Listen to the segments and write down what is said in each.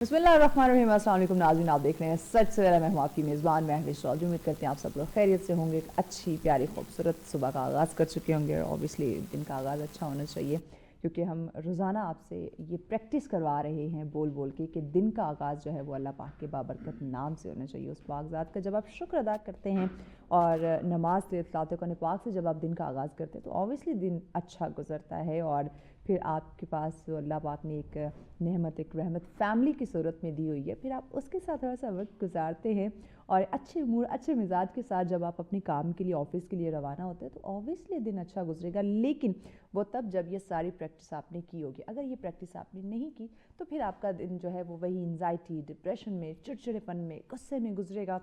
बिस्मिल्लाहिर्रहमानिर्रहीम। अस्सलाम वालेकुम नाज़रीन, आप देख रहे हैं सच सवेरा। मैं हूँ आपकी मेज़बान महविश रॉज। उम्मीद करते हैं आप सब लोग खैरियत से होंगे, एक अच्छी प्यारी खूबसूरत सुबह का आगाज़ कर चुके होंगे। ऑब्वियसली दिन का आगाज़ अच्छा होना चाहिए, क्योंकि हम रोज़ाना आपसे ये प्रैक्टिस करवा रहे हैं बोल बोल के कि दिन का आगाज़ जो है वो अल्लाह पाक के बाबरकत नाम से होना चाहिए। उस पाक ज़ात का जब आप शुक्र अदा करते हैं और नमाज तिलावत कुरान पाक से जब आप दिन का आगाज़ करते हैं तो ऑब्वियसली दिन अच्छा गुजरता है, और फिर आपके पास जो अल्लाह पाक ने एक नेमत, एक रहमत फैमिली की सूरत में दी हुई है, फिर आप उसके साथ थोड़ा सा वक्त गुजारते हैं और अच्छे मूड, अच्छे मिजाज के साथ जब आप अपने काम के लिए, ऑफिस के लिए रवाना होते हैं तो ऑब्वियसली दिन अच्छा गुजरेगा। लेकिन वो तब जब ये सारी प्रैक्टिस आपने की होगी। अगर ये प्रैक्टिस आपने नहीं की तो फिर आपका दिन जो है वो वही एंजाइटी, डिप्रेशन में, चिड़चिड़ेपन में, गुस्से में गुजरेगा।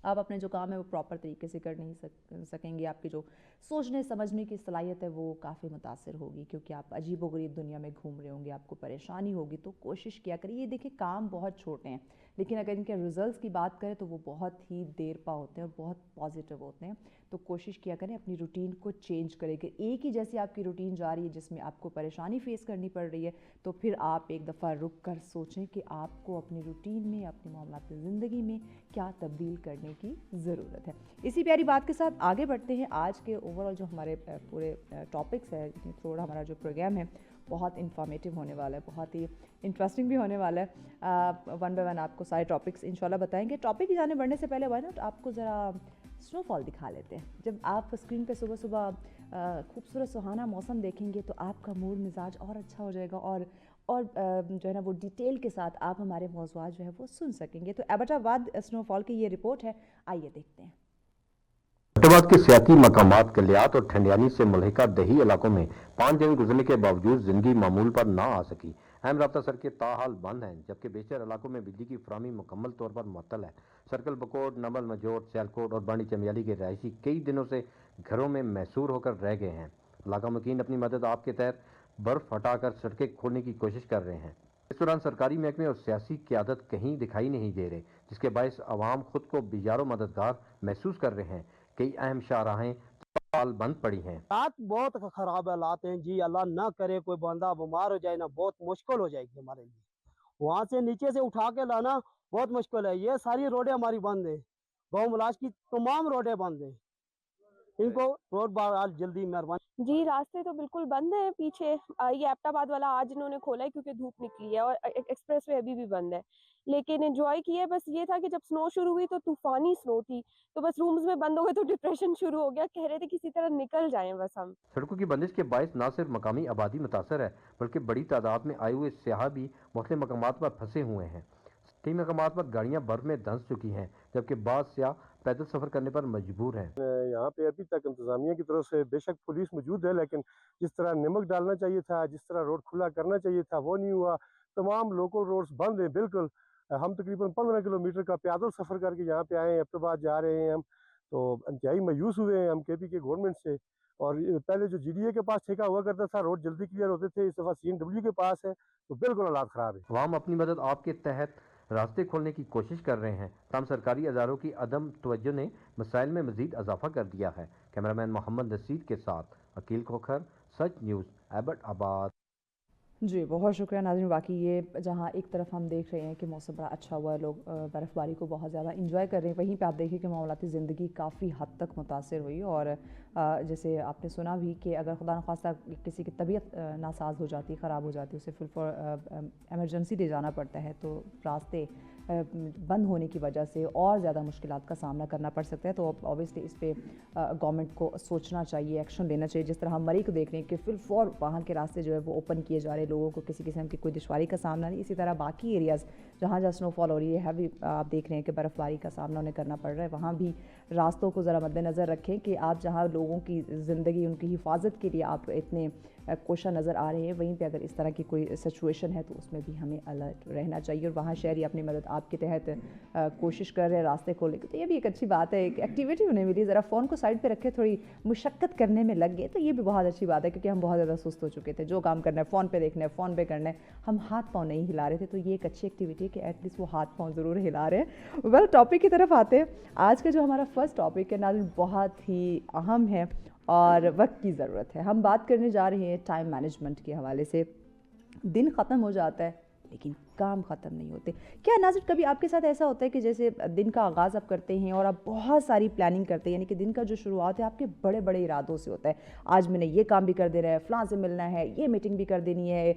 आप अपने जो काम है वो प्रॉपर तरीके से कर नहीं सकेंगे। आपकी जो सोचने समझने की सलाहियत है वो काफ़ी मुतासर होगी, क्योंकि आप अजीबोगरीब दुनिया में घूम रहे होंगे, आपको परेशानी होगी। तो कोशिश किया करिए, ये देखिए काम बहुत छोटे हैं लेकिन अगर इनके रिजल्ट्स की बात करें तो वो बहुत ही देर पा होते हैं और बहुत पॉजिटिव होते हैं। तो कोशिश किया करें अपनी रूटीन को चेंज करें कि एक ही जैसी आपकी रूटीन जा रही है जिसमें आपको परेशानी फेस करनी पड़ रही है, तो फिर आप एक दफ़ा रुक कर सोचें कि आपको अपनी रूटीन में, अपनी मामलात ज़िंदगी में क्या तब्दील करने की ज़रूरत है। इसी प्यारी बात के साथ आगे बढ़ते हैं। आज के ओवरऑल जो हमारे पूरे टॉपिक्स है, थोड़ा हमारा जो प्रोग्राम है बहुत इन्फॉर्मेटिव होने वाला है, बहुत ही इंटरेस्टिंग भी होने वाला है। वन बाय वन आपको सारे टॉपिक्स इंशाल्लाह बताएंगे। टॉपिक की जाने बढ़ने से पहले वाई नॉट आपको ज़रा स्नोफॉल दिखा लेते हैं। जब आप स्क्रीन पे सुबह सुबह खूबसूरत सुहाना मौसम देखेंगे तो आपका मूड मिजाज और अच्छा हो जाएगा, और जो है ना वो डिटेल के साथ आप हमारे मौज़ूआत जो है वो सुन सकेंगे। तो एबटाबाद स्नोफॉल की ये रिपोर्ट है, आइए देखते हैं। एबटाबाद के सियाती मकामात गलियात और ठंडियानी से मुल्हिका दही इलाकों में 5 दिन गुजरने के बावजूद जिंदगी मामूल पर ना आ सकी। अहम राब्ता सड़कें ताहाल बंद हैं, जबकि बेशतर इलाकों में बिजली की फराहमी मुकम्मल तौर पर मुअत्तल है। सर्कल बकोट, नमल मजोट, सियालकोट और बानी चमियाली के रहायशी कई दिनों से घरों में मैसूर होकर रह गए हैं। इलाका मकीन अपनी मदद आप के तहत बर्फ हटाकर सड़कें खोलने की कोशिश कर रहे हैं। इस दौरान सरकारी महकमे और सियासी क़यादत कहीं दिखाई नहीं दे रहे, जिसके बायस आवाम खुद को बिजारो मददगार महसूस कर रहे हैं। कई अहम शाहराहें ताल बंद पड़ी हैं। हालात बहुत खराब हालात हैं जी। अल्लाह ना करे कोई बंदा बीमार हो जाए ना, बहुत मुश्किल हो जाएगी हमारे लिए। वहाँ से नीचे से उठा के लाना बहुत मुश्किल है। ये सारी रोडें हमारी बंद है, गाँव मलाज की तमाम रोडें बंद है। इनको रोड बहाल जल्दी मेहरबानी। जी, रास्ते तो बिल्कुल बंद हैं पीछे। ये एबटाबाद वाला आज इन्होंने खोला है क्योंकि धूप निकली है, और एक्सप्रेस वे अभी भी बंद है। लेकिन एंजॉय किया, बस ये था कि जब स्नो शुरू हुई तो तूफानी स्नो थी, तो बस रूम्स में बंद हो गए तो डिप्रेशन शुरू हो गया। कह रहे थे किसी तरह निकल जाएं बस हम। सड़कों की बंदिश के बायस न सिर्फ मकामी आबादी मुतासर है, बल्कि बड़ी तादाद में आए हुए सियाह भी मुख्तलिफ मकामात पर फंसे हुए हैं। कई मकामात पर गाड़ियां बर्फ में धंस चुकी हैं, जबकि बाद सियाह पैदल सफर करने पर मजबूर हैं। यहाँ पे अभी तक इंतजामिया की तरफ से बेशक पुलिस मौजूद है, लेकिन जिस तरह नमक डालना चाहिए था, जिस तरह रोड खुला करना चाहिए था, वो नहीं हुआ। तमाम लोकल रोड्स बंद हैं बिल्कुल। हम तकरीबन 15 किलोमीटर का पैदल सफ़र करके यहाँ पे आए हैं, एबटाबाद जा रहे हैं हम। तो इंतहाई मायूस हुए हैं हम KP के गवर्नमेंट से। और पहले जो GDA के पास ठेका हुआ करता था, रोड जल्दी क्लियर होते थे, इस दफ़ा CNW के पास है, तो बिल्कुल हालात ख़राब है। अवाम अपनी मदद आपके तहत रास्ते खोलने की कोशिश कर रहे हैं, तमाम सरकारी अदारों की अदम तवज्जो ने मसाइल में मजीद इजाफा कर दिया है। कैमरामैन मोहम्मद नसीर के साथ अकील खोखर, सच न्यूज़, एबटाबाद। जी, बहुत शुक्रिया नाज़रीन। बाकी ये जहाँ एक तरफ हम देख रहे हैं कि मौसम बड़ा अच्छा हुआ है, लोग बर्फ़बारी को बहुत ज़्यादा इंजॉय कर रहे हैं, वहीं पे आप देखिए कि मामलाती ज़िंदगी काफ़ी हद तक मुतासर हुई। और जैसे आपने सुना भी कि अगर खुदा न खास्ता किसी की तबीयत नासाज हो जाती, ख़राब हो जाती, उसे फिर एमरजेंसी ले जाना पड़ता है, तो रास्ते बंद होने की वजह से और ज़्यादा मुश्किलात का सामना करना पड़ सकता है। तो ऑब्वियसली इस पर गवर्नमेंट को सोचना चाहिए, एक्शन लेना चाहिए। जिस तरह हम मरी को देख रहे हैं कि फिर फॉर वहाँ के रास्ते जो है वो ओपन किए जा रहे हैं, लोगों को किसी किस्म की कोई दुश्वारी का सामना नहीं। इसी तरह बाकी एरियाज़ जहाँ जहाँ स्नोफॉल हो रही है, हैवी आप देख रहे हैं कि बर्फ़बारी का सामना उन्हें करना पड़ रहा है, वहाँ भी रास्तों को ज़रा मद्देनज़र रखें कि आप जहाँ लोगों की ज़िंदगी, उनकी हिफाजत के लिए आप इतने कोशा नज़र आ रहे हैं, वहीं पे अगर इस तरह की कोई सिचुएशन है तो उसमें भी हमें अलर्ट रहना चाहिए। और वहाँ शहरी अपनी मदद आपके तहत कोशिश कर रहे हैं रास्ते खोलने की, तो ये भी एक अच्छी बात है, एक एक्टिविटी उन्हें मिली। ज़रा फ़ोन को साइड पे रखे, थोड़ी मुशक्क़त करने में लग गए, तो ये भी बहुत अच्छी बात है, क्योंकि हम बहुत ज़्यादा सुस्त हो चुके थे। जो काम करना है फ़ोन पे देखना है, फ़ोन पे करना है, हम हाथ पाँव नहीं हिला रहे थे। तो ये एक अच्छी एक्टिविटी है कि एटलीस्ट वो हाथ पाँव ज़रूर हिला रहे हैं। वेल, टॉपिक की तरफ आते हैं। आज का जो हमारा फर्स्ट टॉपिक है नाज़रीन बहुत ही अहम है और वक्त की ज़रूरत है। हम बात करने जा रहे हैं टाइम मैनेजमेंट के हवाले से। दिन ख़त्म हो जाता है लेकिन काम ख़त्म नहीं होते। क्या नाज़रीन कभी आपके साथ ऐसा होता है कि जैसे दिन का आगाज़ आप करते हैं और आप बहुत सारी प्लानिंग करते हैं, यानी कि दिन का जो शुरुआत है आपके बड़े बड़े इरादों से होता है, आज मैंने ये काम भी कर देना है, फ़लाँ से मिलना है, ये मीटिंग भी कर देनी है,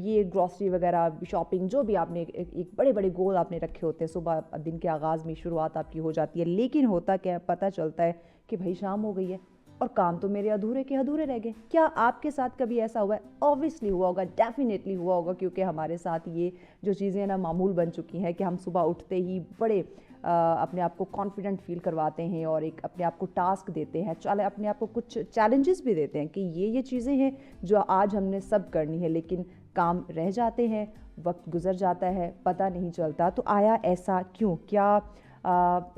ये ग्रॉसरी वगैरह शॉपिंग, जो भी आपने एक बड़े बड़े गोल आपने रखे होते हैं, सुबह दिन के आगाज़ में शुरुआत आपकी हो जाती है। लेकिन होता क्या है, पता चलता है कि भाई शाम हो गई है और काम तो मेरे अधूरे के अधूरे रह गए। क्या आपके साथ कभी ऐसा हुआ है? ऑब्वियसली हुआ होगा, डेफिनेटली हुआ होगा, क्योंकि हमारे साथ ये जो चीज़ें ना मामूल बन चुकी हैं कि हम सुबह उठते ही बड़े अपने आप को कॉन्फिडेंट फील करवाते हैं और एक अपने आप को टास्क देते हैं, चले अपने आप को कुछ चैलेंजेस भी देते हैं कि ये चीज़ें हैं जो आज हमने सब करनी है, लेकिन काम रह जाते हैं, वक्त गुजर जाता है, पता नहीं चलता। तो आया ऐसा क्यों? क्या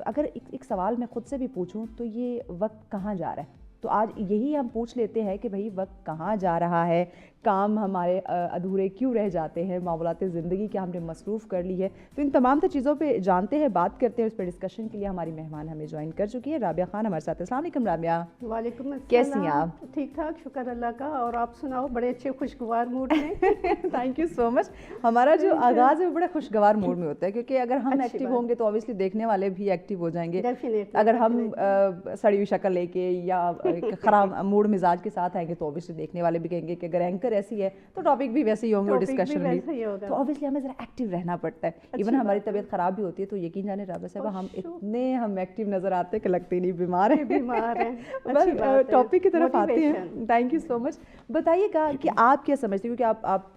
अगर एक सवाल मैं ख़ुद से भी पूछूं तो ये वक्त कहाँ जा रहा है? तो आज यही हम पूछ लेते हैं कि भाई वक्त कहाँ जा रहा है, काम हमारे अधूरे क्यों रह जाते हैं, मामलात ज़िंदगी क्या हमने मसरूफ़ कर ली है। तो इन तमाम चीज़ों पे जानते हैं, बात करते हैं। उस पर डिस्कशन के लिए हमारी मेहमान हमें ज्वाइन कर चुकी है राबिया खान हमारे साथ। अस्सलाम वालेकुम राबिया। वालेकुम अस्सलाम। कैसी हैं आप? ठीक ठाक, शुक्र अल्लाह का। और आप सुनाओ? बड़े अच्छे खुशगवार मूड में। Thank you so much. हमारा जो आगाज़ है वो बड़ा खुशगवार मूड में होता है, क्योंकि अगर हम एक्टिव होंगे तो ऑब्वियसली देखने वाले भी एक्टिव हो जाएंगे। अगर हम सड़ी हुई शक्ल लेके या ख़राब मूड मिजाज के साथ आएंगे तो ऑब्वियसली देखने वाले भी कहेंगे कि अगर एंकर ऐसी है तो टॉपिक भी वैसे ही होंगे और डिस्कशन भी, तो ऑब्वियसली हमें ज़रा एक्टिव रहना पड़ता है। इवन हमारी तबीयत ख़राब भी होती है तो यकीन जाने राबिया साहब हम एक्टिव नज़र आते हैं कि लगते नहीं बीमार हैं। टॉपिक की तरफ आते हैं। Thank you so much. बताइएगा कि आप क्या समझते हैं, क्योंकि आप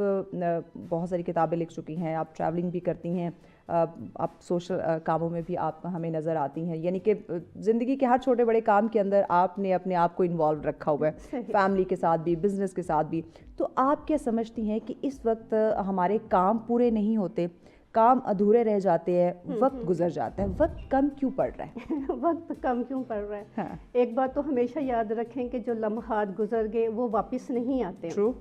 बहुत सारी किताबें लिख चुकी हैं, आप ट्रैवलिंग भी करती हैं, आप सोशल कामों में भी आप हमें नज़र आती हैं, यानी कि ज़िंदगी के हर छोटे बड़े काम के अंदर आपने अपने आप को इन्वॉल्व रखा हुआ है, फैमिली के साथ भी, बिज़नेस के साथ भी। तो आप क्या समझती हैं कि इस वक्त हमारे काम पूरे नहीं होते, काम अधूरे रह जाते हैं, वक्त गुजर जाता है, वक्त कम क्यों पड़ रहा है? वक्त कम क्यों पड़ रहा है? हाँ। एक बात तो हमेशा याद रखें कि जो लम्हात गुजर गए वो वापस नहीं आते। ट्रू।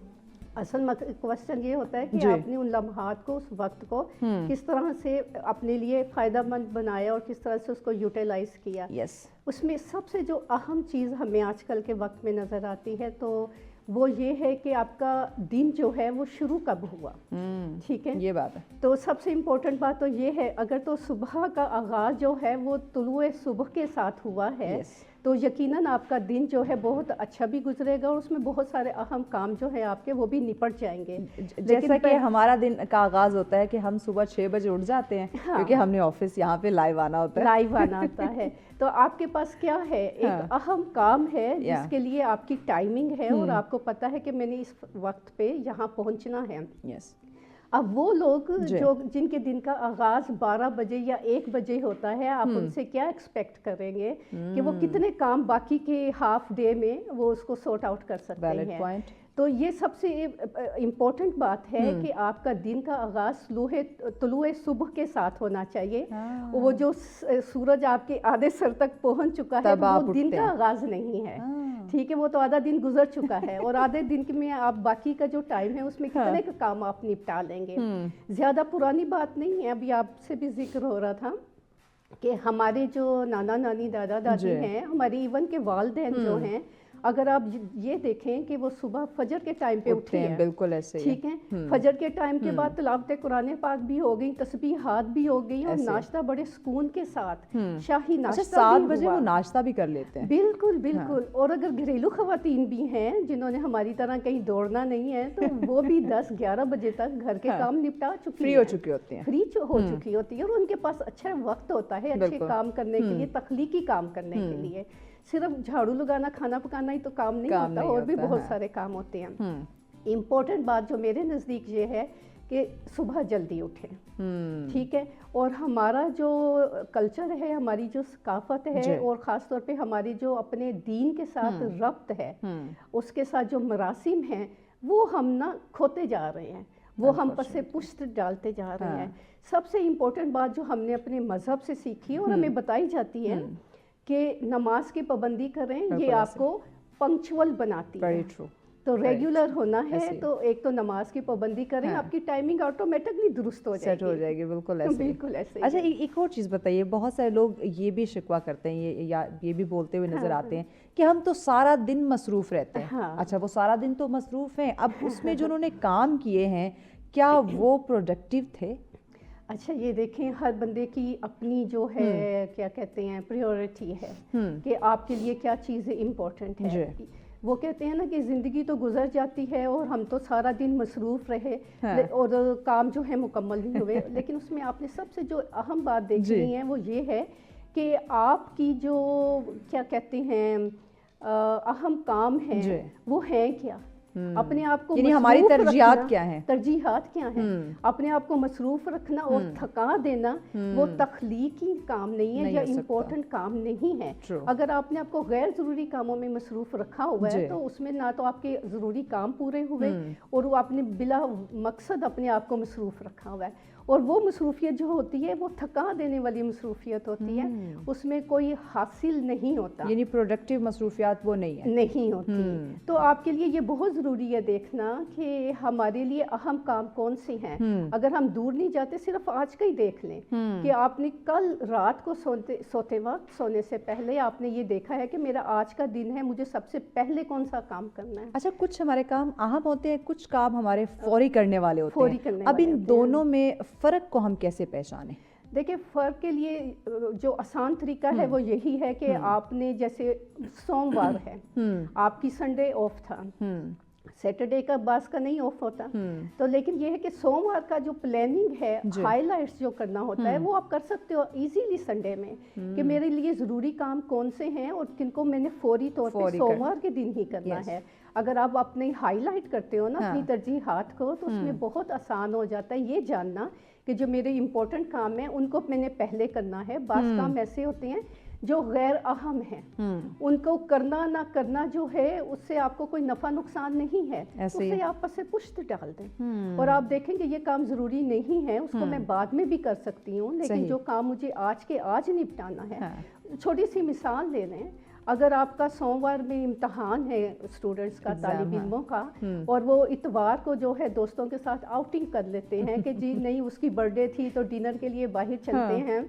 असल क्वेश्चन ये होता है कि आपने उन लम्हात को, उस वक्त को किस तरह से अपने लिए फ़ायदेमंद बनाया और किस तरह से उसको यूटिलाइज किया। उसमें सबसे जो अहम चीज़ हमें आजकल के वक्त में नज़र आती है तो वो ये है कि आपका दिन जो है वो शुरू कब हुआ। ठीक है, ये बात है। तो सबसे इम्पोर्टेंट बात तो ये है, अगर तो सुबह का आगाज़ जो है वो तुलुए सुबह के साथ हुआ है तो यकीनन आपका दिन जो है बहुत अच्छा भी गुजरेगा और उसमें बहुत सारे अहम काम जो है आपके वो भी निपट जाएंगे। जैसा कि हमारा दिन का आगाज़ होता है कि हम सुबह 6 बजे उठ जाते हैं, क्योंकि हमने ऑफिस यहाँ पे लाइव आना होता है। तो आपके पास क्या है, एक अहम काम है जिसके लिए आपकी टाइमिंग है और आपको पता है कि मैंने इस वक्त पे यहाँ पहुँचना है। अब वो लोग जो जिनके दिन का आगाज़ 12 बजे या 1 बजे होता है, आप उनसे क्या एक्सपेक्ट करेंगे कि वो कितने काम बाकी के हाफ डे में वो उसको सॉर्ट आउट कर सकते हैं। तो ये सबसे इम्पोर्टेंट बात है कि आपका दिन का आगाज़ तुलुए सुबह के साथ होना चाहिए। वो जो सूरज आपके आधे सर तक पहुंच चुका है वो दिन का आगाज़ नहीं है। ठीक है, वो तो आधा दिन गुजर चुका है और आधे दिन में आप बाकी का जो टाइम है उसमें कितने का काम आप निपटा लेंगे। ज़्यादा पुरानी बात नहीं है, अभी आपसे भी जिक्र हो रहा था कि हमारे जो नाना नानी दादा दादी हैं, हमारी इवन के वालिदैन जो हैं, अगर आप ये देखें कि वो सुबह फजर के टाइम पे उठते हैं, बिल्कुल ऐसे ठीक है, फजर के टाइम के बाद तिलावत कुरान पाक भी हो गई, तस्बीहात भी हो गई और नाश्ता बड़े सुकून के साथ, शाही नाश्ता। 7 बजे वो नाश्ता भी कर लेते हैं। बिल्कुल बिल्कुल। और अगर घरेलू खवातीन भी हैं जिन्होंने हमारी तरह कहीं दौड़ना नहीं है तो वो भी 10-11 बजे तक घर के काम निपटा चुकी फ्री हो चुकी होती हैं, फ्री हो चुकी होती है और उनके पास अच्छा वक्त होता है अच्छे काम करने के लिए, तख्लीकी काम करने के लिए। सिर्फ झाड़ू लगाना, खाना पकाना ही तो काम नहीं होता, और भी बहुत सारे काम होते हैं। इम्पोर्टेंट बात जो मेरे नज़दीक ये है कि सुबह जल्दी उठें। ठीक है, और हमारा जो कल्चर है, हमारी जो सकाफत है और ख़ास तौर पे हमारी जो अपने दीन के साथ रब्त है, उसके साथ जो मरासिम हैं वो हम ना खोते जा रहे हैं, वो हम पर से पुष्ट डालते जा रहे हैं। सबसे इम्पोर्टेंट बात जो हमने अपने मज़हब से सीखी और हमें बताई जाती है कि नमाज की पाबंदी करें, ये आपको पंक्चुअल बनाती है। तो रेगुलर होना है तो एक तो नमाज की पाबंदी करें, आपकी टाइमिंग ऑटोमेटिकली दुरुस्त हो जाएगी, सेट हो जाएगी। बिल्कुल ऐसे, बिल्कुल ऐसे। अच्छा, एक और चीज़ बताइए, बहुत सारे लोग ये भी शिकवा करते हैं, ये भी बोलते हुए नजर आते हैं कि हम तो सारा दिन मसरूफ़ रहते हैं। अच्छा, वो सारा दिन तो मसरूफ़ हैं, अब उसमें जो उन्होंने काम किए हैं کیا وہ پروڈکٹیو تھے؟ اچھا یہ دیکھیں ہر بندے کی اپنی جو ہے کیا کہتے ہیں پریورٹی ہے کہ آپ کے لیے کیا چیزیں امپورٹنٹ ہے. وہ کہتے ہیں نا کہ زندگی تو گزر جاتی ہے اور ہم تو سارا دن مصروف رہے اور کام جو ہے مکمل نہیں ہوئے، لیکن اس میں آپ نے سب سے جو اہم بات دیکھنی ہے وہ یہ ہے کہ آپ کی جو کیا کہتے ہیں اہم کام ہیں وہ ہیں کیا، اپنے آپ کو یعنی ہماری ترجیحات کیا ہیں، ترجیحات کیا ہیں، اپنے آپ کو مصروف رکھنا اور تھکا دینا وہ تخلیقی کام نہیں ہے یا امپورٹنٹ کام نہیں ہے. اگر آپ نے آپ کو غیر ضروری کاموں میں مصروف رکھا ہوا ہے تو اس میں نہ تو آپ کے ضروری کام پورے ہوئے اور وہ آپ نے بلا مقصد اپنے آپ کو مصروف رکھا ہوا ہے. اور وہ مصروفیت جو ہوتی ہے وہ تھکا دینے والی مصروفیت ہوتی ہے، اس میں کوئی حاصل نہیں ہوتا، یعنی پروڈکٹیو مصروفیات وہ نہیں ہوتی. تو آپ کے لیے یہ بہت ضروری ہے دیکھنا کہ ہمارے لیے اہم کام کون سے ہیں. اگر ہم دور نہیں جاتے، صرف آج کا ہی دیکھ لیں کہ آپ نے کل رات کو سوتے وقت سونے سے پہلے آپ نے یہ دیکھا ہے کہ میرا آج کا دن ہے، مجھے سب سے پہلے کون سا کام کرنا ہے. اچھا کچھ ہمارے کام اہم ہوتے ہیں، کچھ کام ہمارے فوری کرنے والے ہوتے ہیں. اب ان دونوں میں فرق کو ہم کیسے پہچانیں؟ دیکھیں فرق کے لیے جو آسان طریقہ ہے وہ یہی ہے کہ آپ نے جیسے سوموار ہے، آپ کی سنڈے آف تھا، سیٹرڈے کا بعض کا نہیں آف ہوتا، تو لیکن یہ ہے کہ سوموار کا جو پلاننگ ہے، ہائی لائٹس جو کرنا ہوتا ہے وہ آپ کر سکتے ہو ایزیلی سنڈے میں کہ میرے لیے ضروری کام کون سے ہیں اور کن کو میں نے فوری طور پہ سوموار کے دن ہی کرنا ہے. اگر آپ اپنے ہائی لائٹ کرتے ہو نا اپنی ترجیحات کو تو اس میں بہت آسان ہو جاتا ہے یہ جاننا کہ جو میرے امپورٹنٹ کام ہیں ان کو میں نے پہلے کرنا ہے. بعض کام ایسے ہوتے ہیں جو غیر اہم ہیں، ان کو کرنا نہ کرنا جو ہے اس سے آپ کو کوئی نفع نقصان نہیں ہے، اسے آپ پس پشت ڈال دیں اور آپ دیکھیں کہ یہ کام ضروری نہیں ہے، اس کو میں بعد میں بھی کر سکتی ہوں، لیکن جو کام مجھے آج کے آج نپٹانا ہے. چھوٹی سی مثال لے لیں، اگر آپ کا سوموار میں امتحان ہے اسٹوڈنٹس کا، طالب علموں کا، اور وہ اتوار کو جو ہے دوستوں کے ساتھ آؤٹنگ کر لیتے ہیں کہ جی نہیں اس کی برتھ ڈے تھی تو ڈنر کے لیے باہر چلتے ہیں،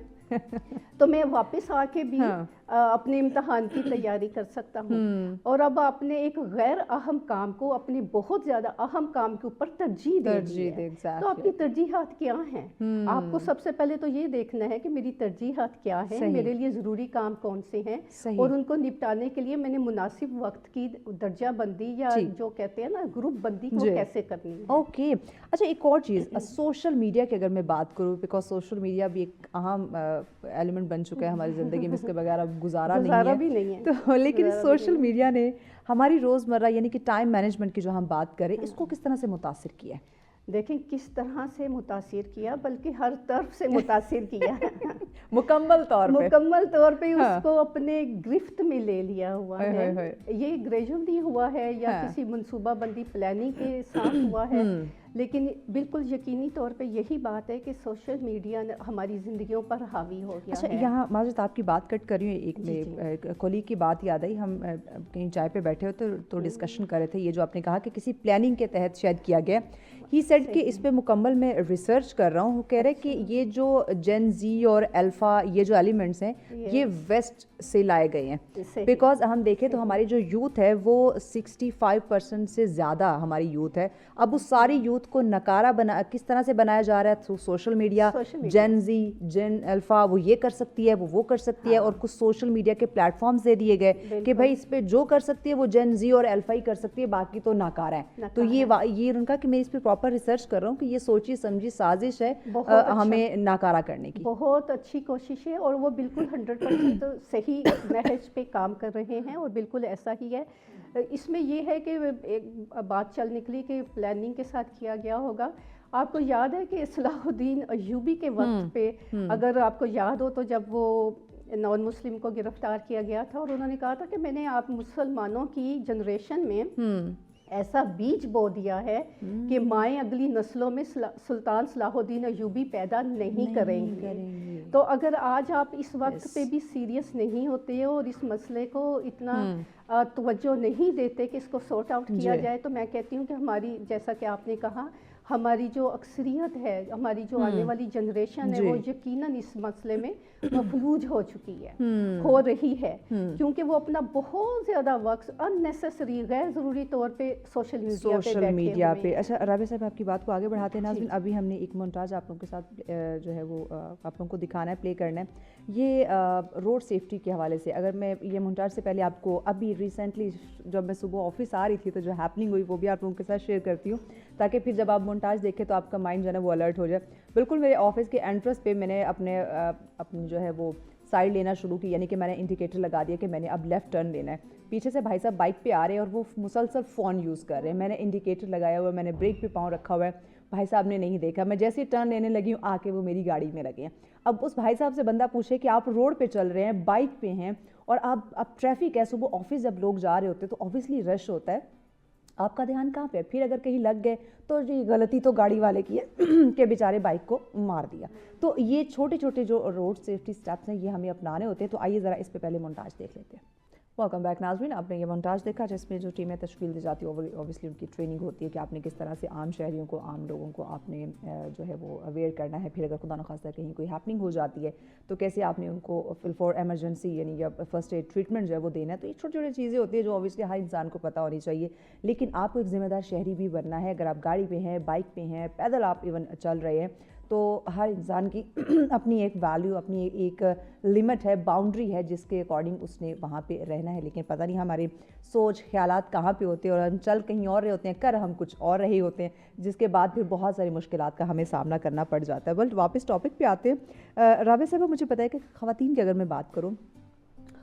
تو میں واپس آ کے بھی اپنے امتحان کی تیاری کر سکتا ہوں. اور اب آپ نے ایک غیر اہم کام کو اپنے بہت زیادہ اہم کام کے اوپر ترجیح دے دی ہے. تو آپ کی ترجیحات کیا ہیں؟ آپ کو سب سے پہلے تو یہ دیکھنا ہے کہ میری ترجیحات کیا ہیں، میرے لیے ضروری کام کون سے ہیں اور ان کو نپٹانے کے لیے میں نے مناسب وقت کی درجہ بندی یا جو کہتے ہیں نا گروپ بندی کو کیسے کرنی ہے. اوکے. اچھا ایک اور چیز، سوشل میڈیا کی اگر میں بات کروں، بیکاز سوشل میڈیا بھی ایک اہم ایلیمنٹ بن چکا ہے ہماری زندگی میں، اس کے بغیر اب گزارا نہیں ہے تو، لیکن سوشل میڈیا نے ہماری روزمرہ یعنی کہ ٹائم مینجمنٹ کی جو ہم بات کریں اس کو کس طرح سے متاثر کیا ہے؟ دیکھیں کس طرح سے متاثر کیا، بلکہ ہر طرف سے متاثر کیا مکمل طور پہ اس کو اپنے گرفت میں لے لیا ہوا ہے. یہ گریجولی ہوا ہے یا کسی منصوبہ بندی پلاننگ کے ساتھ ہوا ہے، لیکن بالکل یقینی طور پہ یہی بات ہے کہ سوشل میڈیا ہماری زندگیوں پر حاوی ہو گیا ہے. یہاں معذرت آپ کی بات کٹ کر رہی ہوں، ایک کولیگ کی بات یاد آئی، ہم کہیں چائے پہ بیٹھے ہوتے تو ڈسکشن کر رہے تھے، یہ جو آپ نے کہا کہ کسی پلاننگ کے تحت شاید کیا گیا، ہی سیڈ کہ اس پہ مکمل میں ریسرچ کر رہا ہوں. وہ کہہ رہے کہ یہ جو جین زی اور الفا یہ جو ایلیمنٹس ہیں یہ ویسٹ سے لائے گئے ہیں، بیکاز ہم دیکھیں تو ہماری جو یوتھ ہے وہ 65% سے زیادہ ہماری یوتھ ہے. اب اس ساری یوتھ کو نکارا کس طرح سے بنایا جا رہا ہے تھرو سوشل میڈیا. جین زی، جین الفا وہ یہ کر سکتی ہے، وہ کر سکتی ہے، اور کچھ سوشل میڈیا کے پلیٹ فارمز دے دیے گئے کہ بھائی اس پہ جو کر سکتی ہے وہ جین زی اور الفا ہی کر سکتی ہے، باقی تو ناکارا ہے. تو یہ ان کا کہ میں اس پہ پراپر ریسرچ کر رہا ہوں کہ یہ سوچی سمجھی سازش ہے ہمیں ناکارا کرنے کی. بہت اچھی کوشش ہے اور وہ بالکل 100% صحیح نہج پہ کام کر رہے ہیں اور بالکل ایسا ہی ہے. اس میں یہ ہے کہ ایک بات چل نکلی کہ پلاننگ کے ساتھ کیا گیا ہوگا. آپ کو یاد ہے کہ صلاح الدین ایوبی کے وقت پہ، اگر آپ کو یاد ہو تو جب وہ نان مسلم کو گرفتار کیا گیا تھا اور انہوں نے کہا تھا کہ میں نے آپ مسلمانوں کی جنریشن میں ایسا بیج بو دیا ہے کہ مائیں اگلی نسلوں میں سلطان صلاح الدین ایوبی پیدا نہیں کریں گے. تو اگر آج آپ اس وقت پہ بھی سیریس نہیں ہوتے اور اس مسئلے کو اتنا توجہ نہیں دیتے کہ اس کو سورٹ آؤٹ کیا جائے، تو میں کہتی ہوں کہ ہماری، جیسا کہ آپ نے کہا، हमारी जो अक्सरियत है, हमारी जो आने वाली जनरेशन है, वो यकीनन इस मसले में मफलूज हो चुकी है, हो रही है, क्योंकि वो अपना बहुत ज़्यादा वक्त अननेसेसरी गैर ज़रूरी तौर पे सोशल मीडिया पे। अच्छा राबिया साहब, आपकी बात को आगे बढ़ाते हैं नाज़रीन, अभी हमने एक मोन्टाज आप लोगों के साथ जो है वो आप लोगों को दिखाना है, प्ले करना है। ये रोड सेफ्टी के हवाले से, अगर मैं ये मोन्टाज से पहले आपको अभी रिसेंटली जब मैं सुबह ऑफिस आ रही थी तो जो हैपनिंग हुई वो भी आप लोगों के साथ शेयर करती हूँ, ताकि फिर जब आप मोन्टाज देखें तो आपका माइंड जो है वो अलर्ट हो जाए। बिल्कुल मेरे ऑफिस के एंट्रेंस पे मैंने अपनी जो है वो साइड लेना शुरू की, यानी कि मैंने इंडिकेटर लगा दिया कि मैंने अब लेफ़्ट टर्न लेना है। पीछे से भाई साहब बाइक पे आ रहे हैं और वो मुसलसल फ़ोन यूज़ कर रहे हैं। मैंने इंडिकेटर लगाया हुआ है, मैंने ब्रेक पे पाँव रखा हुआ है, भाई साहब ने नहीं देखा। मैं जैसे ही टर्न लेने लगी हूँ आके वो मेरी गाड़ी में लगे हैं। अब उस भाई साहब से बंदा पूछे कि आप रोड पे चल रहे हैं, बाइक पे हैं और आप ट्रैफिक है, सुबह ऑफिस जब लोग जा रहे होते हैं तो ऑब्वियसली रश होता है, आपका ध्यान कहाँ पे है? फिर अगर कहीं लग गए तो ये गलती तो गाड़ी वाले की है कि बेचारे बाइक को मार दिया। तो ये छोटे छोटे जो रोड सेफ्टी स्टेप्स हैं ये हमें अपनाने होते हैं। तो आइए ज़रा इस पे पहले मोन्टाज देख लेते हैं। वेलकम बैक नाज़रीन, आपने ये मोन्टाज देखा जिसमें जो टीमें तश्कील दी जाती है ऑब्वियसली उनकी ट्रेनिंग होती है कि आपने किस तरह से आम शहरियों को, आम लोगों को आपने जो है वो अवेयर करना है। फिर अगर खुदा न खास्ता कहीं कोई हैपनिंग हो जाती है तो कैसे आपने उनको फिल फॉर एमरजेंसी यानी या फर्स्ट एड ट्रीटमेंट जो है वो देना है। तो ये छोटी छोटी चीज़ें होती है जो ऑब्वियसली हर इंसान को पता होनी चाहिए, लेकिन आपको एक ज़िम्मेदार शहरी भी बनना है। अगर आप गाड़ी पे हैं, बाइक पे हैं, पैदल आप इवन चल रहे हैं, तो हर इंसान की अपनी एक वैल्यू, अपनी एक लिमिट है, बाउंड्री है जिसके अकॉर्डिंग उसने वहाँ पे रहना है। लेकिन पता नहीं हमारी सोच ख्यालात कहाँ पे होते हैं और हम चल कहीं और रहे होते हैं, कर हम कुछ और रहे होते हैं, जिसके बाद फिर बहुत सारी मुश्किलात का हमें सामना करना पड़ जाता है। बट वापस टॉपिक पे आते हैं। राबिया साहब, मुझे पता है कि ख़वातीन की अगर मैं बात करूँ,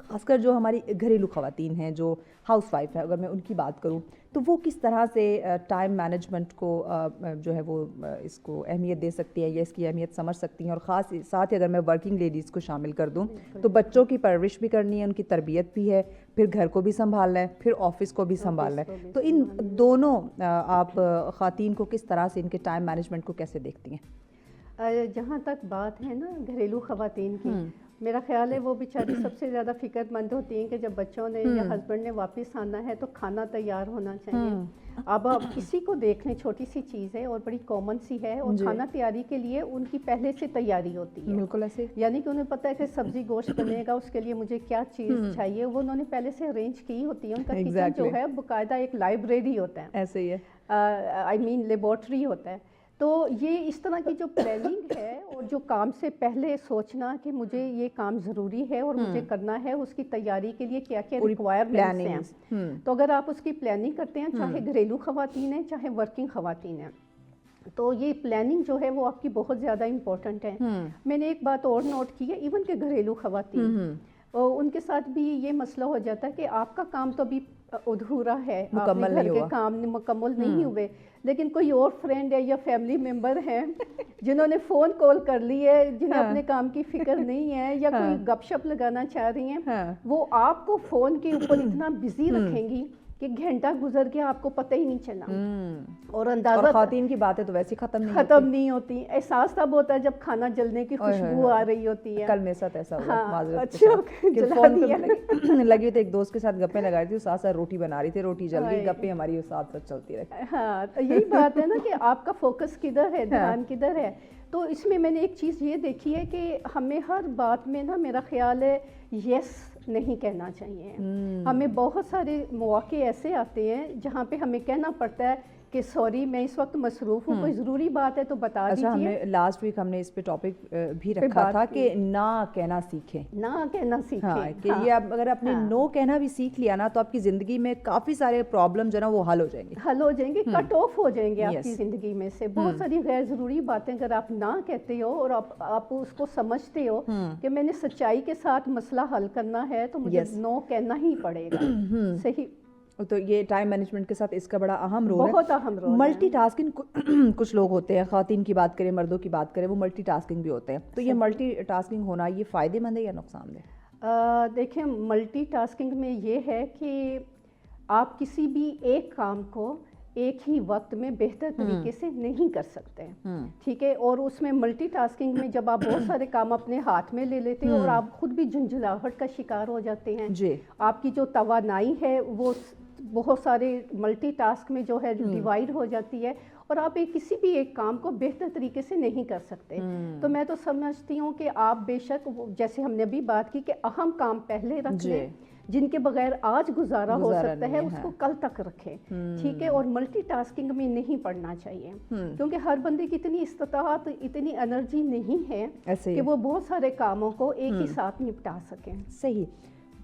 ख़ासकर जो हमारी घरेलू ख़वातीन हैं, जो हाउस वाइफ है, अगर मैं उनकी बात करूं तो वो किस तरह से टाइम मैनेजमेंट को जो है वो इसको अहमियत दे सकती है या इसकी अहमियत समझ सकती हैं। और ख़ास साथ ही अगर मैं वर्किंग लेडीज़ को शामिल कर दूं तो बच्चों की परवरिश भी करनी है, उनकी तरबियत भी है, फिर घर को भी संभालना है, फिर ऑफिस को भी संभालना है। तो इन दोनों आप ख़वातीन को किस तरह से इनके टाइम मैनेजमेंट को कैसे देखती हैं? जहाँ तक बात है ना घरेलू ख़वातीन की, मेरा ख्याल है वो बेचारी सबसे ज़्यादा फ़िक्रमंद होती हैं कि जब बच्चों ने या हस्बैंड ने वापस आना है तो खाना तैयार होना चाहिए। अब आप इसी को देख लें, छोटी सी चीज़ है और बड़ी कॉमन सी है, और खाना तैयारी के लिए उनकी पहले से तैयारी होती है। बिल्कुल ऐसे, यानी कि उन्हें पता है कि सब्ज़ी गोश्त बनेगा, उसके लिए मुझे क्या चीज़ चाहिए, वो उन्होंने पहले से अरेंज की होती है। उनका किचन जो है बाकायदा एक लाइब्रेरी होता है, ऐसे ही है, आई मीन लेबॉर्ट्री होता है। तो ये इस तरह की जो प्लानिंग है और जो काम से पहले सोचना कि मुझे ये काम ज़रूरी है और मुझे करना है, उसकी तैयारी के लिए क्या क्या रिक्वायरमेंट्स हैं, तो अगर आप उसकी प्लानिंग करते हैं, चाहे घरेलू ख़वातीन हैं चाहे वर्किंग ख़वातीन हैं, तो ये प्लानिंग जो है वो आपकी बहुत ज़्यादा इम्पोर्टेंट है। मैंने एक बात और नोट की है, इवन के घरेलू ख़वातीन उनके साथ भी ये मसला हो जाता है कि आपका काम तो अभी अधूरा है, आपने घर के काम मुकम्मल नहीं हुए, लेकिन कोई और फ्रेंड है या फैमिली मेंबर है जिन्होंने फ़ोन कॉल कर ली है, जिन्हें अपने काम की फिक्र नहीं है या कोई गपशप लगाना चाह रही हैं, वो आपको फ़ोन के ऊपर इतना बिजी रखेंगी कि घंटा गुजर गया आपको पता ही नहीं चला। और अंदाजा, ख़वातीन की बातें तो वैसे ख़त्म नहीं होती। एहसास तब होता है जब खाना जलने की खुशबू आ रही होती है। कल मेरे साथ ऐसा हुआ, अच्छा फोन पे लगी थी, एक दोस्त के साथ गप्पे लगा रही थी, साथ साथ रोटी बना रही थी, रोटी जल गई, गप्पे हमारी साथ साथ चलती रही। हाँ, तो यही बात है ना कि आपका फोकस किधर है, ध्यान किधर है। तो इसमें मैंने एक चीज़ ये देखी है कि हमें हर बात में ना, मेरा ख्याल है, यस नहीं कहना चाहिए। हमें बहुत सारे मौके ऐसे आते हैं जहाँ पे हमें कहना पड़ता है कि सॉरी मैं इस वक्त मसरूफ़ हूँ, कोई ज़रूरी बात है तो बता दीजिए। हमने लास्ट वीक हमने इस पे टॉपिक भी रखा था कि ना कहना सीखें, ना कहना सीखें। हाँ, कि ये आप अगर आपने नो कहना भी सीख लिया ना तो आपकी ज़िंदगी में काफ़ी सारे प्रॉब्लम जो ना वो हल हो जाएंगे, कट ऑफ हो जाएंगे आपकी ज़िंदगी में से। बहुत सारी गैर ज़रूरी बातें अगर आप ना कहते हो और आप उसको समझते हो कि मैंने सच्चाई के साथ मसला हल करना है तो मुझे नो कहना ही पड़ेगा। सही। तो ये टाइम मैनेजमेंट के साथ इसका बड़ा अहम रोल है, बहुत अहम रोल। मल्टीटास्किंग कुछ लोग होते हैं, ख़वातीन की बात करें, मर्दों की बात करें, वो मल्टीटास्किंग भी होते हैं। तो ये मल्टीटास्किंग होना ये फ़ायदेमंद है या नुकसानदेह? देखिए, मल्टीटास्किंग में ये है कि आप किसी भी एक काम को एक ही वक्त में बेहतर तरीके से नहीं कर सकते, ठीक है। और उसमें मल्टीटास्किंग में जब आप बहुत सारे काम अपने हाथ में ले लेते हैं और आप खुद भी झुंझलाहट का शिकार हो जाते हैं, आपकी जो तवानाई है वो बहुत सारे मल्टीटास्क में जो है डिवाइड हो जाती है اور آپ کسی بھی ایک کام کو بہتر طریقے سے نہیں کر سکتے. تو میں تو سمجھتی ہوں کہ آپ بے شک جیسے ہم نے ابھی بات کی کہ اہم کام پہلے رکھ لیں, جن کے بغیر آج گزارا ہو سکتا ہے اس کو کل تک رکھیں, ٹھیک ہے. اور ملٹی ٹاسکنگ میں نہیں پڑنا چاہیے, کیونکہ ہر بندے کی اتنی استطاعت, اتنی انرجی نہیں ہے کہ وہ بہت سارے کاموں کو ایک ہی ساتھ نپٹا سکیں. صحیح.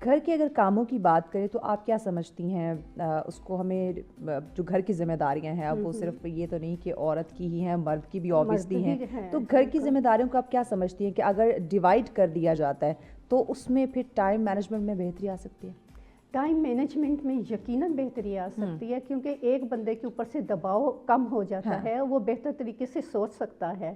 گھر کے اگر کاموں کی بات کریں تو آپ کیا سمجھتی ہیں اس کو ہمیں جو گھر کی ذمہ داریاں ہیں, اب وہ صرف یہ تو نہیں کہ عورت کی ہی ہیں, مرد کی بھی آبویسلی ہیں, تو گھر کی ذمہ داریوں کو آپ کیا سمجھتی ہیں کہ اگر ڈیوائڈ کر دیا جاتا ہے تو اس میں پھر ٹائم مینجمنٹ میں بہتری آ سکتی ہے؟ ٹائم مینجمنٹ میں یقیناً بہتری آ سکتی ہے, کیونکہ ایک بندے کے اوپر سے دباؤ کم ہو جاتا ہے, وہ بہتر طریقے سے سوچ سکتا ہے.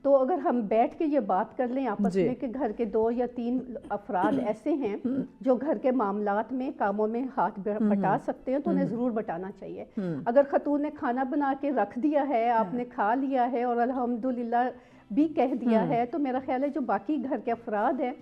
تو اگر ہم بیٹھ کے یہ بات کر لیں آپس میں کہ گھر کے 2 یا 3 افراد ایسے ہیں جو گھر کے معاملات میں, کاموں میں ہاتھ بٹا سکتے ہیں, تو انہیں ضرور بٹانا چاہیے. اگر خاتون نے کھانا بنا کے رکھ دیا ہے, آپ نے کھا لیا ہے اور الحمدللہ بھی کہہ دیا ہے, تو میرا خیال ہے جو باقی گھر کے افراد ہیں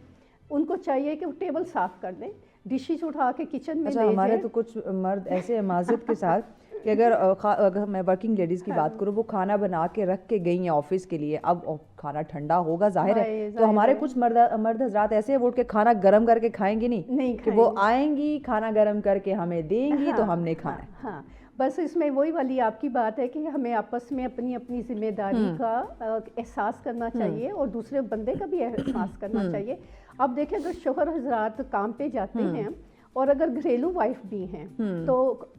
ان کو چاہیے کہ وہ ٹیبل صاف کر دیں, ڈشز اٹھا کے کچن میں لے جائیں. ہمارے تو کچھ مرد ایسے ہیں معذرت کے ساتھ کہ اگر میں ورکنگ لیڈیز کی بات کروں, وہ کھانا بنا کے رکھ کے گئی ہیں آفس کے لیے, اب کھانا ٹھنڈا ہوگا ظاہر ہے, تو ہمارے کچھ مرد حضرات ایسے ہیں وہ اٹھ کے کھانا گرم کر کے کھائیں گے نہیں, کہ وہ آئیں گی کھانا گرم کر کے ہمیں دیں گی تو ہم نے کھانا ہے. ہاں, بس اس میں وہی والی آپ کی بات ہے کہ ہمیں آپس میں اپنی اپنی ذمہ داری کا احساس کرنا چاہیے اور دوسرے بندے کا بھی احساس کرنا چاہیے. اب دیکھیں اگر شوہر حضرات کام پہ جاتے ہیں اور اگر گھریلو وائف بھی ہیں تو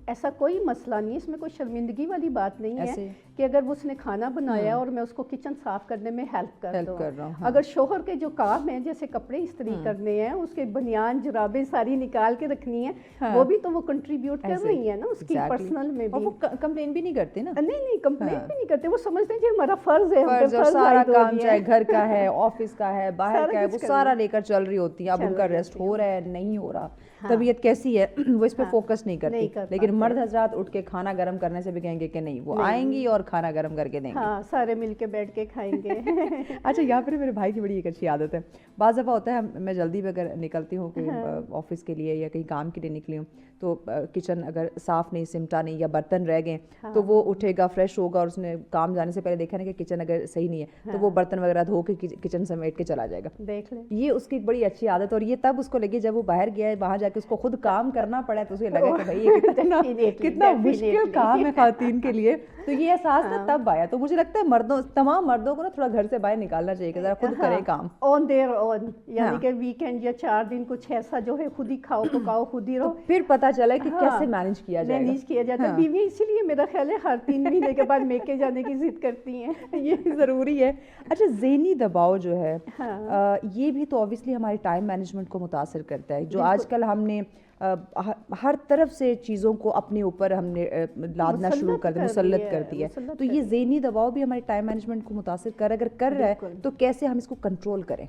ایسا کوئی مسئلہ نہیں, اس میں کوئی شرمندگی والی بات نہیں ہے کہ اگر اس نے کھانا بنایا اور میں اس کو کچن صاف کرنے میں ہیلپ کر دوں. اگر شوہر کے جو کام ہیں جیسے کپڑے استری کرنے ہیں, اس کے بنیان جرابیں ساری نکال کے رکھنی ہیں, وہ بھی تو وہ کنٹریبیوٹ کر رہی ہیں نا اس کی پرسنل میں بھی. وہ کمپلین بھی نہیں کرتے نا, نہیں کمپلین بھی نہیں کرتے, وہ سمجھتے ہیں کہ ہمارا فرض ہے, سارا کام چاہے گھر کا ہے, آفس کا ہے, باہر کا ہے, وہ سارا لے کر چل رہی ہوتی ہیں. اب ان کا ریسٹ ہو رہا ہے نہیں ہو رہا, طبیعت کیسی ہے, وہ اس پہ فوکس نہیں کرتی. لیکن مرد حضرات اٹھ کے کھانا گرم کرنے سے بھی کہیں گے کہ نہیں, وہ آئیں گی اور کھانا گرم کر کے دیں گے, سارے مل کے بیٹھ کے کھائیں گے. اچھا, یہاں پر میرے بھائی کی بڑی ایک اچھی عادت ہے, بعض دفعہ ہوتا ہے میں جلدی میں اگر نکلتی ہوں کہ آفس کے لیے یا کہیں کام کے لیے نکلی ہوں, تو کچن اگر صاف نہیں, سمٹا نہیں, یا برتن رہ گئے, تو وہ اٹھے گا, فریش ہوگا, اور اس نے کام جانے سے پہلے دیکھا نا کہ کچن اگر صحیح نہیں ہے تو وہ برتن وغیرہ دھو کے کچن سمیٹ کے چلا جائے گا. دیکھ لیں, یہ اس کی ایک بڑی اچھی عادت, اور یہ تب اس کو لگی جب وہ باہر گیا ہے, وہاں جا کے اس کو خود کام کرنا پڑا ہے, تو اسے لگا کہ بھائی یہ کتنا مشکل کام ہے خواتین کے لیے. تو یہ احساس نا تب آیا. تو مجھے لگتا ہے تمام مردوں کو نا تھوڑا گھر سے باہر نکالنا چاہیے کہ ذرا خود کریں کام آن دیئر اون, یعنی کہ ویکینڈ یا 4 دن کچھ ایسا جو ہے خود ہی کھاؤ پکاؤ, خود ہی رہو, پھر پتہ چلا کہ کیسے مینیج کیا جاتا ہے. بیوی اسی لیے میرا خیال ہے ہر 3 مہینے کے بعد میکے جانے کی ضد کرتی ہیں, یہ ضروری ہے. اچھا, ذہنی دباؤ جو ہے یہ بھی تو اوبیسلی ہمارے ٹائم مینجمنٹ کو متاثر کرتا ہے. جو آج کل ہم نے ہر طرف سے چیزوں کو اپنے اوپر ہم نے لادنا شروع کر دیا, مسلط کر دیا, تو یہ ذہنی دباؤ بھی ہمارے ٹائم مینجمنٹ کو متاثر اگر کر رہا ہے تو کیسے ہم اس کو کنٹرول کریں؟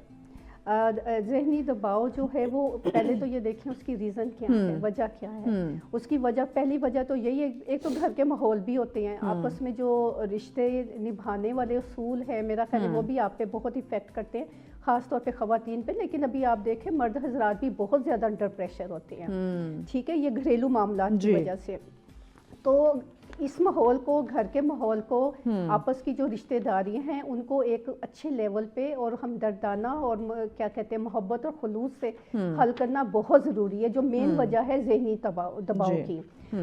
ذہنی دباؤ جو ہے وہ پہلے تو یہ دیکھیں اس کی ریزن کیا ہے, وجہ کیا ہے. اس کی وجہ, پہلی وجہ تو یہی ہے, ایک تو گھر کے ماحول بھی ہوتے ہیں, آپس میں جو رشتے نبھانے والے اصول ہیں میرا خیال ہے وہ بھی آپ پہ بہت افیکٹ کرتے ہیں, خاص طور پہ خواتین پہ. لیکن ابھی آپ دیکھیں مرد حضرات بھی بہت زیادہ انڈر پریشر ہوتے ہیں, ٹھیک ہے, یہ گھریلو معاملات کی وجہ سے. تو اس ماحول کو, گھر کے ماحول کو, آپس کی جو رشتہ داری ہیں ان کو ایک اچھے لیول پہ اور ہمدردانہ اور کیا کہتے ہیں محبت اور خلوص سے حل کرنا بہت ضروری ہے, جو مین وجہ ہے ذہنی دباؤ کی.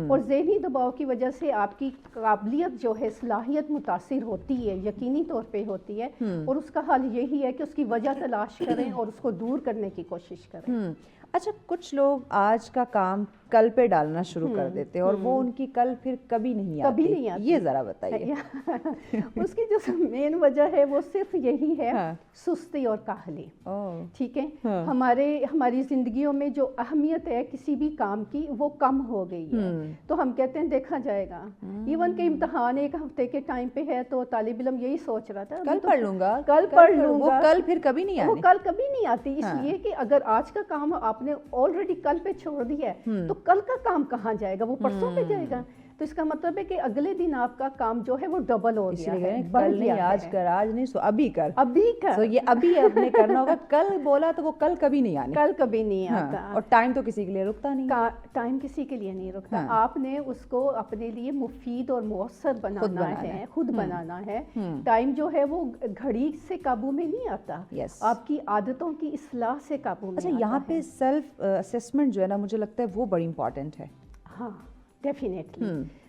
اور ذہنی دباؤ کی وجہ سے آپ کی قابلیت جو ہے, صلاحیت متاثر ہوتی ہے, یقینی طور پہ ہوتی ہے, اور اس کا حل یہی ہے کہ اس کی وجہ تلاش کریں اور اس کو دور کرنے کی کوشش کریں. اچھا, کچھ لوگ آج کا کام کل پہ ڈالنا شروع کر دیتے ہیں اور وہ ان کی کل پھر کبھی نہیں آتی, یہ ذرا بتائیے. اس کی جو مین وجہ ہے وہ صرف یہی ہے, سستی اور کاہلی. ٹھیک ہے, ہماری زندگیوں میں جو اہمیت ہے کسی بھی کام کی وہ کم ہو گئی ہے. تو ہم کہتے ہیں دیکھا جائے گا, ایون کہ امتحان 1 ہفتے کے ٹائم پہ ہے تو طالب علم یہی سوچ رہا تھا کل پڑھ لوں گا, وہ کل پھر کبھی نہیں آتی, وہ کل کبھی نہیں آتی. اس لیے کہ اگر آج کا کام آپ نے آلریڈی کل پہ چھوڑ دیا ہے تو کل کا کام کہاں جائے گا, وہ پرسوں پہ جائے گا. तो इसका मतलब है कि अगले दिन आपका काम जो है वो डबल हो गया इसीलिए है, कल बढ़ नहीं, गया आज है। कर, आज नहीं सो अभी कर, अभी कर, तो ये अभी आपने करना होगा। कल बोला तो वो कल कभी नहीं आने। कल कभी नहीं हाँ, आता। और टाइम तो किसी के लिए रुकता नहीं। टाइम किसी के लिए नहीं रुकता। हाँ। आपने उसको अपने लिए मुफीद और मौसर बनाना है, खुद बनाना है। टाइम जो है वो घड़ी से काबू में नहीं आता, Yes. आपकी आदतों की इस्लाह से काबू में अच्छा, आता यहाँ है। पे सेल्फ असेसमेंट जो है ना, मुझे लगता है वो बड़ी इंपॉर्टेंट है। हाँ, डेफिनेटली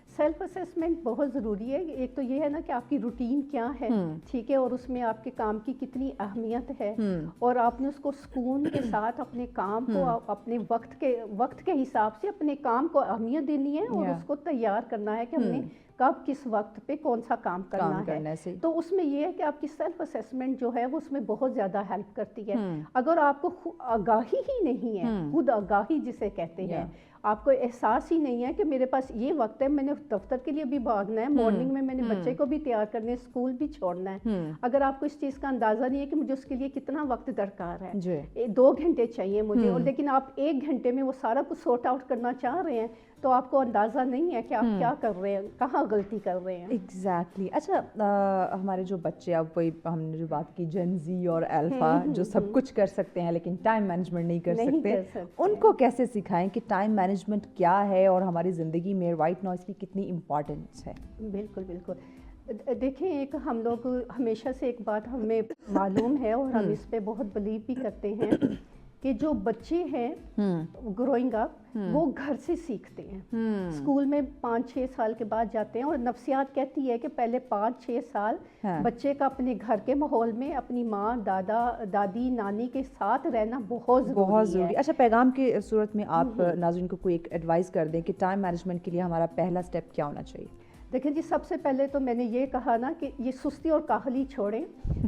सेल्फ असेसमेंट बहुत ज़रूरी है। एक तो ये है ना कि आपकी रूटीन क्या है, ठीक है, और उसमें आपके काम की कितनी अहमियत है, और आपने उसको सुकून के साथ अपने काम को अपने वक्त के हिसाब से अपने काम को अहमियत देनी है, और उसको तैयार करना है कि हमने कब किस वक्त पे कौन सा काम करना है। तो उसमें ये है कि आपकी सेल्फ असेसमेंट जो है वो उसमें बहुत ज़्यादा हेल्प करती है। अगर आपको आगाही ही नहीं है, खुद आगाही जिसे कहते हैं, आपको एहसास ही नहीं है कि मेरे पास ये वक्त है, मैंने दफ्तर के लिए भी भागना है, मॉर्निंग में मैंने बच्चे को भी तैयार करने, स्कूल भी छोड़ना है। अगर आपको इस चीज़ का अंदाज़ा नहीं है कि मुझे उसके लिए कितना वक्त दरकार है, 2 घंटे चाहिए मुझे, और लेकिन आप 1 घंटे में वो सारा कुछ सॉर्ट आउट करना चाह रहे हैं, तो आपको अंदाज़ा नहीं है कि आप क्या कर रहे हैं, कहाँ गलती कर रहे हैं। एग्जैक्टली। अच्छा, हमारे जो बच्चे, अब वही हमने जो बात की जेन जी और अल्फा, जो सब कुछ कर सकते हैं लेकिन टाइम मैनेजमेंट नहीं कर सकते, उनको कैसे सिखाएं कि टाइम मैनेजमेंट क्या है और हमारी ज़िंदगी में वाइट नॉइज़ की कितनी इम्पोर्टेंस है? बिल्कुल बिल्कुल। देखिए, एक हम लोग हमेशा से एक बात हमें मालूम है और हम इस पे बहुत बिलीव भी करते हैं कि जो बच्चे हैं ग्रोइंग अप वो घर से सीखते हैं। स्कूल में 5-6 साल के बाद जाते हैं, और नफ्सियात कहती है कि पहले 5-6 साल बच्चे का अपने घर के माहौल में अपनी माँ, दादा, दादी, नानी के साथ रहना बहुत ज़रूरी है। अच्छा, पैगाम की सूरत में आप नाज़रीन को कोई एक एडवाइस कर दें कि टाइम मैनेजमेंट के लिए हमारा पहला स्टेप क्या होना चाहिए? देखिए जी, सबसे पहले तो मैंने ये कहा ना कि ये सुस्ती और काहली छोड़ें।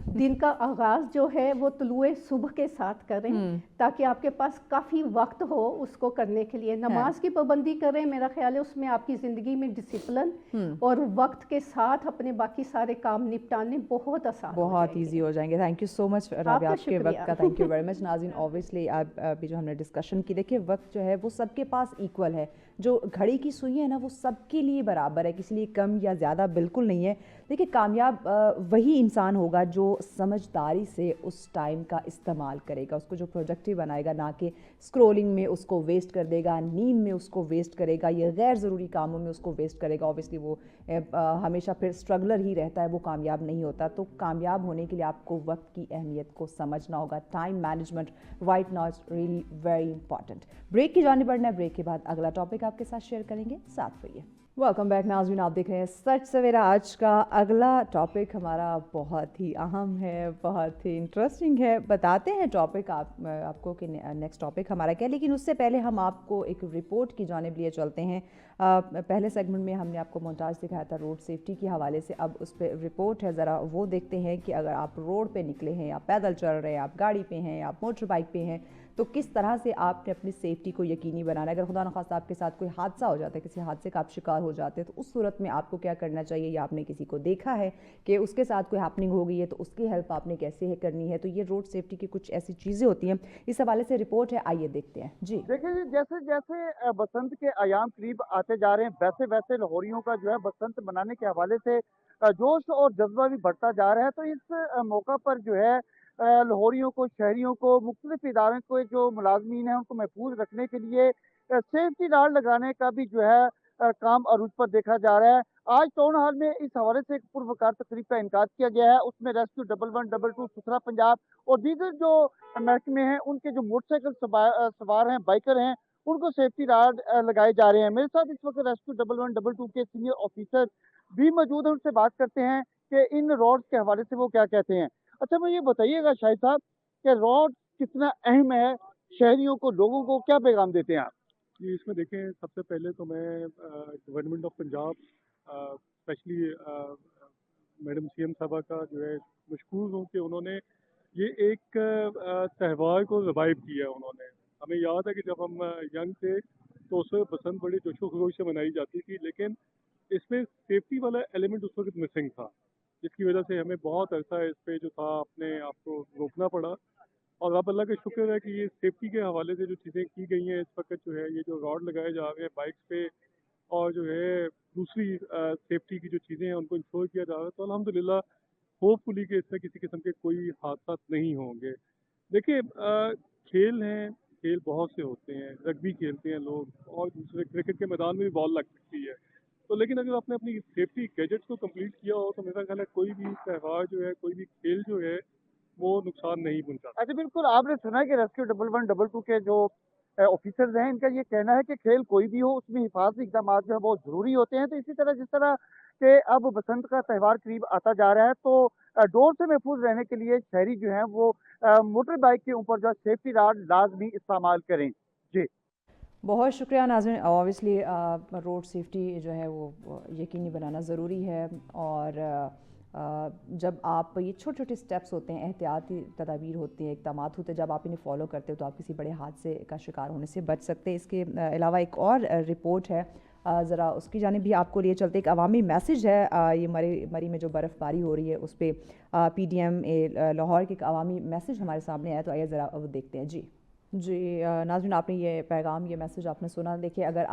दिन का आगाज़ जो है वो तुलुए सुबह के साथ करें, ताकि आपके पास काफ़ी वक्त हो उसको करने के लिए। नमाज की पाबंदी करें, मेरा ख्याल है उसमें आपकी ज़िंदगी में डिसिप्लिन और वक्त के साथ अपने बाकी सारे काम निपटाने बहुत आसान, बहुत ईजी हो जाएंगे। Thank you so much Rabia, आपके वक्त का थैंक यू वेरी मच। नाज़रीन, ऑब्वियसली आप अभी जो हमने डिस्कशन की, देखिए वक्त जो है वो सबके पास इक्वल है। जो घड़ी की सुई है ना, वो सबके लिए बराबर है, किसी लिए कम या ज़्यादा बिल्कुल नहीं है। देखिए, कामयाब वही इंसान होगा जो समझदारी से उस टाइम का इस्तेमाल करेगा, उसको जो प्रोडक्टिव बनाएगा, ना कि स्क्रोलिंग में उसको वेस्ट कर देगा, नींद में उसको वेस्ट करेगा, या गैर ज़रूरी कामों में उसको वेस्ट करेगा। ऑब्वियसली वो हमेशा फिर स्ट्रगलर ही रहता है, वो कामयाब नहीं होता। तो कामयाब होने के लिए आपको वक्त की अहमियत को समझना होगा। Time management right now is really very important. Break की जाने बढ़ना है, ब्रेक के बाद अगला टॉपिक आपके साथ शेयर करेंगे, साथ रहिए। वेलकम बैक नाज़रीन, आप देख रहे हैं सच सवेरा। आज का अगला टॉपिक हमारा बहुत ही अहम है, बहुत ही इंटरेस्टिंग है। बताते हैं टॉपिक आपको कि नेक्स्ट टॉपिक हमारा क्या है, लेकिन उससे पहले हम आपको एक रिपोर्ट की जानिब लिए चलते हैं। पहले सेगमेंट में हमने आपको मोन्टाज दिखाया था रोड सेफ्टी के हवाले से, अब उस पर रिपोर्ट है, ज़रा वो देखते हैं कि अगर आप रोड पे निकले हैं, या पैदल चल रहे हैं, आप गाड़ी पे हैं, आप मोटर बाइक पे हैं, तो किस तरह से आपने अपनी सेफ्टी को यकीनी बनाना है। अगर खुदा न खास्ता आपके साथ कोई हादसा हो जाता है, किसी हादसे का आप शिकार हो जाते हैं, तो उस सूरत में आपको क्या करना चाहिए, या आपने किसी को देखा है कि उसके साथ कोई हैपनिंग हो गई है, तो उसकी हेल्प आपने कैसे करनी है। तो ये रोड सेफ्टी की कुछ ऐसी चीज़ें होती हैं, इस हवाले से रिपोर्ट है, आइए देखते हैं जी। देखिए जी, जैसे जैसे बसंत के आयाम करीब आते जा रहे हैं, वैसे वैसे लाहौरियों का जो है बसंत मनाने के हवाले से जोश और जज्बा भी बढ़ता जा रहा है। तो इस मौका पर जो है लाहौरियों को, शहरियों को, मुख्तलिफ इदारों को जो मुलाजमीन हैं उनको महफूज रखने के लिए सेफ्टी गार्ड लगाने का भी जो है काम अरूज पर देखा जा रहा है। आज टाउन हॉल में इस हवाले से एक पुरवकार तकरीब का इनकाद किया गया है। उसमें रेस्क्यू 1112 सुथरा पंजाब और दीगर जो महकमे हैं उनके जो मोटरसाइकिल सवार हैं, बाइकर हैं, उनको सेफ्टी गार्ड लगाए जा रहे हैं। मेरे साथ इस वक्त रेस्क्यू 1112 के सीनियर ऑफिसर भी मौजूद हैं, उनसे बात करते हैं कि इन रोड्स के हवाले से वो क्या कहते हैं। अच्छा, मैं ये बताइएगा शाहिद साहब कि रोड कितना अहम है, शहरियों को, लोगों को क्या पैगाम देते हैं आप? जी, इसमें देखें, सबसे पहले तो मैं government of Punjab, specially madam CM साहबा का जो है मशकूर हूँ कि उन्होंने ये एक त्यौहार को रिवाइव किया है। उन्होंने, हमें याद है कि जब हम यंग थे तो उस वक्त बसंत बड़ी जोशो खरोश से मनाई जाती थी, लेकिन इसमें सेफ्टी वाला एलिमेंट उस वक्त मिसिंग था, जिसकी वजह से हमें बहुत अरसा इस पे जो था अपने आप को रोकना पड़ा। और अब अल्लाह का शुक्र है कि ये सेफ्टी के हवाले से जो चीज़ें की गई हैं इस वक्त जो है, ये जो रॉड लगाए जा रहे हैं बाइक्स पे, और जो है दूसरी सेफ्टी की जो चीज़ें हैं उनको इंश्योर किया जा रहा है, तो अल्हम्दुलिल्लाह होपफुली कि इससे किसी किस्म के कोई हादसा नहीं होंगे। देखिए खेल हैं, खेल बहुत से होते हैं, रग्बी खेलते हैं लोग और दूसरे क्रिकेट के मैदान में भी बॉल लग सकती है, तो लेकिन अगर आपने अपनी सेफ्टी गैजेट्स को कंप्लीट किया हो तो मेरा ख्याल है कोई भी त्यौहार जो है, कोई भी खेल जो है वो नुकसान नहीं पहुंचाता। अच्छा, बिल्कुल आपने सुना है कि रेस्क्यू 1112 के जो ऑफिसर्स हैं, इनका ये कहना है कि खेल कोई भी हो उसमें हिफाजती इकदाम जो है बहुत ज़रूरी होते हैं। तो इसी तरह जिस तरह के अब बसंत का त्यौहार करीब आता जा रहा है, तो डोर से महफूज रहने के लिए शहरी जो हैं वो मोटर बाइक के ऊपर जो है सेफ्टी राड लाजमी इस्तेमाल करें। जी, बहुत शुक्रिया नाज़रीन। ऑब्वियसली रोड सेफ्टी जो है वो यकीनी बनाना ज़रूरी है, और जब आप ये छोटे छोटे स्टेप्स होते हैं, एहतियाती तदाबीर होती हैं, इक़दाम होते हैं, जब आप इन्हें फॉलो करते हो तो आप किसी बड़े हादसे का शिकार होने से बच सकते हैं। इसके अलावा एक और रिपोर्ट है, ज़रा उसकी जानिब भी आपको लिए चलते। एक अवामी मैसेज है, ये मरी में जो बर्फ़बारी हो रही है उस पर PDM लाहौर के एक अवामी मैसेज हमारे सामने आया, तो आइए ज़रा वो देखते हैं। जी नाज़रीन, आपने ये पैगाम, ये मैसेज आपने सुना। देखिए, अगर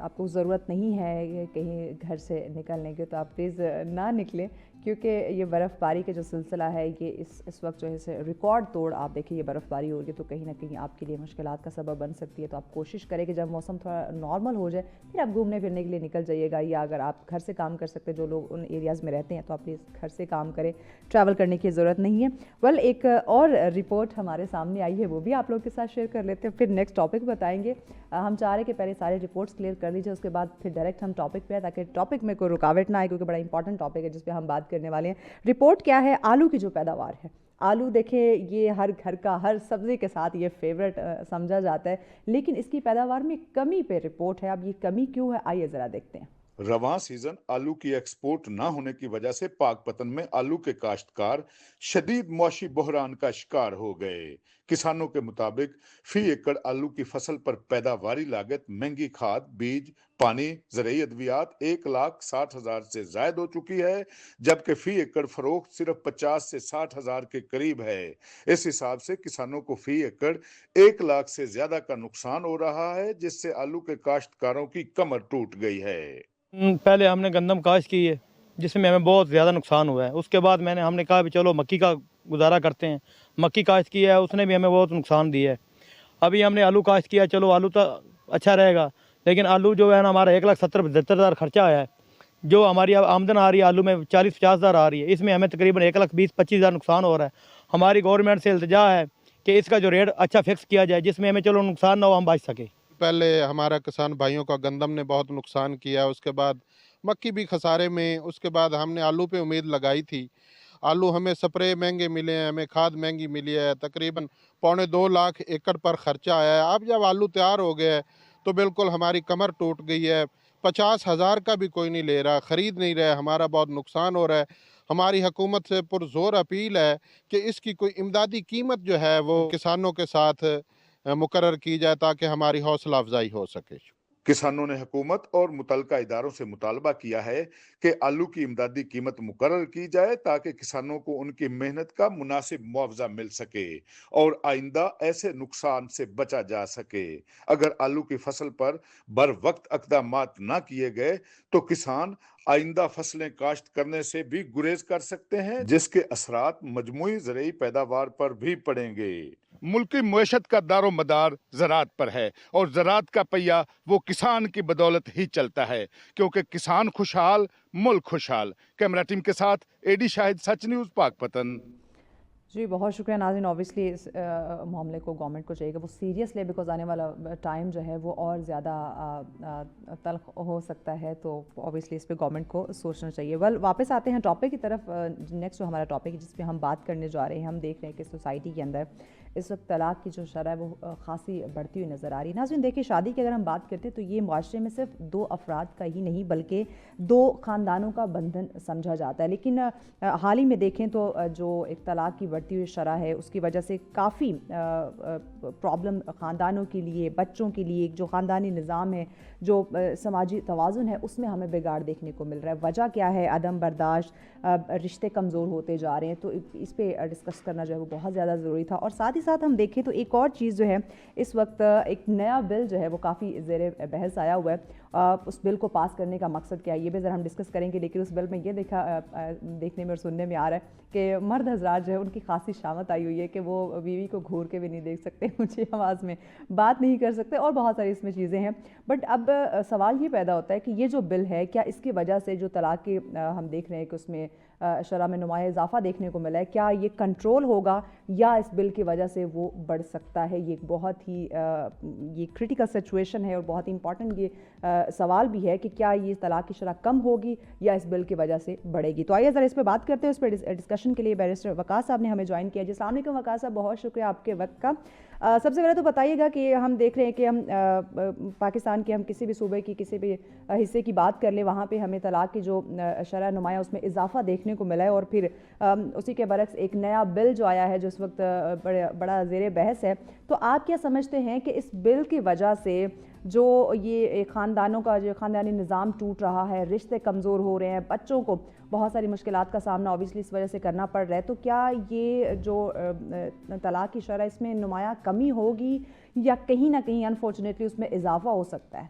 आपको ज़रूरत नहीं है कहीं घर से निकलने की तो आप प्लीज़ ना निकलें, क्योंकि ये बर्फ़बारी का जो सिलसिला है ये इस वक्त जो है इसे रिकॉर्ड तोड़ आप देखिए ये बर्फ़बारी हो रही है, तो कहीं ना कहीं आपके लिए मुश्किलात का सबब बन सकती है। तो आप कोशिश करें कि जब मौसम थोड़ा नॉर्मल हो जाए फिर आप घूमने फिरने के लिए निकल जाइएगा, या अगर आप घर से काम कर सकते हैं, जो लोग उन एरियाज़ में रहते हैं, तो आप प्लीज़ घर से काम करें, ट्रैवल करने की ज़रूरत नहीं है। वेल, एक और रिपोर्ट हमारे सामने आई है, वो भी आप लोग के साथ शेयर कर लेते हैं, फिर नेक्स्ट टॉपिक बताएंगे। हम चाह रहे हैं कि पहले सारे रिपोर्ट्स क्लियर कर लीजिए, उसके बाद फिर डायरेक्ट हम टॉपिक पे आए, ताकि टॉपिक में कोई रुकावट ना आए, क्योंकि बड़ा इंपॉर्टेंट टॉपिक है जिस पे हम बात करने वाले हैं। रिपोर्ट क्या है? आलू की जो पैदावार है, आलू देखिए ये हर घर का, हर सब्ज़ी के साथ ये फेवरेट समझा जाता है, लेकिन इसकी पैदावार में कमी पे रिपोर्ट है। अब ये कमी क्यों है, आइए ज़रा देखते हैं। रवां सीजन आलू की एक्सपोर्ट ना होने की वजह से पाकपतन में आलू के काश्तकार शदीद मौशी बहरान का शिकार हो गए। किसानों के मुताबिक फी एकड़ आलू की फसल पर पैदावारी लागत, महंगी खाद, बीज, पानी, ज़रूरी अद्वियात 1,60,000 से जायद हो चुकी है, जबकि फी एकड़ फरोख्त सिर्फ 50 से 60,000 के करीब है। इस हिसाब से किसानों को फी एकड़ 1 लाख से ज्यादा का नुकसान हो रहा है, जिससे आलू के काश्तकारों की कमर टूट गई है। पहले हमने गंदम काश्त की है, जिसमें हमें बहुत ज़्यादा नुकसान हुआ है। उसके बाद हमने कहा भी चलो मक्की का गुजारा करते हैं। मक्की काश्त की है, उसने भी हमें बहुत नुकसान दिया है। अभी हमने आलू काश्त किया, चलो आलू तो अच्छा रहेगा, लेकिन आलू जो है ना हमारा 1,70,75,000 खर्चा आया है। जो हमारी आमदन आ रही है आलू में 40-50,000 आ रही है, इसमें हमें तकरीबन 1,20,000-25,000 नुकसान हो रहा है। हमारी गवर्नमेंट से इल्तिजा है कि इसका जो रेट अच्छा फिक्स किया जाए, जिसमें हमें चलो नुकसान ना हो, हम बच सके। पहले हमारा किसान भाइयों का गंदम ने बहुत नुकसान किया, उसके बाद मक्की भी खसारे में, उसके बाद हमने आलू पे उम्मीद लगाई थी। आलू हमें स्प्रे महंगे मिले हैं, हमें खाद महंगी मिली है, तकरीबन 2.25 लाख एकड़ पर खर्चा आया है। अब जब आलू तैयार हो गया है तो बिल्कुल हमारी कमर टूट गई है। 50,000 का भी कोई नहीं ले रहा, ख़रीद नहीं रहा, हमारा बहुत नुकसान हो रहा है। हमारी हुकूमत से पुरजोर अपील है कि इसकी कोई इमदादी कीमत जो है वो किसानों के साथ मुकर्रर की जाए, ताकि हमारी हौसला अफजाई हो सके। किसानों ने हुकूमत और मुतलका इदारों से मुतालबा किया है कि आलू की इमदादी कीमत मुकर्रर की जाए, ताकि किसानों को उनकी मेहनत का मुनासिब मुआवजा मिल सके और आइंदा ऐसे नुकसान से बचा जा सके। अगर आलू की फसल पर बर वक्त इक़दामात ना किए गए तो किसान आइंदा फसलें काश्त करने से भी गुरेज कर सकते हैं, जिसके असरात मजमूई ज़रूरी पैदावार पर भी पड़ेंगे। मुल्की मुआशत का दारो मदार ज़राअत पर है, और ज़राअत का पहिया वो किसान की बदौलत ही चलता है, क्योंकि किसान खुशहाल मुल्क खुशहाल। कैमरा टीम के साथ एडी शाहिद, सच न्यूज़, पाकपतन। जी बहुत शुक्रिया नाज़रीन। ऑब्वियसली इस मामले को गवर्नमेंट को चाहिए कि वो सीरियस ले, बिकॉज आने वाला टाइम जो है वो और ज़्यादा तल्ख हो सकता है, तो ऑब्वियसली इस पे गवर्नमेंट को सोचना चाहिए। वेल, वापस आते हैं टॉपिक की तरफ। नेक्स्ट जो हमारा टॉपिक है जिस पे हम बात करने जा रहे हैं, हम देख रहे हैं कि सोसाइटी के अंदर इस वक्त तलाक की जो शरह है वो खासी बढ़ती हुई नज़र आ रही है। नाज़रीन देखिए, शादी की अगर हम बात करते हैं तो ये माशरे में सिर्फ 2 अफराद का ही नहीं बल्कि 2 ख़ानदानों का बंधन समझा जाता है। लेकिन हाल ही में देखें तो जो एक तलाक की बढ़ती हुई शरह है उसकी वजह से काफ़ी प्रॉब्लम ख़ानदानों के लिए, बच्चों के लिए, जो ख़ानदानी निज़ाम है, जो समाजी तवाज़ुन है, उसमें हमें बिगाड़ देखने को मिल रहा है। वजह क्या है? अदम बर्दाश्त, रिश्ते कमज़ोर होते जा रहे हैं, तो इस पे डिस्कस करना जो है वो बहुत ज़्यादा ज़रूरी था। और साथ ही साथ हम देखें तो एक और चीज़ जो है, इस वक्त एक नया बिल जो है वो काफ़ी ज़ेर बहस आया हुआ है। उस बिल को पास करने का मकसद क्या है ये भी ज़रा हम डिस्कस करेंगे। लेकिन उस बिल में ये देखने में और सुनने में आ रहा है कि मर्द हज़रात जो है उनकी खासी शामत आई हुई है कि वो बीवी को घूर के भी नहीं देख सकते, ऊँची आवाज़ में बात नहीं कर सकते, और बहुत सारी इसमें चीज़ें हैं। बट अब सवाल ये पैदा होता है कि ये जो बिल है, क्या इसकी वजह से जो तलाक की हम देख रहे हैं कि उसमें शरह में नुमाया इजाफा देखने को मिला है, क्या ये कंट्रोल होगा या इस बिल की वजह से वो बढ़ सकता है? ये बहुत ही ये क्रिटिकल सिचुएशन है और बहुत ही इंपॉर्टेंट ये सवाल भी है कि क्या ये तलाक की शरह कम होगी या इस बिल की वजह से बढ़ेगी। तो आइए ज़रा इस पर बात करते हैं। उस पर डिस्कशन के लिए बैरिस्टर वकास साहब ने हमें ज्वाइन किया। जी, अस्सलाम वालेकुम वकास साहब, बहुत शुक्रिया आपके वक्त का। सबसे पहले तो बताइएगा कि हम देख रहे हैं कि हम पाकिस्तान के हम किसी भी सूबे की किसी भी हिस्से की बात कर लें, वहाँ पे हमें तलाक की जो शरह नुमाया उसमें इजाफा देखने को मिला है, और फिर उसी के बरक्स एक नया बिल जो आया है जो इस वक्त बड़ा ज़ेर बहस है। तो आप क्या समझते हैं कि इस बिल की वजह से जो ये ख़ानदानों का जो ख़ानदानी निज़ाम टूट रहा है, रिश्ते कमज़ोर हो रहे हैं, बच्चों को बहुत सारी मुश्किलात का सामना ऑब्वियसली इस वजह से करना पड़ रहा है, तो क्या ये जो तलाक की शरह इसमें नुमाया कमी होगी या कहीं ना कहीं अनफॉर्चुनेटली उसमें इजाफा हो सकता है?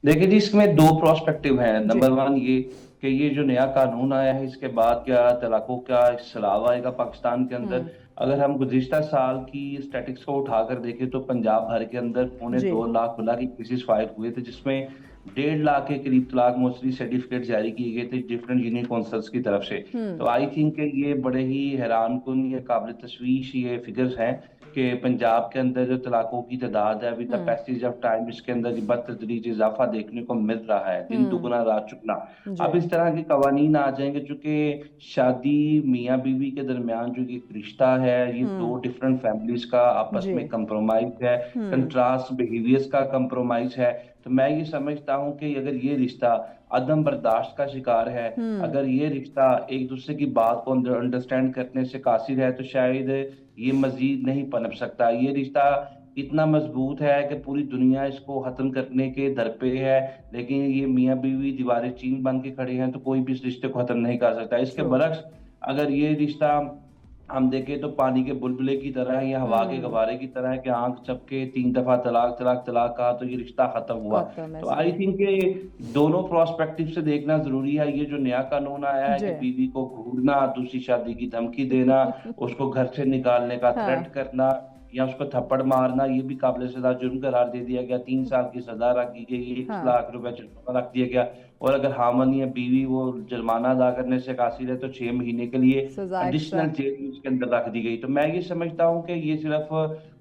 देखिए जी, इसमें दो प्रोस्पेक्टिव हैं। नंबर वन ये कि ये जो नया कानून आया है इसके बाद क्या तलाकों का सैलाब आएगा पाकिस्तान के अंदर। अगर हम गुज़िश्ता साल की स्टैटिक्स को उठाकर देखें तो पंजाब भर के अंदर 2.25 लाख तलाक की केसेस फाइल हुए थे, जिसमें 1.5 लाख के करीब तलाक मोस्टली सर्टिफिकेट जारी किए गए थे डिफरेंट यूनियन काउंसिल्स की तरफ से। तो आई थिंक ये बड़े ही हैरान कुन या काबिल तशवीश ये फिगर्स हैं कि पंजाब के अंदर जो तलाकों की तादाद है with the passage of time इसके अंदर बतदरीज इजाफा देखने को मिल रहा है, दिन दुगना रात चुगना। अब इस तरह के कवानीन आ जाएंगे, चूंकि शादी मियाँ बीवी के दरमियान जो एक रिश्ता है, ये दो डिफरेंट फैमिलीज का आपस में कंप्रोमाइज है, कंट्रास्ट बिहेवियर्स का कंप्रोमाइज है। तो मैं ये समझता हूँ कि अगर ये रिश्ता अदम बर्दाश्त का शिकार है, अगर ये रिश्ता एक दूसरे की बात को अंडरस्टैंड करने से कासिर है, तो शायद ये मजीद नहीं पनप सकता। ये रिश्ता इतना मजबूत है कि पूरी दुनिया इसको खत्म करने के दर पे है, लेकिन ये मियाँ बीवी दीवारें चीन बन के खड़े हैं, तो कोई भी इस रिश्ते को खत्म नहीं कर सकता। इसके बरक्स अगर ये रिश्ता हम देखें तो पानी के बुलबुले की तरह है या हवा के गवारे की तरह है कि आंख चपके 3 दफा तलाक तलाक तलाक कहा तो ये रिश्ता खत्म हुआ। तो आई थिंक कि दोनों प्रोस्पेक्टिव से देखना जरूरी है। ये जो नया कानून आया है कि बीवी को घूरना, दूसरी शादी की धमकी देना, उसको घर से निकालने का थ्रेट करना या उसको थप्पड़ मारना, ये भी काबिल सजा जुर्म करार दे दिया गया। 3 साल की सजा रखी गई, 1 लाख रुपए जुर्माना रख दिया गया, और अगर हामन या बीवी वो जुर्माना अदा करने से कासिर है तो 6 महीने के लिए एडिशनल जेल उसके अंदर रख दी गई। तो मैं ये समझता हूँ कि ये सिर्फ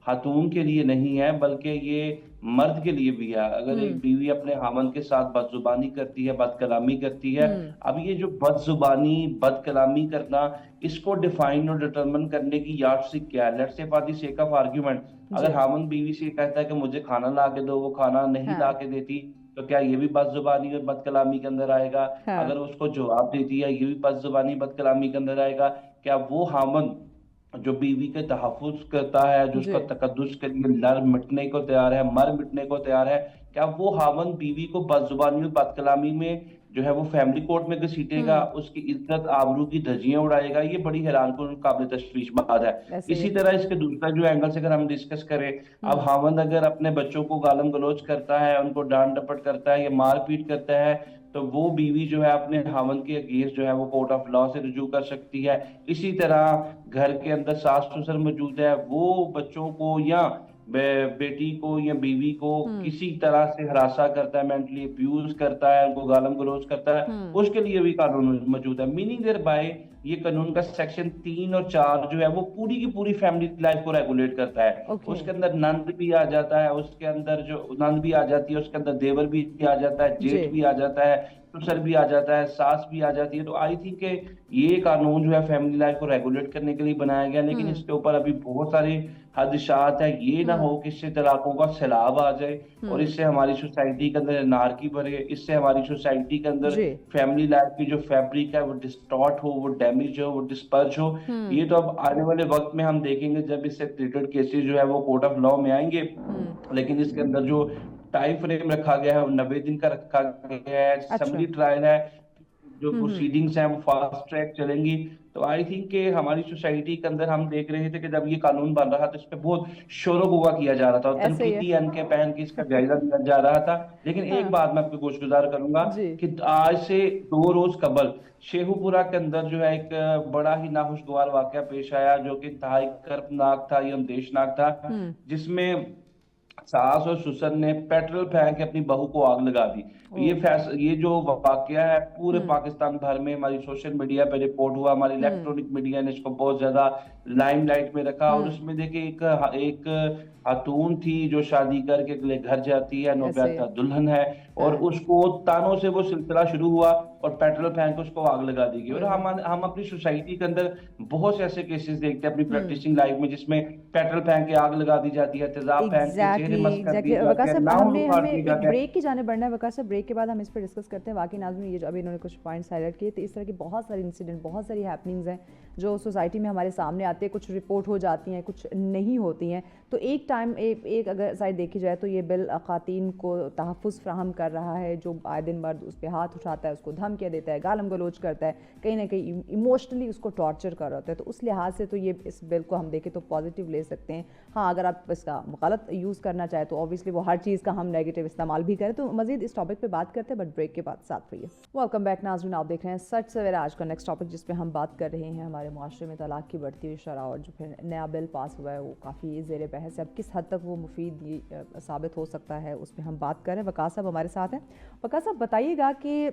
खातून के लिए नहीं है बल्कि ये मर्द के लिए भी है। अगर एक बीवी अपने हामन के साथ बदजुबानी करती है, बदकलामी करती है, अब ये जो बदजुबानी बदकलामी करना, इसको डिफाइन और डिटरमिन करने की यार्डस्टिक क्या है? Let's say for the sake of argument, अगर हामन बीवी से कहता है कि मुझे खाना ला के दो, वो खाना नहीं ला के देती, तो क्या ये भी बदजुबानी और बदकलामी के अंदर आएगा? अगर उसको जवाब देती है, ये भी बदजुबानी बदकलामी के अंदर आएगा? क्या वो हामन जो बीवी के तहफ़्फ़ुज़ करता है, जो उसका तकद्दुस के लिए लड़ मिटने को तैयार है, मर मिटने को तैयार है, क्या वो हामन बीवी को बदजुबानी और बदकलामी में जो है वो फैमिली कोर्ट में घसीटेगा, उसकी इज्जत आबरू की धज्जियां उड़ाएगा? ये बड़ी हैरानकुन काबिल तशवीश बात है। इसी तरह इसके दूसरा जो एंगल से अगर हम डिस्कस करें, अब हामन अगर अपने बच्चों को गालम गलोच करता है, उनको डांट डपट करता है या मार पीट करता है, तो वो बीवी जो है अपने हामन के अगेंस्ट जो है वो कोर्ट ऑफ लॉ से रुजू कर सकती है। इसी तरह घर के अंदर सास ससुर मौजूद है, वो बच्चों को या बेटी को या बीवी को किसी तरह से हरासा करता है, मेंटली अब्यूज करता है, उनको गालम गलोच करता है, उसके लिए भी कानून मौजूद है। मीनिंग देयर बाय ये कानून का सेक्शन 3 और 4 जो है वो पूरी की पूरी फैमिली लाइफ को रेगुलेट करता है। उसके अंदर नंद भी आ जाता है, उसके अंदर जो नंद भी आ जाती है, उसके अंदर देवर भी आ जाता है, जेठ भी आ जाता है, ससुर भी आ जाता है, सास भी आ जाती है। तो आई थिंक कि ये कानून जो है फैमिली लाइफ को रेगुलेट करने के लिए बनाया गया, लेकिन इसके ऊपर अभी बहुत सारे खदशात है। ये ना हो कि इससे तलाकों का सैलाब आ जाए और इससे हमारी सोसाइटी के अंदर अनारकी बढ़े, इससे हमारी सोसाइटी के अंदर फैमिली लाइफ की जो फैब्रिक है वो डिस्टॉर्ट हो, वो डैमेज हो, वो डिस्पर्ज हो। ये तो अब आने वाले वक्त में हम देखेंगे जब इससे रिलेटेड केसेस जो है वो कोर्ट ऑफ लॉ में आएंगे। लेकिन इसके अंदर जो टाइम फ्रेम रखा गया है वो 90 दिन का रखा गया है। समरी ट्रायल है, जो प्रोसीडिंग्स हैं वो फास्ट ट्रैक चलेंगी। तो आई थिंक कि हमारी सोसाइटी के अंदर हम देख रहे थे कि जब ये कानून बन रहा था तो इस पे बहुत शोर गुआ किया जा रहा था, तनकीदी अन के पहन के इसका जायजा लिया जा रहा था। लेकिन एक बात मैं आपको गोशगुजार करूंगा कि आज से 2 रोज कबल शेखुपुरा के अंदर जो है एक बड़ा ही नाखुशगवार वाकया पेश आया, जो कि इंतहाई कर्बनाक था, ये अंदेशनाक था, जिसमें सास और ससुर ने पेट्रोल फेंक के अपनी बहू को आग लगा दी। ये जो वाकया है पूरे पाकिस्तान भर में हमारी सोशल मीडिया पे रिपोर्ट हुआ, हमारी इलेक्ट्रॉनिक मीडिया ने इसको बहुत ज्यादा लाइमलाइट में रखा। और उसमें देखिए एक खातून थी जो शादी करके अगले घर जाती है, नौब्याता दुल्हन है, और उसको तानों से वो सिलसिला शुरू हुआ और पेट्रोल फेंक के उसको आग लगा दी गई। और हम अपनी सोसाइटी के अंदर बहुत से ऐसे केसेस देखते हैं अपनी प्रैक्टिसिंग लाइफ में, जिसमें पेट्रोल फेंक के आग लगा दी जाती है, तेजाब फेंक के चेहरे मस्त कर दिए जाते हैं, नाम उखाड़ दिए जाते हैं। ब्रेक की जाने बढ़ना है वकास साहब, ब्रेक के बाद हम इस पर डिस्कस करते हैं। वाकई नाज़रीन, ये जो अभी इन्होंने कुछ पॉइंट्स हाईलाइट किए थे, इस तरह के बहुत सारे इंसिडेंट, बहुत सारी हैपनिंग्स हैं जो सोसाइटी में हमारे सामने आते हैं, कुछ रिपोर्ट हो जाती हैं, कुछ नहीं होती हैं। तो एक टाइम एक अगर साइड देखी जाए तो ये बिल ख़वातीन को तहफ़्फ़ुज़ फ़राहम कर रहा है। जो आए दिन मर्द उस पर हाथ उठाता है, उसको धमकियाँ देता है, गालम गलोच करता है, कहीं ना कहीं इमोशनली उसको टॉर्चर कर रहा होता है, तो उस लिहाज से तो ये इस बिल को हम देखें तो पॉजिटिव ले सकते हैं। हाँ, अगर आप इसका गलत यूज़ करना चाहें तो ऑब्वियसली वो हर चीज़ का हम नेगेटिव इस्तेमाल भी करें। तो मज़ीद इस टॉपिक पे बात करते हैं, बट ब्रेक के बाद साथ रहिए। वेलकम बैक नाज़रीन, आप देख रहे हैं सच सवेरा। आज का नेक्स्ट टॉपिक जिस पे हम बात कर रहे हैं हमारे मुआशरे में तलाक की बढ़ती हुई शरह और जो फिर नया बिल पास हुआ है वो काफ़ी ज़ेर बहस है। अब किस हद तक वो मुफीद साबित हो सकता है उस पर हम बात करें। वकास साहब हमारे साथ हैं। वकास साहब बताइएगा कि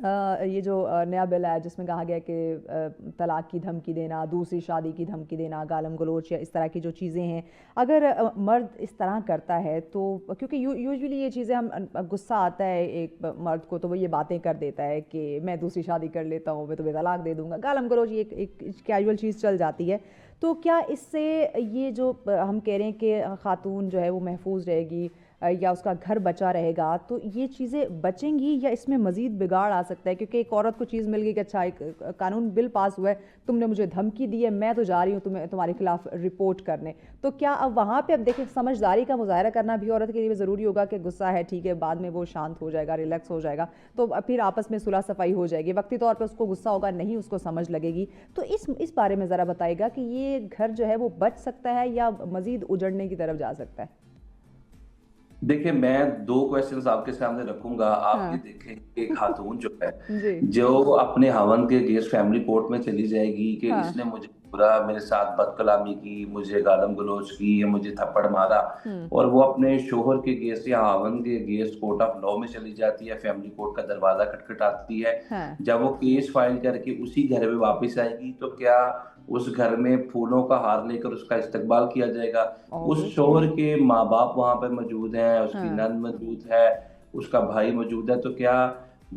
ये जो नया बिल है जिसमें कहा गया कि तलाक की धमकी देना, दूसरी शादी की धमकी देना, गालम गलोच या इस तरह की जो चीज़ें हैं, अगर मर्द इस तरह करता है तो, क्योंकि यूजुअली ये चीज़ें हम गुस्सा आता है एक मर्द को तो वो ये बातें कर देता है कि मैं दूसरी शादी कर लेता हूँ, मैं तुम्हें तलाक दे दूँगा, गालम गलोच एक कैजुअल चीज़ चल जाती है। तो क्या इससे ये जो हम कह रहे हैं कि खातून जो है वो महफूज रहेगी या उसका घर बचा रहेगा, तो ये चीज़ें बचेंगी या इसमें मज़ीद बिगाड़ आ सकता है? क्योंकि एक औरत को चीज़ मिल गई कि अच्छा एक कानून बिल पास हुआ है, तुमने मुझे धमकी दी है, मैं तो जा रही हूँ तुम्हारे खिलाफ रिपोर्ट करने। तो क्या अब वहाँ पे अब देखिए समझदारी का मुजाहरा करना भी औरत के लिए ज़रूरी होगा कि गुस्सा है ठीक है, बाद में वो शांत हो जाएगा, रिलैक्स हो जाएगा, तो फिर आपस में सुलह सफाई हो जाएगी। वक्ती तौर पर उसको गुस्सा होगा नहीं, उसको समझ लगेगी। तो इस बारे में ज़रा बताइएगा कि ये घर जो है वो बच सकता है या मज़ीद उजड़ने की तरफ जा सकता है? देखिए, मैं 2 क्वेश्चंस आपके सामने रखूंगा। आप ये देखें, एक खातून जो है जो अपने हवन के अगेंस्ट फैमिली कोर्ट में चली जाएगी कि इसने मुझे बुरा, मेरे साथ बदकलामी की, मुझे गालम गलोच की या मुझे थप्पड़ मारा, और वो अपने शोहर के अगेंस्ट या हवन के अगेंस्ट कोर्ट ऑफ लॉ में चली जाती है, फैमिली कोर्ट का दरवाजा खटखटाती है। जब वो केस फाइल करके उसी घर में वापस आएगी तो क्या उस घर में फूलों का हार लेकर उसका इस्तकबाल किया जाएगा? उस शोहर के माँ बाप वहां पे मौजूद हैं, उसकी नंद मौजूद है, उसका भाई मौजूद है, तो क्या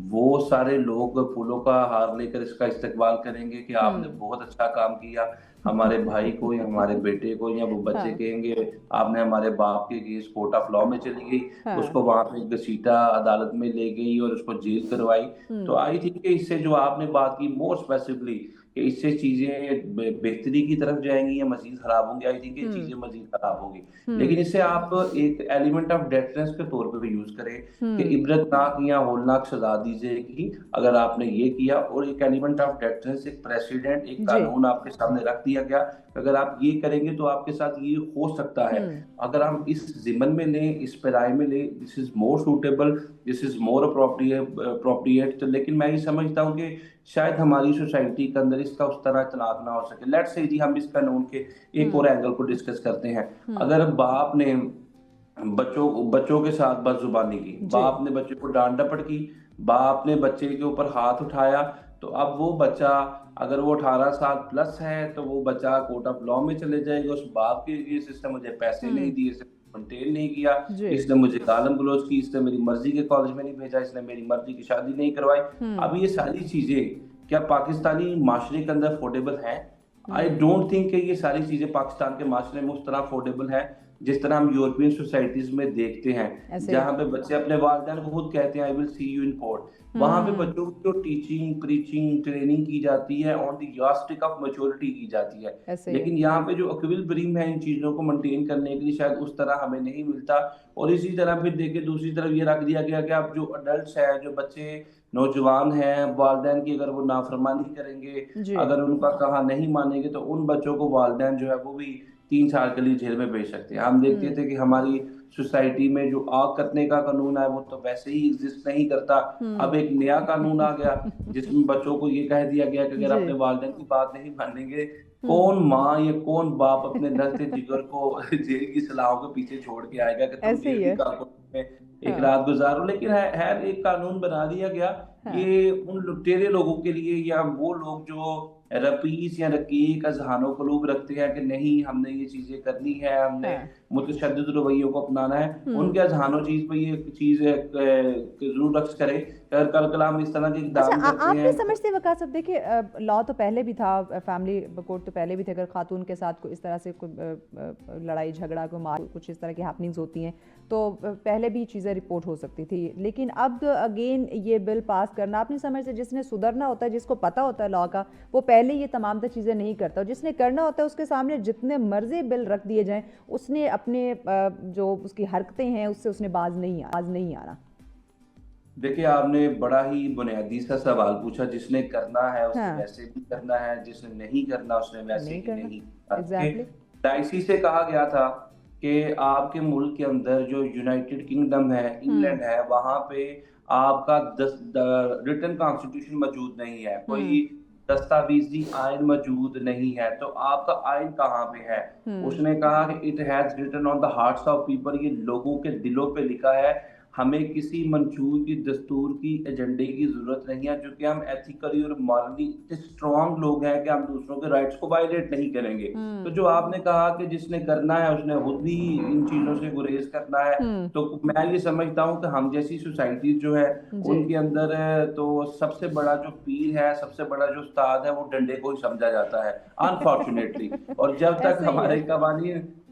वो सारे लोग फूलों का हार लेकर इसका इस्तकबाल करेंगे कि आपने बहुत अच्छा काम किया, हमारे भाई को या हमारे बेटे को, या वो बच्चे कहेंगे आपने हमारे बाप के अगेंस्ट कोर्ट ऑफ लॉ में चली गई, उसको वहां पे घसीटा अदालत में ले गई और उसको जेल करवाई? तो आई थिंक इससे जो आपने बात की मोर स्पेसिफिकली कि इससे चीजें बेहतरी की तरफ जाएंगी या मजीद खराब होंगी, आई थिंक ये चीजें मजीद खराब होंगी। लेकिन इसे आप एक एलिमेंट ऑफ डेटरेंस के तौर पे भी यूज करें कि इबरतनाक या होलनाक सजा दी जाएगी अगर आपने ये किया, और एक एलिमेंट ऑफ डेटरेंस, एक प्रेसिडेंट, एक कानून आपके सामने रख दिया गया, अगर आप ये करेंगे तो आपके साथ ये हो सकता है। अगर हम इस जिमन में लें, इस पैराई में लें, this is more suitable, this is more appropriate. तो लेकिन मैं ये समझता हूँ कि शायद हमारी सोसाइटी के अंदर इसका उस तरह इतलाक ना हो सके। लेट्स से जी हम इस कानून के एक और एंगल को डिस्कस करते हैं। अगर बाप ने बच्चों के साथ बदजुबानी की, बाप ने बच्चे को डांट डपट की, बाप ने बच्चे के ऊपर हाथ उठाया, तो अब वो बच्चा اگر وہ 18 سال پلس ہے تو وہ بچہ کورٹ آف لا میں چلے جائے گا, اس باپ کے لیے اس نے مجھے پیسے نہیں دیے, اس نے مینٹین نہیں کیا, اس نے مجھے گالم گلوچ کی, اس نے میری مرضی کے کالج میں نہیں بھیجا, اس نے میری مرضی کی شادی نہیں کروائی. اب یہ ساری چیزیں کیا پاکستانی معاشرے کے اندر افورڈیبل ہیں؟ آئی ڈونٹ تھنک کہ یہ ساری چیزیں پاکستان کے معاشرے میں اس طرح افورڈیبل ہیں جس طرح ہم یورپین سوسائٹیز میں دیکھتے ہیں, جہاں پہ بچے اپنے والدین کو خود کہتے ہیں آئی ول سی یو ان کورٹ. وہاں پہ بچوں کی جو ٹیچنگ, پریچنگ, ٹریننگ کی جاتی ہے آن دی یاسٹک آف میچورٹی کی جاتی ہے, لیکن یہاں پہ جو اکویلبریم ہے ان چیزوں کو مینٹین کرنے کے لیے شاید اس طرح ہمیں نہیں ملتا. اور اسی طرح پھر دیکھیں دوسری طرف یہ رکھ دیا گیا کہ اب جو اڈلٹس ہیں, جو بچے نوجوان ہیں, والدین کی اگر وہ نافرمانی کریں گے, اگر ان کا کہا نہیں مانیں گے, تو ان بچوں کو والدین جو ہے وہ بھی 3 سال کے لیے جیل میں بھیج سکتے ہیں. ہم دیکھتے تھے کہ ہماری سوسائٹی میں جو آگ کرنے کا قانون ہے وہ تو ویسے ہی ایگزسٹ نہیں کرتا. اب ایک نیا قانون آ گیا جس میں بچوں کو یہ کہہ دیا گیا کہ اگر اپنے والدین کی بات نہیں مانیں گے, کون ماں یا کون باپ اپنے نرد جگر کو جیل کی سلاحوں کے پیچھے چھوڑ کے آئے گا کہ تم جیل کی کارکن میں ایک رات گزارو. لیکن خیر ایک قانون بنا دیا گیا کہ ان لٹیرے لوگوں کے لیے, یا وہ لوگ جو رپیس یا رقیق اذہان و قلوب رکھتے ہیں کہ نہیں ہم نے یہ چیزیں کرنی ہے, ہم نے متشدد رویوں کو اپنانا ہے, ان کے اذہان و چیز پہ یہ چیز ضرور رقص کرے. کل کلام اس طرح کے اقدام کرتے ہیں. آپ نہیں سمجھتے وقاص صاحب, دیکھیے لا تو پہلے بھی تھا, فیملی کورٹ تو پہلے بھی تھے, اگر خاتون کے ساتھ کوئی اس طرح سے لڑائی جھگڑا کوئی مار کچھ اس طرح کی ہیپننگز ہوتی ہیں تو پہلے بھی چیزیں رپورٹ ہو سکتی تھی. لیکن اب اگین یہ بل پاس کرنا, آپ نہیں سمجھتے جس نے سدھرنا ہوتا ہے, جس کو پتہ ہوتا ہے لا کا, وہ پہلے یہ تمام تر چیزیں نہیں کرتا, اور جس نے کرنا ہوتا ہے اس کے سامنے جتنے مرضی بل رکھ دیے جائیں اس نے اپنے جو اس کی حرکتیں ہیں اس سے اس نے باز نہیں آنا. دیکھیں آپ نے بڑا ہی بنیادی سا سوال پوچھا, جس نے کرنا ہے اس نے ویسے بھی کرنا ہے, جس نے نہیں کرنا اس نے ویسے ہی نہیں کرنا. ڈائسی سے کہا گیا تھا کہ آپ کے ملک کے اندر جو یونائٹڈ کنگڈم ہے, انگلینڈ ہے, وہاں پہ آپ کا ریٹن کانسٹیٹیوشن موجود نہیں ہے, کوئی دستاویزی آئین موجود نہیں ہے, تو آپ کا آئین کہاں پہ ہے؟ اس نے کہا کہ it has written on the hearts of people, یہ لوگوں کے دلوں پہ لکھا ہے, ہمیں کسی منشور کی دستور کی ایجنڈے کی ضرورت نہیں ہے, چونکہ ہم ایتھیکلی اور مورلی اسٹرانگ لوگ ہیں کہ ہم دوسروں کے رائٹس کو وائلیٹ نہیں کریں گے. تو جو آپ نے کہا کہ جس نے کرنا ہے اس نے خود بھی ان چیزوں سے گریز کرنا ہے, تو میں یہ سمجھتا ہوں کہ ہم جیسی سوسائٹیز جو ہے ان کے اندر تو سب سے بڑا جو پیر ہے, سب سے بڑا جو استاد ہے, وہ ڈنڈے کو ہی سمجھا جاتا ہے انفارچونیٹلی. اور جب تک ہمارے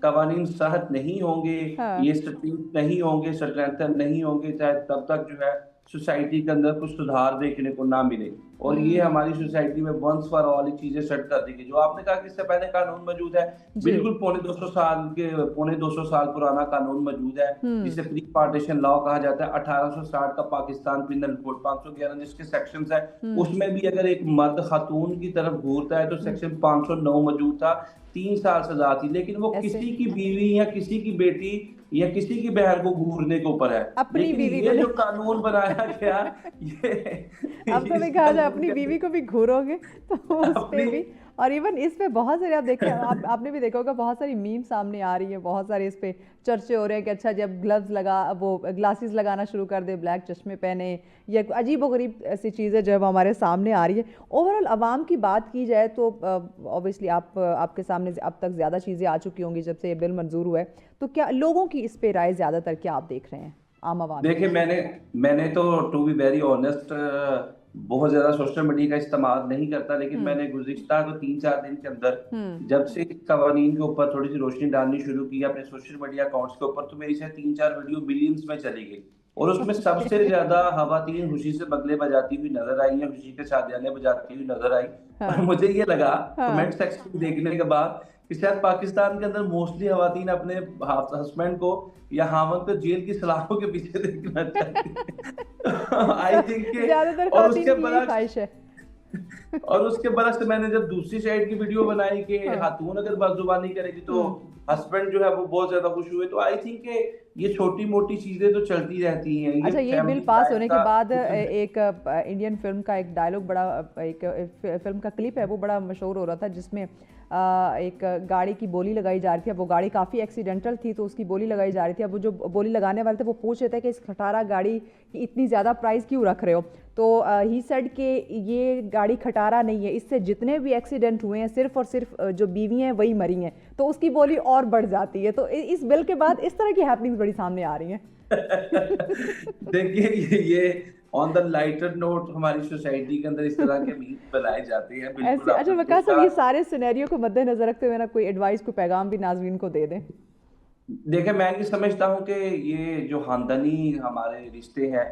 قوانین صحت نہیں ہوں گے, یہ سٹرینتھ نہیں ہوں گے, سٹرینتھن نہیں ہوں گے, چاہے تب تک جو ہے سوسائٹی کے اندر کچھ سدھار دیکھنے کو نہ ملے. اور یہ ہماری سوسائٹی میں ونس فار آل چیزیں سیٹ کر دی گئی. جو آپ نے کہا کہ اس سے پہلے قانون موجود ہے, بالکل پونے 200 سال پرانا قانون موجود ہے, جسے پری پارٹیشن لا کہا جاتا ہے. 1860 کا پاکستان پینل کوڈ 511 جس کے سیکشنز ہیں, اس میں بھی اگر ایک مرد خاتون کی طرف گھورتا ہے تو سیکشن 509 موجود تھا, 3 سال سزا تھی. لیکن وہ کسی کی بیوی یا کسی کی بیٹی یا کسی کی بہن کو گھورنے کے اوپر ہے. اپنی بیوی یہ جو قانون بنایا گیا, اب تو میں کہا جائے اپنی بیوی کو بھی گھورو گے تو اس پہ بھی, اور ایون اس پہ بہت سارے آپ دیکھیں, آپ نے بھی دیکھا ہوگا بہت ساری میم سامنے آ رہی ہیں, بہت سارے اس پہ چرچے ہو رہے ہیں کہ اچھا جب گلوز وہ گلاسز لگانا شروع کر دے, بلیک چشمے پہنے, یا عجیب و غریب ایسی چیزیں جب ہمارے سامنے آ رہی ہے. اوور آل عوام کی بات کی جائے تو اوبیسلی آپ کے سامنے اب تک زیادہ چیزیں آ چکی ہوں گی جب سے یہ بل منظور ہوا ہے, تو کیا لوگوں کی اس پہ رائے زیادہ تر کیا آپ دیکھ رہے ہیں عام عوام؟ دیکھیں میں نے تو ٹو بی ویری آنیسٹ بہت زیادہ سوشل میڈیا کا استعمال نہیں کرتا, لیکن میں نے گزشتہ 3-4 دن کے اندر جب سے قوانین کے اوپر تھوڑی سی روشنی ڈالنی شروع کی اپنے سوشل میڈیا اکاؤنٹس کے اوپر, تو میری سے 3-4 ویڈیو ملینز میں چلی گئی, اور اس میں سب سے زیادہ خواتین خوشی سے بغلے بجاتی ہوئی نظر آئی ہیں, خوشی کے شادیانے بجاتی ہوئی نظر آئی. اور مجھے یہ لگا کمنٹ سیکشن دیکھنے کے بعد کہ شاید پاکستان کے اندر موسٹلی خواتین اپنے ہسبینڈ کو یا خاوند کو جیل کی سلاخوں کے پیچھے دیکھنا چاہتی ہیں. آئی تھنک کہ اور اس کے برعکس میں نے جب دوسری سائڈ کی ویڈیو بنائی کہ خاتون اگر بدزبانی کرے گی تو ہسبینڈ جو ہے وہ بہت زیادہ خوش ہوئے, تو آئی تھنک کہ یہ چھوٹی موٹی چیزیں تو چلتی رہتی ہیں. اچھا, یہ بل پاس ہونے کے بعد ایک انڈین فلم کا ایک ڈائلاگ, بڑا ایک فلم کا کلپ ہے وہ بڑا مشہور ہو رہا تھا, جس میں ایک گاڑی کی بولی لگائی جا رہی تھی. اب وہ گاڑی کافی ایکسیڈنٹل تھی تو اس کی بولی لگائی جا رہی تھی. اب وہ جو بولی لگانے والے تھے وہ پوچھ رہے تھے کہ اس کھٹارا گاڑی کی اتنی زیادہ پرائز کیوں رکھ رہے ہو. تو ہی سیڈ کہ یہ گاڑی کھٹارا نہیں ہے, اس سے جتنے بھی ایکسیڈنٹ ہوئے ہیں صرف اور صرف جو بیوی ہیں وہی مری ہیں, تو اس کی بولی اور بڑھ جاتی ہے. تو اس بل کے بعد اس طرح کی ہیپننگز بڑی سامنے آ رہی ہیں. دیکھیے یہ آن دا لائٹر نوٹ ہماری سوسائٹی کے اندر اس طرح کے میت بنائے جاتے ہیں. بالکل. اچھا وقاص صاحب, یہ سارے سینیریو کو مد نظر رکھتے ہوئے نا کوئی ایڈوائس, کوئی پیغام بھی ناظرین کو دے دیں. دیکھیں میں یہ سمجھتا ہوں کہ یہ جو خاندانی ہمارے رشتے ہیں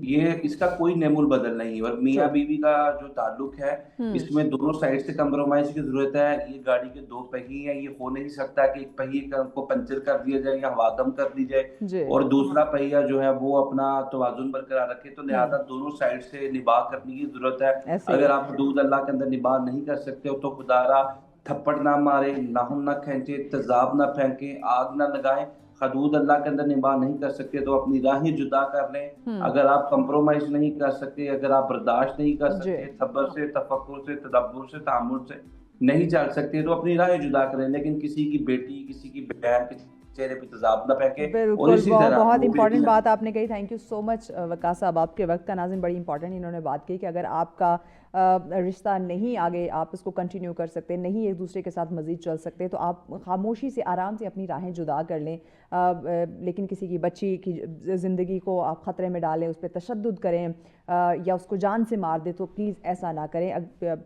یہ اس کا کوئی نعم البدل نہیں, اور میاں بیوی کا جو تعلق ہے اس میں دونوں سائڈ سے کمپرومائز کی ضرورت ہے. یہ گاڑی کے دو پہیے ہیں, یہ ہو نہیں سکتا کہ ایک پہیے کو پنچر کر دیا جائے یا ہوا کم کر دی جائے اور دوسرا پہیہ جو ہے وہ اپنا توازن برقرار رکھے. تو لہٰذا دونوں سائڈ سے نباہ کرنے کی ضرورت ہے. اگر آپ حدود اللہ کے اندر نباہ نہیں کر سکتے ہو تو خدا را تھپڑ نہ مارے, ناخن نہ کھینچے, تیزاب نہ پھینکیں, آگ نہ لگائیں. حدود اللہ کے اندر نباہ نہیں کر سکتے تو اپنی راہیں جدا کر لیں. اگر آپ کمپرومائز نہیں کر سکتے, اگر آپ برداشت نہیں کر سکتے, صبر سے, تفکر سے, تدبر سے, تحمل سے نہیں چل سکتے تو اپنی راہیں جدا کریں. لیکن کسی کی بیٹی, کسی کی بہن کے چہرے پہ تیزاب نہ پھینکیں. بالکل, بہت امپورٹنٹ بات آپ نے کہی. تھینک یو سو مچ وقاص صاحب, آپ کے وقت کا. ناظرین بڑی امپورٹنٹ انہوں نے بات کی کہ اگر آپ کا رشتہ نہیں آگے آپ اس کو کنٹینیو کر سکتے, نہیں ایک دوسرے کے ساتھ مزید چل سکتے, تو آپ خاموشی سے آرام سے اپنی راہیں جدا کر لیں. لیکن کسی کی بچی کی زندگی کو آپ خطرے میں ڈالیں, اس پہ تشدد کریں یا اس کو جان سے مار دیں, تو پلیز ایسا نہ کریں.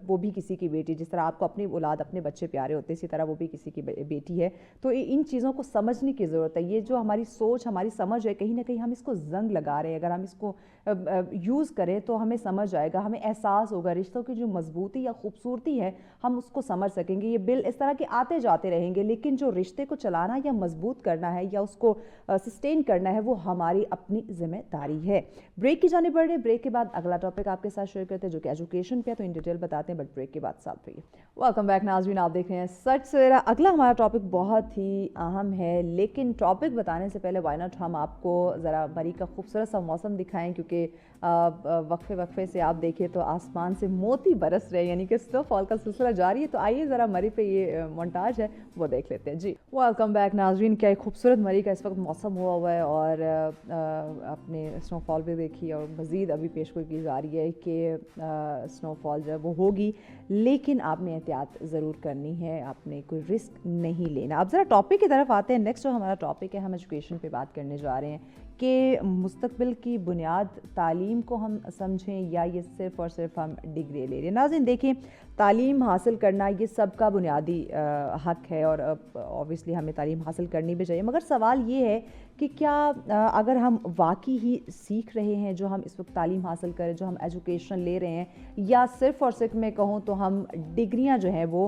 وہ بھی کسی کی بیٹی, جس طرح آپ کو اپنی اولاد, اپنے بچے پیارے ہوتے, اسی طرح وہ بھی کسی کی بیٹی ہے. تو ان چیزوں کو سمجھنے کی ضرورت ہے. یہ جو ہماری سوچ, ہماری سمجھ ہے, کہیں نہ کہیں ہم اس کو زنگ لگا رہے ہیں. اگر ہم اس کو یوز کریں تو ہمیں سمجھ آئے گا, ہمیں احساس ہوگا رشتوں کی جو مضبوطی یا خوبصورتی ہے ہم اس کو سمجھ سکیں گے. یہ بل اس طرح کے آتے جاتے رہیں گے, لیکن جو رشتے کو چلانا یا مضبوط کرنا ہے یا اس کو سسٹین کرنا ہے وہ ہماری اپنی ذمہ داری ہے. بریک کی جانب بڑھ رہے ہیں. بریک کے بعد اگلا ٹاپک آپ کے ساتھ شیئر کرتے ہیں جو کہ ایجوکیشن پہ ہے, تو ان ڈیٹیل بتاتے ہیں, بٹ بریک کے بعد ساتھ رہیے. ویلکم بیک ناظرین, آپ دیکھ رہے ہیں سچ سویرا. اگلا ہمارا ٹاپک بہت ہی اہم ہے, لیکن ٹاپک بتانے سے پہلے وائی ناٹ ہم آپ کو ذرا مری کا خوبصورت سا موسم دکھائیں, کیونکہ وقفے سے آپ دیکھیں تو آسمان سے موتی برس رہے ہیں, یعنی کہ سنو فال کا سلسلہ جاری ہے. تو آئیے ذرا مری پہ یہ مونٹاج ہے وہ دیکھ لیتے ہیں. جی ویلکم بیک ناظرین. کیا ایک خوبصورت مری کا اس وقت موسم ہوا ہے, اور اپنے سنو فال بھی دیکھی, اور مزید ابھی پیشگوئی کی جا رہی ہے کہ سنو فال جو ہے وہ ہوگی, لیکن آپ نے احتیاط ضرور کرنی ہے, آپ نے کوئی رسک نہیں لینا. اب ذرا ٹاپک کی طرف آتے ہیں. نیکسٹ جو ہمارا ٹاپک ہے, ہم ایجوکیشن پہ بات کرنے جا رہے ہیں کہ مستقبل کی بنیاد تعلیم کو ہم سمجھیں یا یہ صرف اور صرف ہم ڈگری لے رہے ہیں. ناظرین دیکھیں, تعلیم حاصل کرنا یہ سب کا بنیادی حق ہے, اور اوبیسلی ہمیں تعلیم حاصل کرنی بھی چاہیے. مگر سوال یہ ہے کہ کیا اگر ہم واقعی ہی سیکھ رہے ہیں جو ہم اس وقت تعلیم حاصل کریں, جو ہم ایجوکیشن لے رہے ہیں, یا صرف اور صرف میں کہوں تو ہم ڈگریاں جو ہیں وہ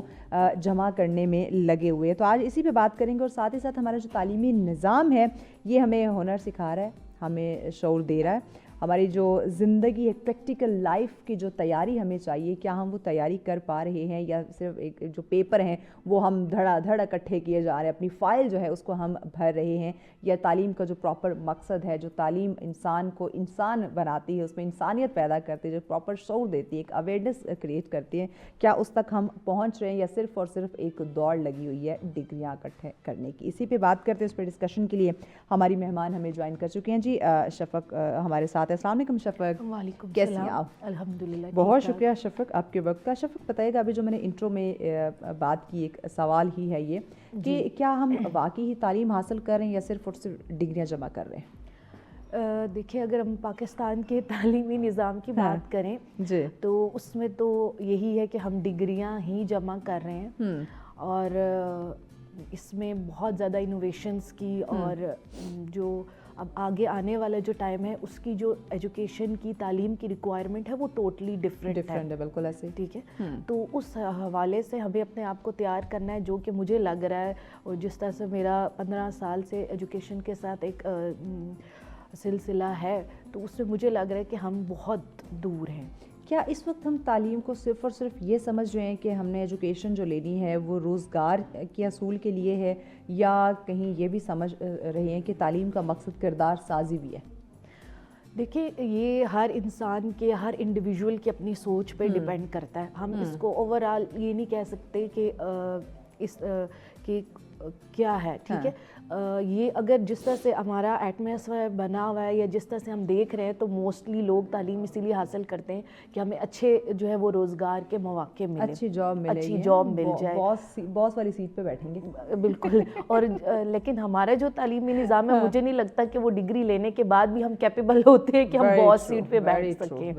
جمع کرنے میں لگے ہوئے ہیں. تو آج اسی پہ بات کریں گے, اور ساتھ ہی ساتھ ہمارا جو تعلیمی نظام ہے یہ ہمیں ہنر سکھا رہا ہے, ہمیں شعور دے رہا ہے. ہماری جو زندگی ہے, پریکٹیکل لائف کی جو تیاری ہمیں چاہیے, کیا ہم وہ تیاری کر پا رہے ہیں, یا صرف ایک جو پیپر ہیں وہ ہم دھڑا دھڑ اکٹھے کیے جا رہے ہیں, اپنی فائل جو ہے اس کو ہم بھر رہے ہیں, یا تعلیم کا جو پراپر مقصد ہے, جو تعلیم انسان کو انسان بناتی ہے, اس میں انسانیت پیدا کرتی ہے, جو پراپر شعور دیتی ہے, ایک اویئرنیس کریٹ کرتی ہے, کیا اس تک ہم پہنچ رہے ہیں, یا صرف اور صرف ایک دوڑ لگی ہوئی ہے ڈگریاں اکٹھے کرنے کی. اسی پہ بات کرتے ہیں. اس پہ ڈسکشن کے لیے ہماری مہمان ہمیں جوائن کر چکے ہیں. جی شفق ہمارے ساتھ. السلام علیکم شفق. وعلیکم کیسی ہیں السلام. آپ؟ الحمدللہ. بہت شکریہ شفق آپ کے وقت کا. شفق بتائیے گا, ابھی جو میں نے انٹرو میں بات کی, ایک سوال ہی ہے یہ کہ کیا ہم واقعی ہی تعلیم حاصل کر رہے ہیں یا صرف اور صرف ڈگریاں جمع کر رہے ہیں؟ دیکھیں, اگر ہم پاکستان کے تعلیمی نظام کی بات کریں تو اس میں تو یہی ہے کہ ہم ڈگریاں ہی جمع کر رہے ہیں, اور اس میں بہت زیادہ انوویشنز کی, اور جو اب آگے آنے والا جو ٹائم ہے اس کی جو ایجوکیشن کی, تعلیم کی ریکوائرمنٹ ہے وہ ٹوٹلی ڈفرینٹ ہے. بالکل ایسے. ٹھیک ہے, تو اس حوالے سے ہمیں اپنے آپ کو تیار کرنا ہے, جو کہ مجھے لگ رہا ہے, اور جس طرح سے میرا 15 سال سے ایجوکیشن کے ساتھ ایک سلسلہ ہے, تو اس سے مجھے لگ رہا ہے کہ ہم بہت دور ہیں. کیا اس وقت ہم تعلیم کو صرف اور صرف یہ سمجھ رہے ہیں کہ ہم نے ایجوکیشن جو لینی ہے وہ روزگار کے حصول کے لیے ہے, یا کہیں یہ بھی سمجھ رہے ہیں کہ تعلیم کا مقصد کردار سازی بھی ہے؟ دیکھیں یہ ہر انسان کے ہر انڈیویجول کی اپنی سوچ پہ ڈیپینڈ کرتا ہے. ہم اس کو اوور آل یہ نہیں کہہ سکتے کہ کہ کیا ہے, ٹھیک ہے. یہ اگر جس طرح سے ہمارا ایٹماسفیئر بنا ہوا ہے یا جس طرح سے ہم دیکھ رہے ہیں تو موسٹلی لوگ تعلیم اسی لیے حاصل کرتے ہیں کہ ہمیں اچھے جو ہے وہ روزگار کے مواقع ملیں, اچھی جاب ملے, اچھی جاب مل جائے, باس والی سیٹ پہ بیٹھیں گے. بالکل. اور لیکن ہمارا جو تعلیمی نظام ہے مجھے نہیں لگتا کہ وہ ڈگری لینے کے بعد بھی ہم کیپیبل ہوتے ہیں کہ ہم باس سیٹ پہ بیٹھ سکیں,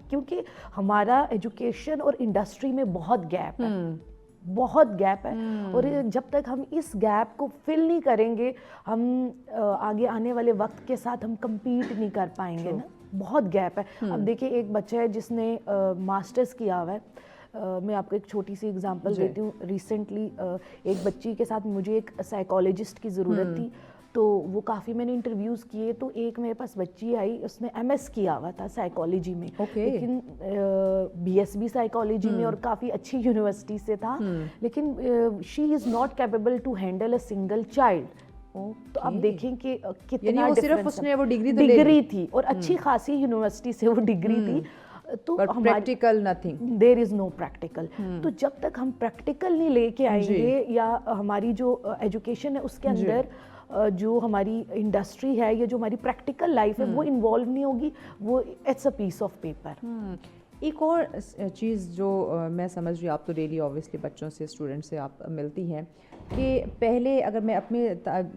کیونکہ ہمارا ایجوکیشن اور انڈسٹری میں بہت گیپ ہے, بہت گیپ ہے. اور جب تک ہم اس گیپ کو فل نہیں کریں گے ہم آگے آنے والے وقت کے ساتھ ہم کمپیٹ نہیں کر پائیں گے نا, بہت گیپ ہے. اب دیکھیں ایک بچہ ہے جس نے ماسٹرز کیا ہوا ہے, میں آپ کو ایک چھوٹی سی اگزامپل دیتی ہوں. ریسنٹلی ایک بچی کے ساتھ مجھے ایک سائیکالوجسٹ کی ضرورت تھی, تو وہ کافی میں نے انٹرویوز کیے, تو ایک میرے پاس بچی آئی, اس نے ایم ایس کیا ہوا تھا سائیکالوجی میں, لیکن بی ایس بی سائیکالوجی میں اور کافی اچھی یونیورسٹی سے تھا, لیکن she is not capable to handle a single child. تو اب دیکھیں کہ کتنا ڈفرینس ہے. وہ ڈگری تھی اور اچھی خاصی یونیورسٹی سے وہ ڈگری تھی, تو پریکٹیکل نتھنگ, دیر از نو پریکٹیکل. تو جب تک ہم پریکٹیکل نہیں لے کے آئیں گے یا ہماری جو ایجوکیشن ہے اس کے اندر جو ہماری انڈسٹری ہے یا جو ہماری پریکٹیکل لائف ہے وہ انوالو نہیں ہوگی, وہ it's a piece of paper. ایک اور چیز جو میں سمجھ رہی ہوں, آپ تو ڈیلی اوبیسلی بچوں سے اسٹوڈنٹ سے آپ ملتی ہیں, کہ پہلے اگر میں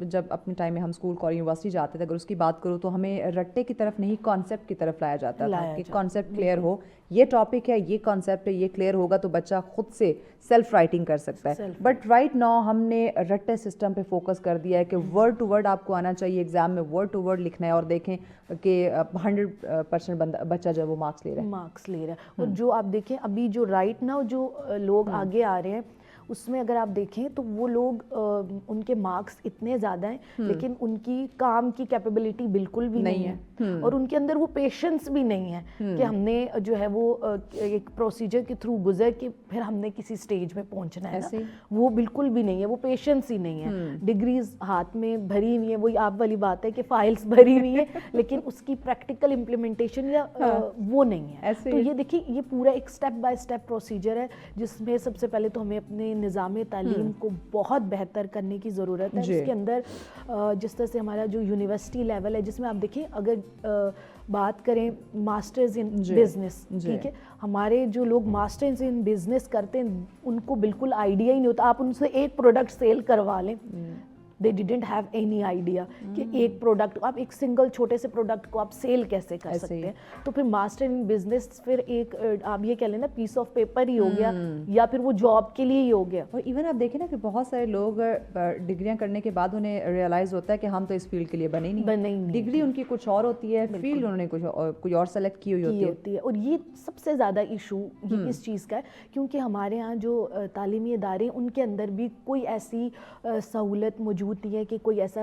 جب اپنے ٹائم میں ہم اسکول کالج یونیورسٹی جاتے تھے, اگر اس کی بات کروں تو ہمیں رٹے کی طرف نہیں کانسیپٹ کی طرف لایا جاتا تھا کہ کانسیپٹ کلیئر ہو, یہ ٹاپک ہے, یہ کانسیپٹ ہے, یہ کلیئر ہوگا تو بچہ خود سے سیلف رائٹنگ کر سکتا ہے. بٹ رائٹ ناؤ ہم نے رٹے سسٹم پہ فوکس کر دیا ہے کہ ورڈ ٹو ورڈ آپ کو آنا چاہیے, ایگزام میں ورڈ ٹو ورڈ لکھنا ہے, اور دیکھیں کہ 100% بچہ جو ہے وہ مارکس لے رہا ہے. اور جو آپ دیکھیں ابھی جو رائٹ ناؤ جو لوگ آگے آ رہے ہیں اس میں اگر آپ دیکھیں تو وہ لوگ ان کے مارکس اتنے زیادہ ہیں لیکن ان کی کام کی کیپیبلٹی بالکل بھی نہیں ہے, اور ان کے اندر وہ پیشنس بھی نہیں ہے کہ ہم نے جو ہے وہ ایک پروسیجر کے تھرو گزر کے پھر ہم نے کسی سٹیج میں پہنچنا ہے, وہ بالکل بھی نہیں ہے, وہ پیشنس ہی نہیں ہے. ڈگریز ہاتھ میں بھری ہوئی ہیں, وہی آپ والی بات ہے کہ فائلس بھری ہوئی ہیں لیکن اس کی پریکٹیکل امپلیمنٹیشن یا وہ نہیں ہے. تو یہ دیکھیے یہ پورا ایک سٹیپ بائی سٹیپ پروسیجر ہے جس میں سب سے پہلے تو ہمیں اپنے نظام تعلیم کو بہت بہتر کرنے کی ضرورت ہے. اس کے اندر جس طرح سے ہمارا جو یونیورسٹی لیول ہے, جس میں آپ دیکھیں اگر بات کریں ماسٹرز ان بزنس, ٹھیک ہے, ہمارے جو لوگ ماسٹرز ان بزنس کرتے ہیں ان کو بالکل آئیڈیا ہی نہیں ہوتا. آپ ان سے ایک پروڈکٹ سیل کروا لیں, they didn't have any idea کہ ایک پروڈکٹ آپ ایک سنگل چھوٹے سے پروڈکٹ کو آپ سیل کیسے کر سکتے ہیں. تو پھر ماسٹر ان بزنس پھر ایک آپ یہ کہہ لیں نا پیس آف پیپر ہی ہو گیا یا پھر وہ جاب کے لیے ہی ہو گیا. اور ایون آپ دیکھیں نا کہ بہت سارے لوگ ڈگریاں کرنے کے بعد انہیں ریئلائز ہوتا ہے کہ ہم تو اس فیلڈ کے لیے بنے نہیں, ڈگری ان کی کچھ اور ہوتی ہے, فیلڈ انہوں نے کوئی اور سلیکٹ کی ہوئی ہوتی ہے. اور یہ سب سے زیادہ ایشو اس چیز کا ہے کیونکہ ہمارے ہاں جو تعلیمی ادارے ان کے اندر بھی کوئی ایسی سہولت موجود نہیں ہے کہ کوئی ایسا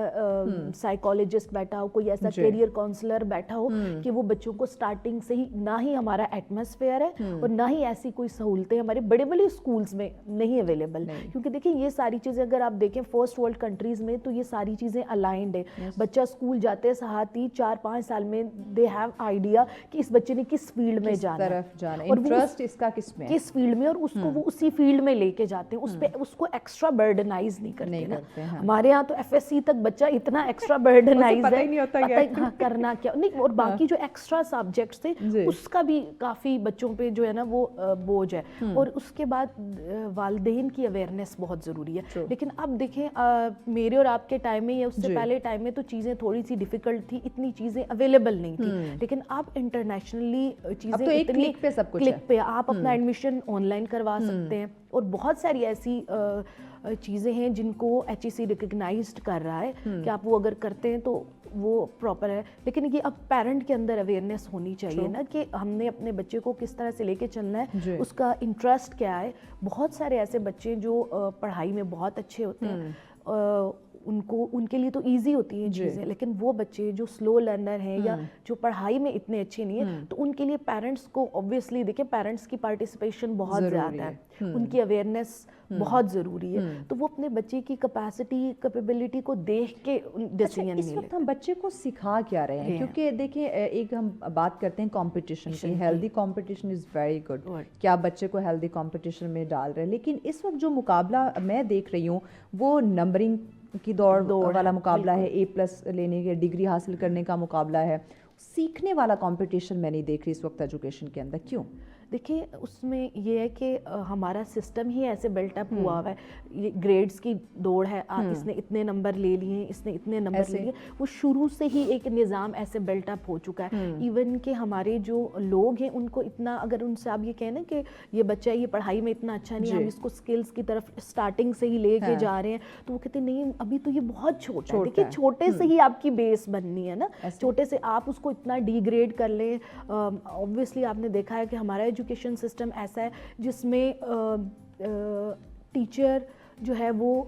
سائیکالوجسٹ بیٹھا ہو, کوئی ایسا کیریئر کاؤنسلر بیٹھا ہو کہ وہ بچوں کو سٹارٹنگ سے ہی, نہ ہی ہمارا ایٹماسفیئر ہے اور نہ ہی ایسی کوئی سہولتیں ہمارے بڑے بڑے اسکولز میں نہیں اویلیبل. کیونکہ دیکھیں یہ ساری چیزیں اگر آپ دیکھیں فرسٹ ورلڈ کنٹریز میں تو یہ ساری چیزیں الائنڈ ہے. بچہ اسکول جاتے ساتھ ہی 4-5 سال میں دے ہیو آئیڈیا کہ اس بچے نے کس فیلڈ میں جانا ہے, انٹرسٹ اس کا کس میں, کس فیلڈ میں, اور اس کو وہ اسی فیلڈ میں لے کے جاتے ہیں. اس پہ اس کو ایکسٹرا برڈنائز نہیں کرتے. ہمارے یہاں تو ایف ایس سی تک بچہ اتنا ایکسٹرا برڈنائز ہے کرنا کیا نہیں, اور باقی جو ایکسٹرا سبجیکٹس تھے اس کا بھی کافی بچوں پہ جو ہے نا وہ بوجھ ہے. اور اس کے بعد والدین کی اویئرنیس بہت ضروری ہے. لیکن اب دیکھیں میرے اور آپ کے ٹائم میں یا اس سے پہلے ٹائم میں تو چیزیں تھوڑی سی ڈیفیکلٹ تھی, اتنی چیزیں اویلیبل نہیں تھی. لیکن اب انٹرنیشنلی چیزیں اتنی کلک پہ آپ اپنا ایڈمیشن آن لائن کروا سکتے ہیں, اور بہت ساری ایسی چیزیں ہیں جن کو ایچ ای سی ریکگنائزڈ کر رہا ہے کہ آپ وہ اگر کرتے ہیں تو وہ پراپر ہے. لیکن یہ اب پیرنٹ کے اندر اویئرنیس ہونی چاہیے نا کہ ہم نے اپنے بچے کو کس طرح سے لے کے چلنا ہے, اس کا انٹرسٹ کیا ہے. بہت سارے ایسے بچے جو پڑھائی میں بہت اچھے ہوتے ہیں, ان کے لیے تو ایزی ہوتی ہیں چیزیں, لیکن وہ بچے جو سلو لرنر ہیں یا جو پڑھائی میں اتنے اچھے نہیں ہیں, تو ان کے لیے پیرنٹس کو اوبویسلی دیکھیں پیرنٹس کی پارٹیسپیشن بہت زیادہ ہے, ان کی اویئرنیس بہت ضروری ہے, تو وہ اپنے بچے کی کیپیسٹی کیپیبلٹی کو دیکھ کے ڈیسیژن لے. اس وقت ہم بچے کو سکھا کیا رہے ہیں, کیونکہ دیکھیں ایک ہم بات کرتے ہیں کمپٹیشن کی, healthy competition is very good, کیا بچے کو ہیلدی کمپٹیشن میں ڈال رہے ہیں, لیکن اس وقت جو مقابلہ میں دیکھ رہی ہوں وہ نمبرنگ کی دوڑ والا مقابلہ ہے, A+ لینے کے ڈگری حاصل کرنے کا مقابلہ ہے, سیکھنے والا کمپٹیشن میں نہیں دیکھ رہی اس وقت ایجوکیشن کے اندر. کیوں؟ دیکھیں اس میں یہ ہے کہ ہمارا سسٹم ہی ایسے بلٹ اپ ہوا ہوا ہے, یہ گریڈز کی دوڑ ہے, اس نے اتنے نمبر لے لیے ہیں, اس نے اتنے نمبر لے لیے, وہ شروع سے ہی ایک نظام ایسے بلٹ اپ ہو چکا ہے. ایون کہ ہمارے جو لوگ ہیں ان کو اتنا, اگر ان سے آپ یہ کہیں نا کہ یہ بچہ یہ پڑھائی میں اتنا اچھا نہیں, ہم اس کو اسکلز کی طرف اسٹارٹنگ سے ہی لے کے جا رہے ہیں, تو وہ کہتے ہیں نہیں ابھی تو یہ بہت چھوٹا ہے. دیکھیے چھوٹے سے ہی آپ کی بیس بننی ہے نا, چھوٹے سے آپ اس کو اتنا ڈی گریڈ کر لیں. اوبویسلی آپ نے دیکھا ہے کہ ہمارا ایجوکیشن سسٹم ایسا ہے جس میں ٹیچر جو ہے وہ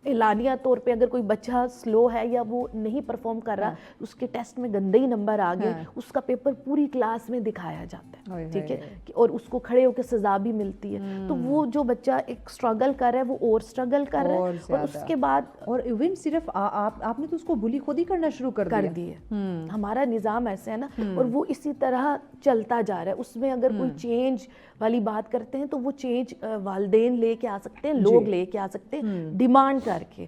اعلانیہ طور پہ اگر کوئی بچہ سلو ہے یا وہ نہیں پرفارم کر رہا, اس کے ٹیسٹ میں گندے ہی نمبر آ گئے, اس کا پیپر پوری کلاس میں دکھایا جاتا ہے, ٹھیک ہے, اور اس کو کھڑے ہو کے سزا بھی ملتی ہے. تو وہ جو بچہ ایک اسٹرگل کر رہا ہے وہ اور اسٹرگل کر رہا ہے, اور اس کے بعد اور ایون صرف آپ نے تو اس کو بلی خود ہی کرنا شروع کر دی ہے. ہمارا نظام ایسا ہے نا, اور وہ اسی طرح چلتا جا رہا ہے. اس میں اگر کوئی چینج والی بات کرتے ہیں تو وہ چینج والدین لے کے آ سکتے ہیں, لوگ لے کے آ سکتے ہیں ڈیمانڈ کر کے.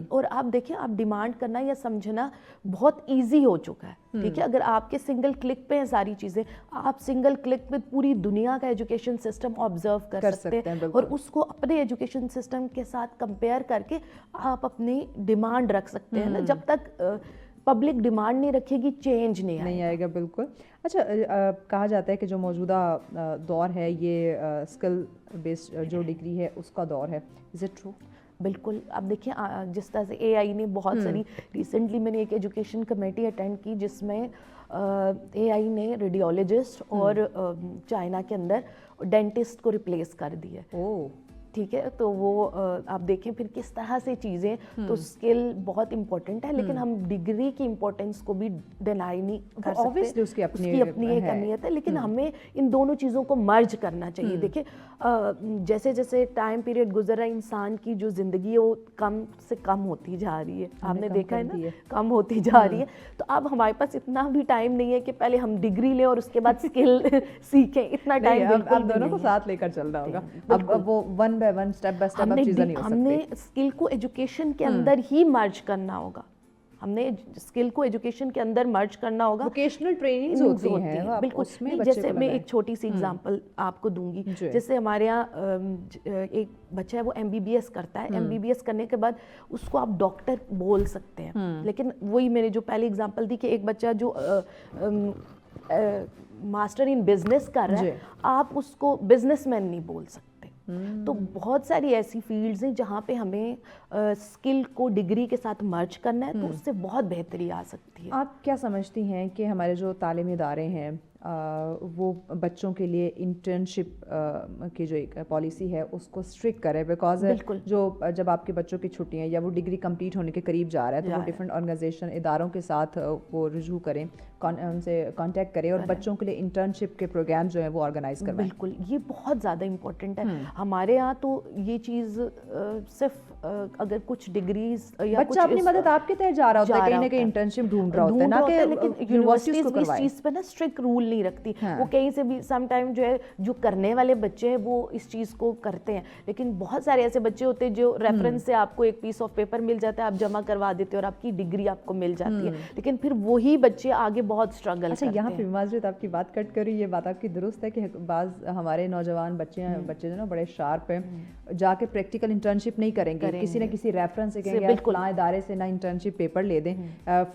اور آپ دیکھیں آپ ڈیمانڈ کرنا یا سمجھنا بہت ایزی ہو چکا ہے, ٹھیک ہے, اگر آپ کے سنگل کلک پہ ہیں ساری چیزیں, آپ سنگل کلک پہ پوری دنیا کا ایجوکیشن سسٹم آبزرو کر سکتے ہیں, اور اس کو اپنے ایجوکیشن سسٹم کے ساتھ کمپیئر کر کے آپ اپنی ڈیمانڈ رکھ سکتے ہیں نا. جب تک پبلک ڈیمانڈ نہیں رکھے گی چینج نہیں آئے گا. بالکل. اچھا کہا جاتا ہے کہ جو موجودہ دور ہے یہ اسکل بیسڈ جو ڈگری ہے اس کا دور ہے, از اٹ ٹرو؟ بالکل. اب دیکھیں جس طرح سے اے آئی نے بہت ساری, ریسنٹلی میں نے ایک ایجوکیشن کمیٹی اٹینڈ کی جس میں اے آئی نے ریڈیولوجسٹ اور چائنا کے اندر ڈینٹسٹ کو ریپلیس کر دیا. ٹھیک ہے, تو وہ آپ دیکھیں پھر کس طرح سے چیزیں, تو اسکل بہت امپورٹنٹ ہے, لیکن ہم ڈگری کی امپورٹنس کو بھی ڈینائی نہیں کر سکتے, اس کی اپنی ایک اہمیت ہے, لیکن ہمیں ان دونوں چیزوں کو مرج کرنا چاہیے. دیکھیں جیسے جیسے ٹائم پیریڈ گزر رہا ہے, انسان کی جو زندگی ہے وہ کم سے کم ہوتی جا رہی ہے, آپ نے دیکھا ہے نا, کم ہوتی جا رہی ہے. تو اب ہمارے پاس اتنا بھی ٹائم نہیں ہے کہ پہلے ہم ڈگری لیں اور اس کے بعد اسکل سیکھیں, اتنا ٹائم بالکل دونوں کو ساتھ لے کر چلنا ہوگا. اب وہ one by one step by step اب چیزیں نہیں ہو سکتی. ہم نے اسکل کو ایجوکیشن کے اندر ہی مرج کرنا ہوگا, ہم نے اسکل کو ایجوکیشن کے اندر مرج کرنا ہوگا. ووکیشنل ٹریننگز ہوتی ہیں بالکل. جیسے میں ایک چھوٹی سی ایگزامپل آپ کو دوں گی, جیسے ہمارے یہاں ایک بچہ ہے وہ MBBS کرتا ہے, MBBS کرنے کے بعد اس کو آپ ڈاکٹر بول سکتے ہیں, لیکن وہی میں نے جو پہلی ایگزامپل دی کہ ایک بچہ جو ماسٹر ان بزنس کر رہا ہے, آپ اس کو بزنس مین نہیں بول سکتے. تو بہت ساری ایسی فیلڈز ہیں جہاں پہ ہمیں اسکل کو ڈگری کے ساتھ مرج کرنا ہے, تو اس سے بہت بہتری آ سکتی ہے. آپ کیا سمجھتی ہیں کہ ہمارے جو تعلیمی ادارے ہیں وہ بچوں کے لیے انٹرنشپ کی جو ایک پالیسی ہے اس کو اسٹرکٹ کرے, بیکاز جو جب آپ کے بچوں کی چھٹیاں یا وہ ڈگری کمپلیٹ ہونے کے قریب جا رہا ہے تو وہ ڈفرینٹ آرگنائزیشن اداروں کے ساتھ وہ رجوع کریں, ان سے کانٹیکٹ کریں اور بچوں کے لیے انٹرنشپ کے پروگرام جو ہیں وہ آرگنائز کروائیں. بالکل, یہ بہت زیادہ امپورٹنٹ ہے. ہمارے یہاں تو یہ چیز صرف اگر کچھ ڈگریز یا بچہ اپنی مدد آپ کے تحت جا رہا ہوتا ہے, کہیں نہ کہیں انٹرنشپ ڈھونڈ رہا ہوتا ہے, نہ کہ لیکن یونیورسٹیز بھی اس چیز پہ نا اسٹرکٹ رول نہیں رکھتی. وہ کہیں سے بھی سم ٹائم جو ہے جو کرنے والے بچے ہیں وہ اس چیز کو کرتے ہیں, لیکن بہت سارے ایسے بچے ہوتے ہیں جو ریفرنس سے آپ کو ایک پیس آف پیپر مل جاتا ہے, آپ جمع کروا دیتے ہیں اور آپ کی ڈگری آپ کو مل جاتی ہے, لیکن پھر وہی بچے آگے بہت اسٹرگل کرتے ہیں. یہاں پہ معذرت آپ کی بات کٹ کری, یہ بات آپ کی درست ہے کہ بعض ہمارے نوجوان بچے جو نا بڑے شارپ ہیں, جا کے پریکٹیکل انٹرنشپ نہیں کریں گے, کسی نہ کسی ریفرنس سے کہیں گے فلاں ادارے سے نہ انٹرنشپ پیپر لے دیں,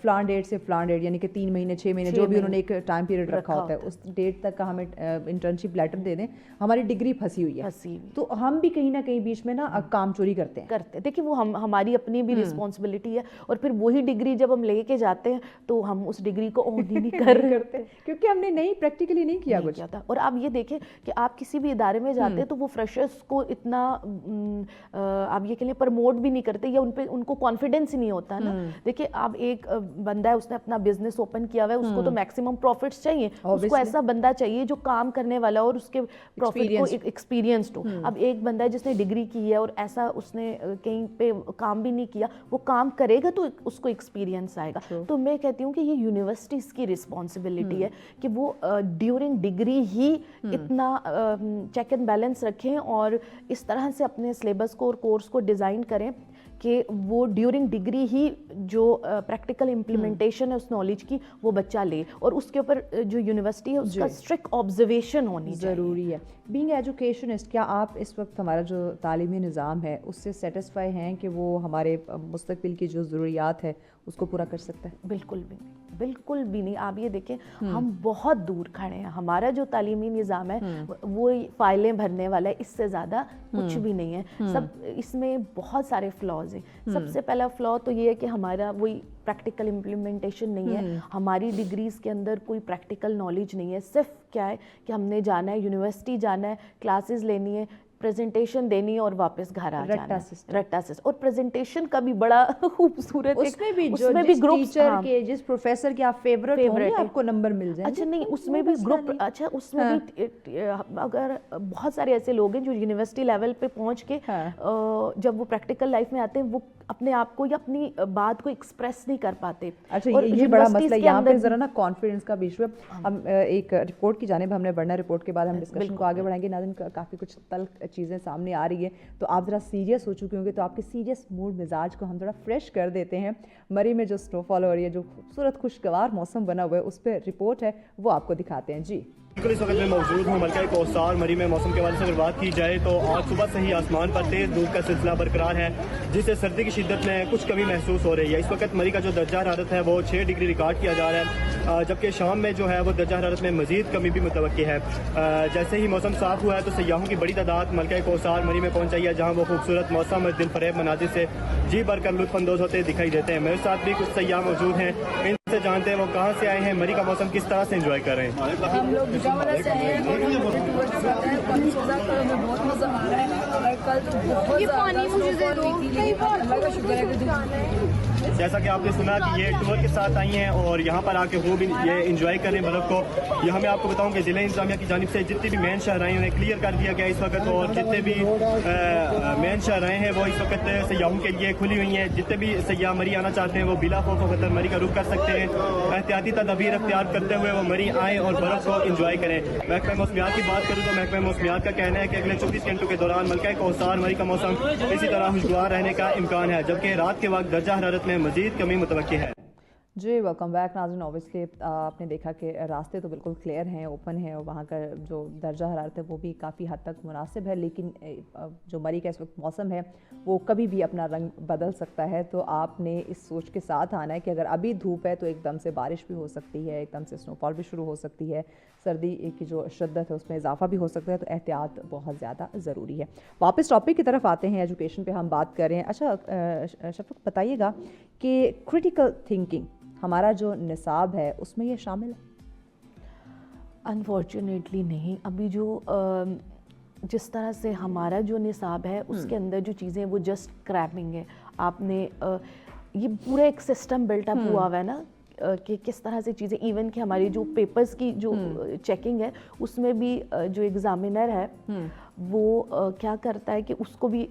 فلاں ڈیٹ سے فلاں ڈیٹ, یعنی کہ 3 مہینے 6 مہینے جو بھی انہوں نے ایک ٹائم پیریڈ رکھا होता है, उस डेट तक का हमें इंटर्नशिप लेटर दे दें, हमारी डिग्री फंसी हुई है, तो हम भी कहीं ना कहीं बीच में ना काम चोरी करते हैं। देखिए वो हमारी अपनी भी रिस्पॉन्सिबिलिटी है, और फिर वही डिग्री जब हम लेके जाते हैं तो हम उस डिग्री को ऑन ही नहीं कर रहे होते क्योंकि हमने नहीं प्रैक्टिकली नहीं किया कुछ। और आप ये देखें कि आप किसी भी इदारे में जाते हैं तो वो फ्रेशर्स को इतना आप ये कह लें प्रमोट भी नहीं करते, या उनको कॉन्फिडेंस ही नहीं होता ना। देखिए आप एक बंदा है, उसने अपना बिजनेस ओपन किया हुआ है, उसको तो मैक्सिमम प्रॉफिट्स चाहिए, उसको ऐसा बंदा चाहिए जो काम करने वाला और उसके प्रॉफिट को एक्सपीरियंस्ड हो। अब एक बंदा है जिसने डिग्री की है और ऐसा उसने कहीं पे काम भी नहीं किया, वो काम करेगा तो उसको एक्सपीरियंस आएगा। तो मैं कहती हूँ कि ये यूनिवर्सिटीज़ की रिस्पॉन्सिबिलिटी है कि वो ड्यूरिंग डिग्री ही इतना चेक एंड बैलेंस रखें और इस तरह से अपने सिलेबस को और कोर्स को डिज़ाइन करें कि वो ड्यूरिंग डिग्री ही जो प्रैक्टिकल इम्प्लीमेंटेशन है उस नॉलेज की वो बच्चा ले, और उसके ऊपर जो यूनिवर्सिटी है उसका स्ट्रिक्ट ऑब्जर्वेशन होनी ज़रूरी है। बीइंग एजुकेशनिस्ट, क्या आप इस वक्त हमारा जो तालीमी निज़ाम है उससे सेटिस्फाई हैं कि वो हमारे मुस्तकबिल की जो ज़रूरियात है उसको पूरा कर सकता है? बिल्कुल भी नहीं, बिल्कुल भी नहीं। आप ये देखें हम बहुत दूर खड़े हैं, हमारा जो तालीमी निज़ाम है वो फाइलें भरने वाला है, इससे ज़्यादा कुछ भी नहीं है। सब इसमें बहुत सारे फ्लॉज हैं। सबसे पहला फ्लॉ तो ये है कि हमारा वही प्रैक्टिकल इम्प्लीमेंटेशन नहीं है, हमारी डिग्रीज़ के अंदर कोई प्रैक्टिकल नॉलेज नहीं है। सिर्फ क्या है कि हमने जाना है यूनिवर्सिटी, जाना है क्लासेस लेनी है, प्रेजेंटेशन देनी है और वापस घर आ जाना है। रट्टा सिस्टम। और प्रेजेंटेशन का भी बड़ा खूबसूरत, उसमें भी ग्रुप टीचर के जिस प्रोफेसर के आप फेवरेट होंगे आपको नंबर मिल जाए। अच्छा नहीं, उसमें भी ग्रुप, अच्छा उसमें भी अगर बहुत सारे ऐसे लोग हैं जो यूनिवर्सिटी लेवल पे पहुंच के जब वो प्रैक्टिकल लाइफ में आते हैं वो अपने आप को या अपनी बात को एक्सप्रेस नहीं कर पाते। अच्छा ये बड़ा मसला है यहाँ पे, जरा ना कॉन्फिडेंस का भी इशू है। हम एक रिपोर्ट की जानिब हमने बढ़ना, रिपोर्ट के बाद हम डिस्कशन को आगे बढ़ाएंगे। नाज़रीन काफ़ी कुछ तल्ख चीज़ें सामने आ रही है, तो आप ज़रा सीरियस हो चुके होंगे, तो आपके सीरियस मूड मिजाज को हम थोड़ा फ्रेश कर देते हैं। मरी में जो स्नोफॉल हो रही है, जो खूबसूरत खुशगवार मौसम बना हुआ है, उस पर रिपोर्ट है, वो आपको दिखाते हैं। जी बिल्कुल, इस वक्त मैं मौजूद हूँ मलका कौसार मरी में। मौसम के हवाले से अगर बात की जाए तो आज सुबह से ही आसमान पर तेज़ धूप का सिलसिला बरकरार है, जिससे सर्दी की शिद्दत में कुछ कमी महसूस हो रही है। इस वक्त मरी का जो दर्जा हरारत है वो 6 डिग्री रिकॉर्ड किया जा रहा है, जबकि शाम में जो है वो दर्जा हरारत में मजीद कमी भी मुतवक्की है। जैसे ही मौसम साफ हुआ है तो सयाहों की बड़ी तादाद मलका कौसार मरी में पहुँच आई है, जहाँ वो खूबसूरत मौसम दिल फरेब मनाजिर से जी भर कर लुत्फानंदोज होते दिखाई देते हैं। मेरे साथ भी कुछ सयाह मौजूद हैं, इनसे जानते हैं वो कहाँ से आए हैं, मरी का मौसम किस तरह से एंजॉय कर रहे हैं। हम लोग बिजावरा से आए हैं और हम टूवर्ड्स जाते हैं, हमें बहुत मज़ा आ रहा है और कल तो बहुत अल्लाह का शुक्र है कि जैसा कि आपने सुना कि ये टूर के साथ आई हैं और यहाँ पर आके वो भी ये एंजॉय कर रहे हैं बर्फ़ को। यहाँ मैं आपको बताऊँ कि ज़िला इंतज़ामिया की जानिब से जितनी भी मेन शहराएँ उन्हें क्लियर कर दिया गया इस वक्त, और जितने भी मेन शहराएँ हैं वो इस वक्त सयाहों के लिए खुली हुई हैं। जितने भी सयाह मरी आना चाहते हैं वो बिला खौफ खतर मरी का रुख कर सकते हैं। एहतियाती तदबीर अख्तियार करते हुए वो मरी आएँ और बर्फ़ को इंजॉय करें। महकमा मौसमियात की बात करूँ तो महकमा मौसमियात का कहना है कि अगले 24 घंटों के दौरान मलका कौसार मरी का मौसम इसी तरह खुशगवार रहने का इम्कान है, जबकि रात के वक्त दर्जा हरारत में मजीद कमी मुतवक्की है। जी वेलकम बैक नाज़रीन। ऑब्वियसली आपने देखा कि रास्ते तो बिल्कुल क्लियर हैं, ओपन है, और वहाँ का जो दर्जा हरारत है वो भी काफ़ी हद तक मुनासिब है, लेकिन जो मरी का इस वक्त मौसम है वो कभी भी अपना रंग बदल सकता है। तो आपने इस सोच के साथ आना है कि अगर अभी धूप है तो एकदम से बारिश भी हो सकती है, एकदम से स्नोफॉल भी शुरू हो सकती है, सर्दी की जो शिद्दत है उसमें इजाफा भी हो सकता है, तो एहतियात बहुत ज़्यादा ज़रूरी है। वापस टॉपिक की तरफ आते हैं, एजुकेशन पे हम बात कर रहे हैं। अच्छा शफक बताइएगा कि क्रिटिकल थिंकिंग हमारा जो निसाब है उसमें ये शामिल है? अनफॉर्चुनेटली नहीं। अभी जो जिस तरह से हमारा जो निसाब है उसके अंदर जो चीज़ें वो जस्ट क्रैपिंग है। आपने ये पूरा एक सिस्टम बिल्टअप हुआ हुआ है ना कि किस तरह से चीज़ें, इवन कि हमारी जो पेपर्स की जो चेकिंग है उसमें भी जो एग्ज़ामिनर है वो क्या करता है कि उसको भी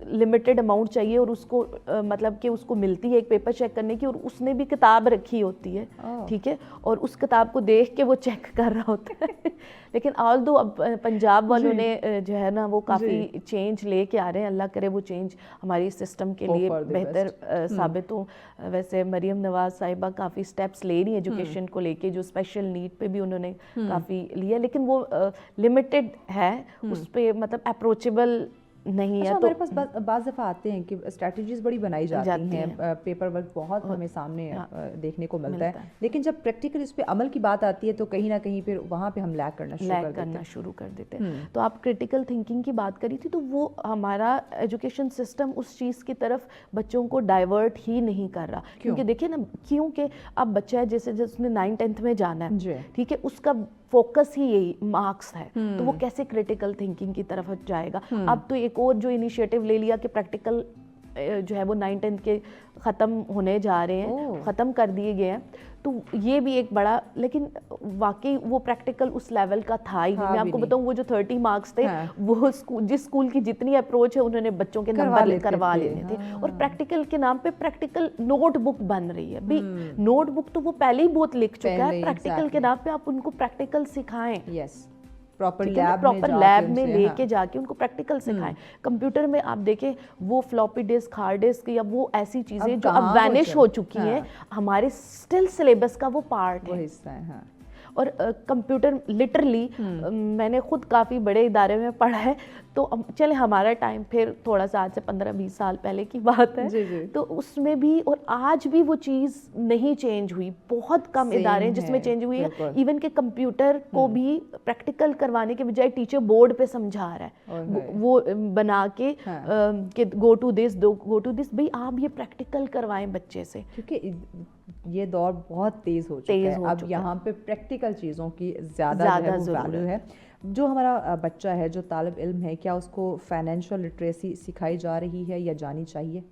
लिमिटेड अमाउंट चाहिए और उसको मतलब कि उसको मिलती है एक पेपर चेक करने की, और उसने भी किताब रखी होती है, ठीक है, और उस किताब को देख के वो चेक कर रहा होता है। लेकिन ऑल दो अब पंजाब वालों ने जो है ना वो काफ़ी चेंज लेके आ रहे हैं, अल्लाह करे वो चेंज हमारी सिस्टम के लिए बेहतर साबित हो। वैसे मरीम नवाज साहिबा काफ़ी स्टेप्स ले रही हैं एजुकेशन को लेके, जो स्पेशल नीड पे भी उन्होंने काफ़ी लिया, लेकिन वो लिमिटेड है, उस पर मतलब अप्रोचेबल नहीं है। हमारे पास बाज़ दफ़ा आते हैं कि स्ट्रैटेजीज बड़ी बनाई जाती हैं, पेपर वर्क बहुत हमें सामने देखने को मिलता है, लेकिन जब प्रैक्टिकल इस पे अमल की बात आती है तो कहीं ना कहीं फिर वहाँ पे हम लैग करना शुरू कर देते हैं। तो आप क्रिटिकल थिंकिंग की बात करी थी, तो वो हमारा एजुकेशन सिस्टम उस चीज़ की तरफ बच्चों को डाइवर्ट ही नहीं कर रहा। क्योंकि देखिए ना, क्योंकि अब बच्चा है जैसे उसने 9th-10th में जाना है, ठीक है, उसका फोकस ही यही मार्क्स है, तो वो कैसे क्रिटिकल थिंकिंग की तरफ जाएगा। अब तो एक और जो इनिशिएटिव ले लिया कि प्रैक्टिकल जो है वो 9th-10th के ख़त्म होने जा रहे हैं, ख़त्म कर दिए गए हैं, तो ये भी एक बड़ा, लेकिन वाकई वो प्रैक्टिकल उस लेवल का था ही नहीं। मैं आपको बताऊं, वो जो 30 मार्क्स थे, वो जिस स्कूल की जितनी अप्रोच है उन्होंने बच्चों के नंबर करवा लेने थे, और प्रैक्टिकल के नाम पे प्रैक्टिकल नोटबुक बन रही है। भाई नोटबुक तो वो पहले ही बहुत लिख चुका है, प्रैक्टिकल के नाम पे आप उनको प्रैक्टिकल सिखाएं, प्रॉपर लैब में लेके जाके उनको प्रैक्टिकल सिखाएं। कंप्यूटर में आप देखें, वो फ्लॉपी डिस्क, हार्ड डिस्क या वो ऐसी चीजें जो अब वैनिश हो चुकी हैं, हमारे स्टिल सिलेबस का वो पार्ट है। और कंप्यूटर लिटरली मैंने खुद काफ़ी बड़े इदारे में पढ़ा है, तो चले हमारा टाइम फिर थोड़ा सा आज से 15-20 साल पहले की बात है, तो उसमें भी और आज भी वो चीज़ नहीं चेंज हुई। बहुत कम इदारे हैं जिसमें चेंज हुई है। इवन के कंप्यूटर को भी प्रैक्टिकल करवाने के बजाय टीचर बोर्ड पे समझा रहा है, वो बना के कि गो टू दिस, भाई आप ये प्रैक्टिकल करवाएं बच्चे से, क्योंकि ये दौर बहुत तेज़ हो चुका है। अब यहाँ पे प्रैक्टिकल चीज़ों की ज़्यादा वैल्यू है। जो हमारा बच्चा है, जो तालिब इल्म है, क्या उसको फाइनेंशियल लिटरेसी सिखाई जा रही है या जानी चाहिए?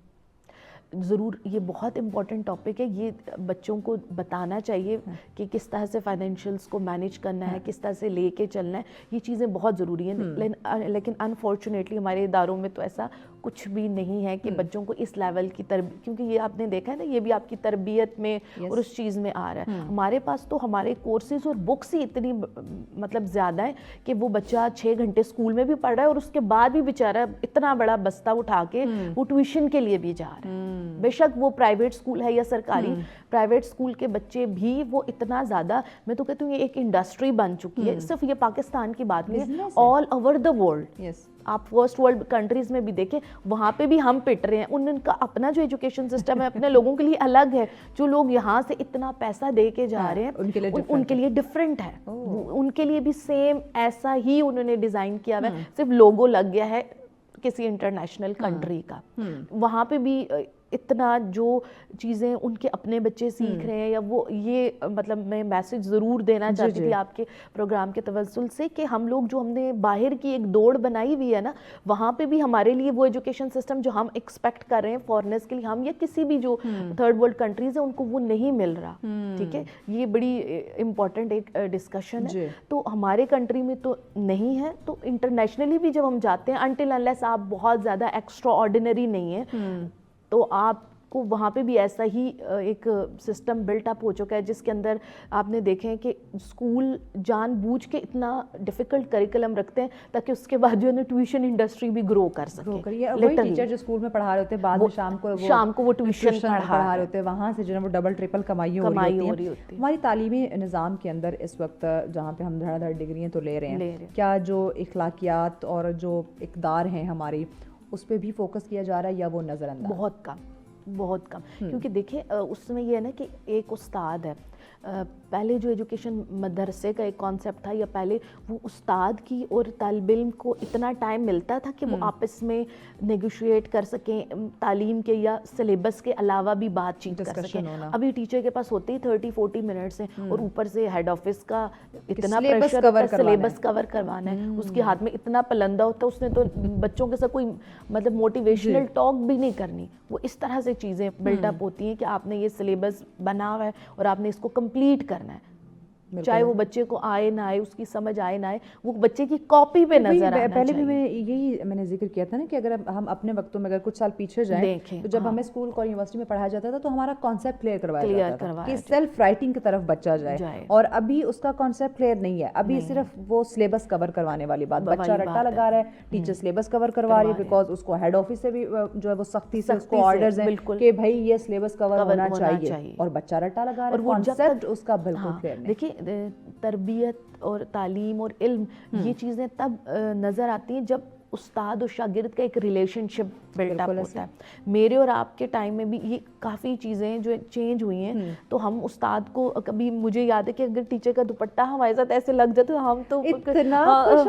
ज़रूर, ये बहुत इम्पॉर्टेंट टॉपिक है। ये बच्चों को बताना चाहिए कि किस तरह से फाइनेंशियल्स को मैनेज करना है, किस तरह से लेके चलना है। ये चीज़ें बहुत ज़रूरी हैं, लेकिन अनफॉर्चुनेटली हमारे इदारों में तो ऐसा कुछ भी नहीं है कि बच्चों को इस लेवल की क्योंकि ये आपने देखा है ना, ये भी आपकी तरबियत में और उस चीज़ में आ रहा है। हमारे पास तो हमारे कोर्सेज और बुक्स ही इतनी मतलब ज़्यादा है कि वो बच्चा 6 घंटे स्कूल में भी पढ़ रहा है और उसके बाद भी बेचारा इतना बड़ा बस्ता उठा के वो ट्यूशन के लिए भी जा रहा है। बेशक वो प्राइवेट स्कूल है या सरकारी, प्राइवेट स्कूल के बच्चे भी वो इतना ज़्यादा, मैं तो कहती हूँ ये एक इंडस्ट्री बन चुकी है। सिर्फ ये पाकिस्तान की बात नहीं है, ऑल ओवर द वर्ल्ड। आप फर्स्ट वर्ल्ड कंट्रीज में भी देखें, वहाँ पे भी हम पिट रहे हैं। उनका अपना जो एजुकेशन सिस्टम है अपने लोगों के लिए अलग है, जो लोग यहाँ से इतना पैसा दे के जा रहे हैं उनके लिए डिफरेंट है। उनके लिए भी सेम ऐसा ही उन्होंने डिज़ाइन किया हुआ है, सिर्फ लोगो लग गया है किसी इंटरनेशनल कंट्री का। वहाँ पे भी इतना जो चीज़ें उनके अपने बच्चे सीख रहे हैं, या वो ये मतलब मैं मैसेज ज़रूर देना चाहती थी आपके प्रोग्राम के तवज्जुल से कि हम लोग जो हमने बाहर की एक दौड़ बनाई हुई है ना, वहाँ पे भी हमारे लिए वो एजुकेशन सिस्टम जो हम एक्सपेक्ट कर रहे हैं फॉरेनर्स के लिए, हम या किसी भी जो थर्ड वर्ल्ड कंट्रीज़ है उनको वो नहीं मिल रहा। ठीक है, ये बड़ी इम्पॉर्टेंट एक डिस्कशन है। तो हमारे कंट्री में तो नहीं है, तो इंटरनेशनली भी जब हम जाते हैं, अनटिल अनलेस आप बहुत ज़्यादा एक्स्ट्रा ऑर्डिनरी नहीं है, तो आपको वहाँ पे भी ऐसा ही एक सिस्टम बिल्ट अप हो चुका है, जिसके अंदर आपने देखे हैं कि स्कूल जानबूझ के इतना डिफिकल्ट करिकुलम रखते हैं ताकि उसके बाद जो है ना ट्यूशन इंडस्ट्री भी ग्रो कर सके। वही टीचर जो स्कूल में पढ़ा रहे होते हैं, बाद में शाम को वो ट्यूशन पढ़ा रहे होते हैं, वहाँ से जो है वो डबल ट्रिपल कमाई हो रही होती है। हमारी तालीमी निज़ाम के अंदर इस वक्त जहाँ पे हम धड़ाधड़ डिग्रियाँ तो ले रहे हैं, क्या जो इखलाकियात और जो इक़दार हैं हमारी, उस पर भी फोकस किया जा रहा है या वो नज़रअंदाज? बहुत कम। क्योंकि देखिए उसमें ये है ना कि एक उस्ताद है, पहले जो एजुकेशन मदरसे का एक कॉन्सेप्ट था, या पहले वो उस्ताद की और तालिब इल्म को इतना टाइम मिलता था कि वो आपस में नेगोशिएट कर सकें, तालीम के या सिलेबस के अलावा भी बातचीत कर सकें। अभी टीचर के पास होते ही 30-40 मिनट्स हैं, और ऊपर से हेड ऑफिस का इतना प्रेशर, सिलेबस कवर करवाना है, उसके हाथ में इतना पलंदा होता है, उसने तो बच्चों के साथ कोई मतलब मोटिवेशनल टॉक भी नहीं करनी। वो इस तरह से चीज़ें बिल्टअप होती हैं कि आपने ये सिलेबस बना हुआ है और आपने इसको कंप्लीट करना है, चाहे वो बच्चे को आए ना आए, उसकी समझ आए ना आए, वो बच्चे की कॉपी पे नजर आना पहले भी मैंने जिक्र किया था ना कि अगर हम अपने वक्तों में अगर कुछ साल पीछे जाएं, तो जब हमें स्कूल और यूनिवर्सिटी में पढ़ाया जाता था तो हमारा कॉन्सेप्ट क्लियर करवाया जाता था कि सेल्फ राइटिंग की तरफ बच्चा जाए, और अभी उसका कॉन्सेप्ट क्लियर नहीं है। अभी सिर्फ वो सिलेबस कवर करवाने वाली बात, बच्चा रट्टा लगा रहा है, टीचर सिलेबस कवर करवा रही है, बिकॉज उसको हेड ऑफिस से भी जो है वो सख्ती से उसको ऑर्डर्स हैं कि भाई ये सिलेबस कवर होना चाहिए, और बच्चा रट्टा लगा रहा है, कॉन्सेप्ट उसका बिल्कुल क्लियर नहीं। देखिए तरबियत और तालीम और इल्म, ये चीज़ें तब नज़र आती हैं जब استاد اور شاگرد کا ایک ریلیشن شپ بلڈ اپ ہوتا ہے. میرے اور آپ کے ٹائم میں بھی یہ کافی چیزیں جو چینج ہوئی ہیں, تو ہم استاد کو کبھی, مجھے یاد ہے کہ اگر ٹیچر کا دوپٹہ ہمارے ساتھ ایسے لگ جاتا ہم تو اتنا خوش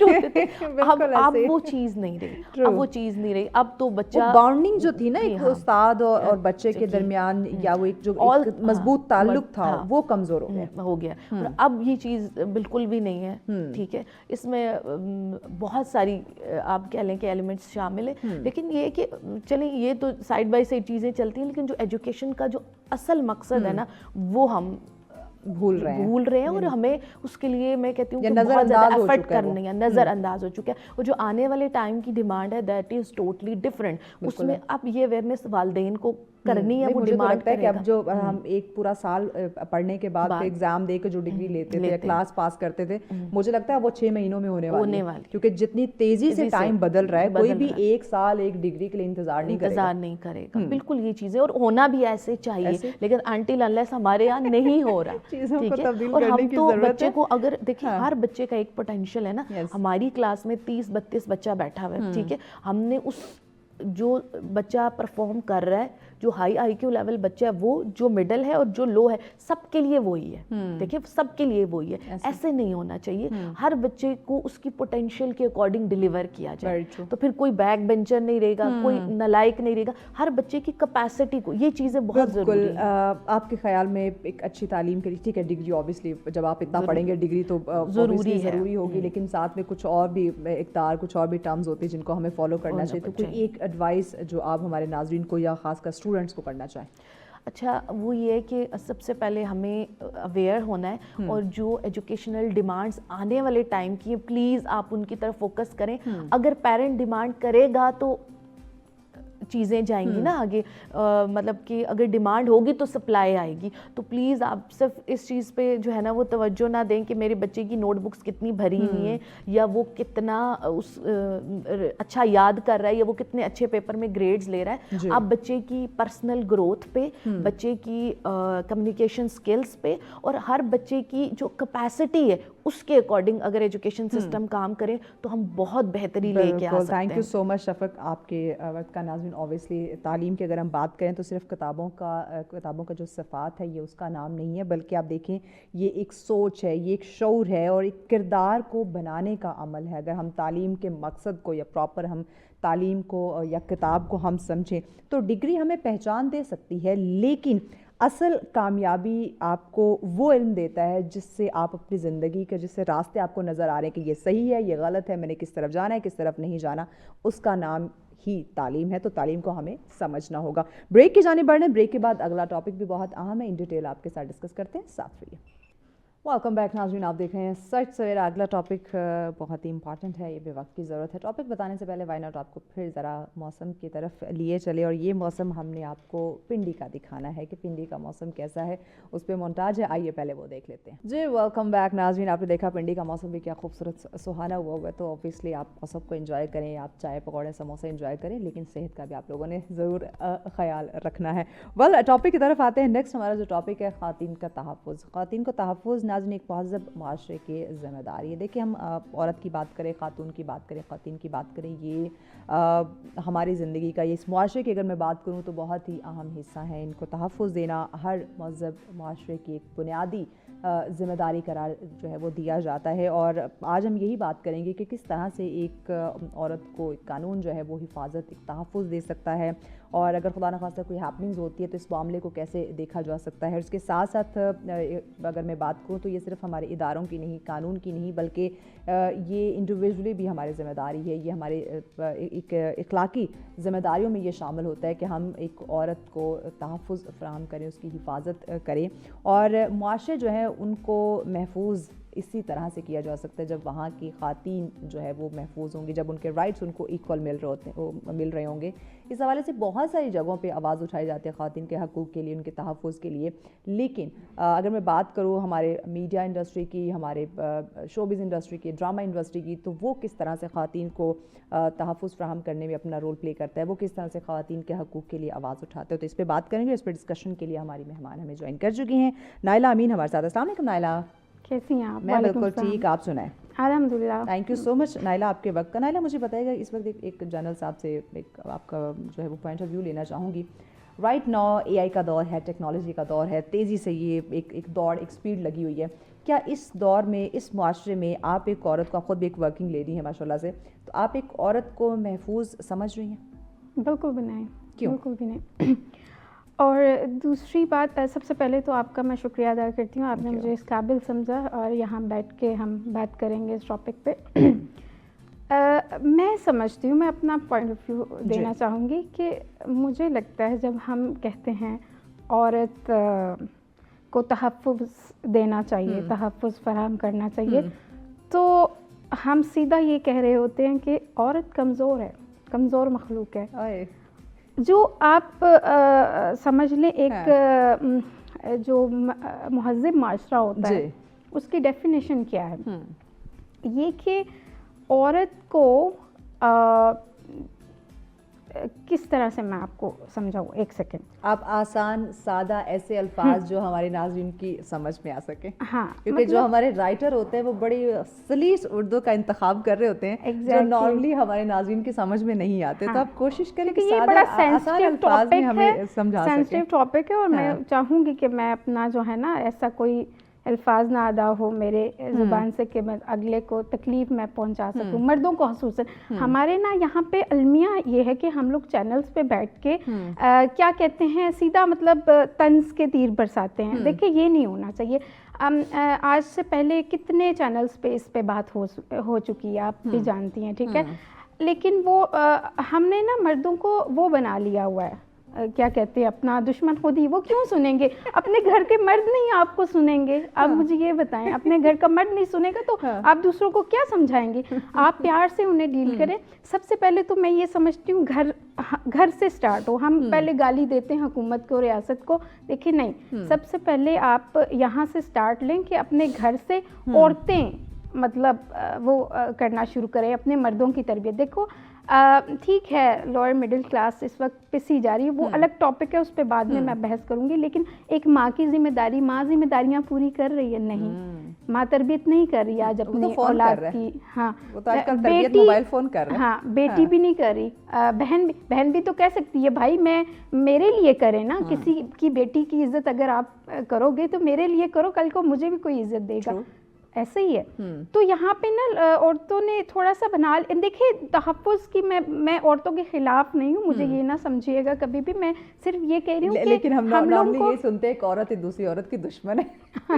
ہوتے تھے. اب وہ چیز نہیں رہی, اب وہ چیز نہیں رہی. اب تو بچہ باؤنڈنگ جو تھی نا ایک استاد اور بچے کے درمیان, یا وہ ایک جو مضبوط تعلق تھا, وہ کمزور ہو گیا. اور اب یہ چیز بالکل بھی نہیں ہے. ٹھیک ہے, اس میں بہت ساری آپ کہہ لیں کہ ایلیمنٹس شامل ہیں, لیکن یہ کہ چلیں یہ تو سائڈ بائی سائڈ چیزیں چلتی ہیں, لیکن جو ایجوکیشن کا جو اصل مقصد ہے نا وہ ہم بھول رہے ہیں, اور ہمیں اس کے لیے میں کہتی ہوں کہ بہت زیادہ ایفرٹ کرنی ہے, نظر انداز ہو چکا ہے. اور جو آنے والے ٹائم کی ڈیمانڈ ہے دیٹ از ٹوٹلی ڈفرینٹ. اس میں اب یہ اویئرنیس والدین کو کرنی ہے. وہ ڈیمانڈ ہے کہ اب جو ہم ایک پورا سال پڑھنے کے بعد ایگزام دے کے جو ڈگری لیتے تھے, کلاس پاس کرتے تھے, مجھے لگتا ہے وہ 6 مہینوں میں ہونے والی, کیونکہ جتنی تیزی سے ٹائم بدل رہا ہے, کوئی بھی ایک سال ایک ڈگری کے لیے انتظار نہیں کرے گا. بالکل یہ چیزیں, اور ہونا بھی ایسے چاہیے, لیکن انٹل انلیس ہمارے یہاں نہیں ہو رہا. ٹھیک ہے, اور ہم تو بچے کو اگر دیکھیں, ہر بچے کا ایک پوٹینشیل ہے نا. ہماری کلاس میں 30-32 بچہ بیٹھا ہوا ہے. ٹھیک ہے, ہم نے اس جو بچہ پرفارم کر رہا ہے, جو ہائی آئی کیو لیول بچہ ہے, وہ جو مڈل ہے اور جو لو ہے, سب کے لیے وہی ہے. دیکھیں سب کے لیے وہی ہے. ایسے نہیں ہونا چاہیے. ہر بچے کو اس کی پوٹینشیل کے اکارڈنگ ڈیلیور کیا جائے, تو پھر کوئی بیک بینچر نہیں رہے گا, کوئی نالائق نہیں رہے گا. ہر بچے کی کیپیسٹی کو, یہ چیزیں بہت ضروری ہیں. آپ کے خیال میں ایک اچھی تعلیم کے لیے, ٹھیک ہے ڈگری اوبیسلی جب آپ اتنا پڑھیں گے ڈگری تو ضروری ہوگی, لیکن ساتھ میں کچھ اور بھی اقدار, کچھ اور بھی ٹرمز ہوتے ہیں جن کو ہمیں فالو کرنا چاہیے. تو کوئی ایک ایڈوائس جو آپ ہمارے ناظرین کو یا خاص کر اسٹوڈنٹس کو کرنا چاہیں؟ اچھا, وہ یہ ہے کہ سب سے پہلے ہمیں اویئر ہونا ہے, اور جو ایجوکیشنل ڈیمانڈز آنے والے ٹائم کی ہیں, پلیز آپ ان کی طرف فوکس کریں. اگر پیرنٹ ڈیمانڈ کرے گا تو چیزیں جائیں گی نا آگے, مطلب کہ اگر ڈیمانڈ ہوگی تو سپلائی آئے گی. تو پلیز آپ صرف اس چیز پہ جو ہے نا وہ توجہ نہ دیں کہ میرے بچے کی نوٹ بکس کتنی بھری ہوئی ہیں, یا وہ کتنا اچھا یاد کر رہا ہے, یا وہ کتنے اچھے پیپر میں گریڈز لے رہا ہے. آپ بچے کی پرسنل گروتھ پہ, بچے کی کمیونیکیشن سکلز پہ, اور ہر بچے کی جو کیپیسٹی ہے اس کے اکارڈنگ اگر ایجوکیشن سسٹم کام کرے تو ہم بہت بہتری لے کے آ سکتے ہیں. تھینک یو سو مچ شفق آپ کے وقت کا. ناظرین اوبیسلی تعلیم کی اگر ہم بات کریں تو صرف کتابوں کا جو صفات ہے یہ اس کا نام نہیں ہے, بلکہ آپ دیکھیں یہ ایک سوچ ہے, یہ ایک شعور ہے, اور ایک کردار کو بنانے کا عمل ہے. اگر ہم تعلیم کے مقصد کو یا پراپر ہم تعلیم کو یا کتاب کو ہم سمجھیں تو ڈگری ہمیں پہچان دے سکتی ہے, لیکن اصل کامیابی آپ کو وہ علم دیتا ہے جس سے آپ اپنی زندگی کے, جس سے راستے آپ کو نظر آ رہے ہیں کہ یہ صحیح ہے, یہ غلط ہے, میں نے کس طرف جانا ہے, کس طرف نہیں جانا, اس کا نام ہی تعلیم ہے. تو تعلیم کو ہمیں سمجھنا ہوگا. بریک کی جانب بڑھیں, بریک کے بعد اگلا ٹاپک بھی بہت اہم ہے, ان ڈیٹیل آپ کے ساتھ ڈسکس کرتے ہیں, ساتھ رہیے. ویلکم بیک ناظرین, آپ دیکھ رہے ہیں سچ سویرا. اگلا ٹاپک بہت ہی امپارٹنٹ ہے, یہ بے وقت کی ضرورت ہے. ٹاپک بتانے سے پہلے وائی ناٹ آپ کو پھر ذرا موسم کی طرف لیے چلے, اور یہ موسم ہم نے آپ کو پنڈی کا دکھانا ہے کہ پنڈی کا موسم کیسا ہے, اس پہ مونٹاج ہے, آئیے پہلے وہ دیکھ لیتے ہیں. جی ویلکم بیک ناظرین, آپ نے دیکھا پنڈی کا موسم بھی کیا خوبصورت سہانا ہوا ہے, تو اوبیسلی آپ موسم کو انجوائے کریں, آپ چائے پکوڑے سموسے انجوائے کریں, لیکن صحت کا بھی آپ لوگوں نے ضرور خیال رکھنا ہے. ٹاپک کی طرف آتے ہیں. نیکسٹ ہمارا جو ٹاپک ہے خواتین کا تحفظ. خواتین کو تحفظ ناظرین ایک مہذب معاشرے کی ذمہ داری ہے. دیکھیں ہم عورت کی بات کریں, خاتون کی بات کریں, خواتین کی بات کریں, یہ ہماری زندگی کا, یہ اس معاشرے کی اگر میں بات کروں تو بہت ہی اہم حصہ ہے. ان کو تحفظ دینا ہر مہذب معاشرے کی ایک بنیادی ذمہ داری قرار جو ہے وہ دیا جاتا ہے. اور آج ہم یہی بات کریں گے کہ کس طرح سے ایک عورت کو ایک قانون جو ہے وہ حفاظت, ایک تحفظ دے سکتا ہے, اور اگر خدا نخواستہ کوئی ہیپننگز ہوتی ہے تو اس معاملے کو کیسے دیکھا جا سکتا ہے. اس کے ساتھ ساتھ اگر میں بات کروں تو یہ صرف ہمارے اداروں کی نہیں, قانون کی نہیں, بلکہ یہ انڈیویژولی بھی ہماری ذمہ داری ہے. یہ ہمارے ایک اخلاقی ذمہ داریوں میں یہ شامل ہوتا ہے کہ ہم ایک عورت کو تحفظ فراہم کریں, اس کی حفاظت کریں, اور معاشرے جو ہے ان کو محفوظ اسی طرح سے کیا جا سکتا ہے جب وہاں کی خواتین جو ہے وہ محفوظ ہوں گی, جب ان کے رائٹس ان کو ایکول مل رہے ہوں گے. اس حوالے سے بہت ساری جگہوں پہ آواز اٹھائی جاتی ہے خواتین کے حقوق کے لیے, ان کے تحفظ کے لیے. لیکن اگر میں بات کروں ہمارے میڈیا انڈسٹری کی, ہمارے شوبز انڈسٹری کی, ڈرامہ انڈسٹری کی, تو وہ کس طرح سے خواتین کو تحفظ فراہم کرنے میں اپنا رول پلے کرتا ہے, وہ کس طرح سے خواتین کے حقوق کے لیے آواز اٹھاتے ہیں, تو اس پہ بات کریں گے. اس پہ ڈسکشن کے لیے ہماری مہمان ہمیں جوائن کر چکی ہیں. نائلہ امین ہمارے ساتھ. السلام علیکم نائلہ. کیسی ہیں آپ؟ میں بالکل ٹھیک, آپ سنائیں. الحمدللہ. تھینک یو سو مچ نائلہ آپ کے وقت کا. نائلہ مجھے بتائیے گا اس وقت ایک جنرل صاحب سے ایک آپ کا جو ہے وہ پوائنٹ آف ویو لینا چاہوں گی. رائٹ ناؤ اے آئی کا دور ہے, ٹیکنالوجی کا دور ہے, تیزی سے یہ ایک دوڑ, ایک سپیڈ لگی ہوئی ہے. کیا اس دور میں, اس معاشرے میں آپ ایک عورت کو, آپ خود بھی ایک ورکنگ لیڈی ہیں ماشاء اللہ سے, تو آپ ایک عورت کو محفوظ سمجھ رہی ہیں؟ بالکل بھی نہیں. کیوں؟ بالکل بھی نہیں. اور دوسری بات, سب سے پہلے تو آپ کا میں شکریہ ادا کرتی ہوں, آپ نے مجھے اس قابل سمجھا اور یہاں بیٹھ کے ہم بات کریں گے اس ٹاپک پہ. میں سمجھتی ہوں, میں اپنا پوائنٹ آف ویو دینا چاہوں گی کہ مجھے لگتا ہے جب ہم کہتے ہیں عورت کو تحفظ دینا چاہیے, تحفظ فراہم کرنا چاہیے, تو ہم سیدھا یہ کہہ رہے ہوتے ہیں کہ عورت کمزور ہے, کمزور مخلوق ہے. جو آپ سمجھ لیں ایک جو مہذب معاشرہ ہوتا ہے اس کی ڈیفینیشن کیا ہے, یہ کہ عورت کو کس طرح سے میں آپ کو سمجھاؤں, ایک سیکنڈ, آپ آسان سادہ ایسے الفاظ جو ہمارے ناظرین کی سمجھ میں آ سکیں. ہاں, کیونکہ جو ہمارے رائٹر ہوتے ہیں وہ بڑی سلیس اردو کا انتخاب کر رہے ہوتے ہیں جو نارملی ہمارے ناظرین کی سمجھ میں نہیں آتے. تو آپ کوشش کریں کہ یہ بڑا آسان الفاظ میں ہمیں سمجھا سکیں. سینسٹیو ٹاپک ہے اور میں چاہوں گی کہ میں اپنا جو ہے نا ایسا کوئی الفاظ نہ ادا ہو میرے زبان سے کہ میں اگلے کو تکلیف میں پہنچا سکوں, مردوں کو خصوصاً. ہمارے نا یہاں پہ المیہ یہ ہے کہ ہم لوگ چینلز پہ بیٹھ کے کیا کہتے ہیں سیدھا مطلب طنز کے تیر برساتے ہیں. دیکھیں یہ نہیں ہونا چاہیے. آج سے پہلے کتنے چینلز پہ اس پہ بات ہو چکی ہے, آپ بھی جانتی ہیں, ٹھیک ہے, لیکن وہ ہم نے نا مردوں کو وہ بنا لیا ہوا ہے, کیا کہتے ہیں اپنا دشمن خود ہی. وہ کیوں سنیں گے؟ اپنے گھر کے مرد نہیں آپ کو سنیں گے. آپ مجھے یہ بتائیں, اپنے گھر کا مرد نہیں سنے گا تو آپ دوسروں کو کیا سمجھائیں گے؟ آپ پیار سے انہیں ڈیل کریں. سب سے پہلے تو میں یہ سمجھتی ہوں گھر سے سٹارٹ ہو. ہم پہلے گالی دیتے ہیں حکومت کو, ریاست کو, دیکھیں نہیں, سب سے پہلے آپ یہاں سے سٹارٹ لیں کہ اپنے گھر سے عورتیں مطلب وہ کرنا شروع کریں, اپنے مردوں کی تربیت. دیکھو ٹھیک ہے لوئر مڈل کلاس اس وقت پسی جا رہی ہے, وہ الگ ٹاپک ہے, اس پہ بعد میں بحث کروں گی, لیکن ایک ماں کی ذمہ داری, ماں ذمہ داریاں پوری کر رہی ہے نہیں, ماں تربیت نہیں کر رہی آج اپنی اولاد کی. ہاں بیٹی موبائل فون کر رہے ہیں, ہاں بیٹی بھی نہیں کر رہی, بہن بھی تو کہہ سکتی ہے بھائی میں میرے لیے کرے نا, کسی کی بیٹی کی عزت اگر آپ کرو گے تو میرے لیے کرو, کل کو مجھے بھی کوئی عزت دے گا. ایسے ہی ہے. تو یہاں پہ نا عورتوں نے تھوڑا سا بنا, دیکھیں تحفظ کی میں عورتوں کے خلاف نہیں ہوں, مجھے یہ نہ سمجھیے گا کبھی بھی, میں صرف یہ کہہ رہی ہوں لیکن ہم نارملی یہ سنتے ہیں ایک عورت دوسری عورت کی دشمن ہے.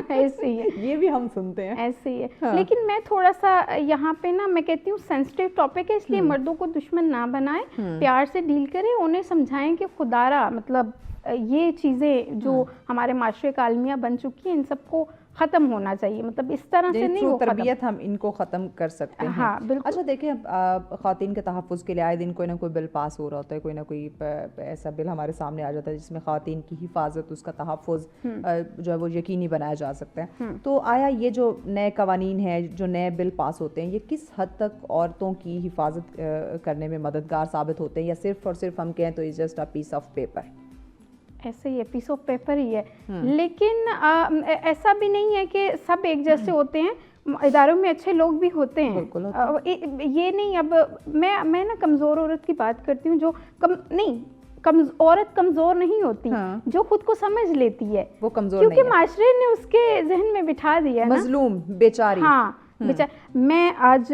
ایسے ہی ہے, یہ بھی ہم سنتے ہیں, ایسے ہی ہے. لیکن میں تھوڑا سا یہاں پہ نا میں کہتی ہوں سینسٹیو ٹاپک ہے, اس لیے مردوں کو دشمن نہ بنائیں, پیار سے ڈیل کریں, انہیں سمجھائیں کہ خدا را مطلب یہ چیزیں جو ہمارے معاشرے کا المیہ بن چکی ہیں ان سب کو ختم ہونا چاہیے, مطلب اس طرح سے نہیں ہو تربیت ہم ان کو ختم کر سکتے ہیں. ہاں بالکل. اچھا دیکھیں خواتین کے تحفظ کے لیے آئے دن کوئی نہ کوئی بل پاس ہو رہا ہوتا ہے, کوئی نہ کوئی ایسا بل ہمارے سامنے آ جاتا ہے جس میں خواتین کی حفاظت, اس کا تحفظ جو ہے وہ یقینی بنایا جا سکتا ہے. تو آیا یہ جو نئے قوانین ہیں, جو نئے بل پاس ہوتے ہیں, یہ کس حد تک عورتوں کی حفاظت کرنے میں مددگار ثابت ہوتے ہیں, یا صرف اور صرف ہم کہیں تو it's just a piece of paper? ایسے ہی ہے, پیس آف پیپر ہی ہے. لیکن ایسا بھی نہیں ہے کہ سب ایک جیسے ہوتے ہیں, اداروں میں اچھے لوگ بھی ہوتے ہیں. یہ نہیں, اب میں نا کمزور عورت کی بات کرتی ہوں, جو عورت کمزور نہیں ہوتی, جو خود کو سمجھ لیتی ہے وہ کمزور, کیونکہ معاشرے نے اس کے ذہن میں بٹھا دیا, مظلوم بیچاری. ہاں میں آج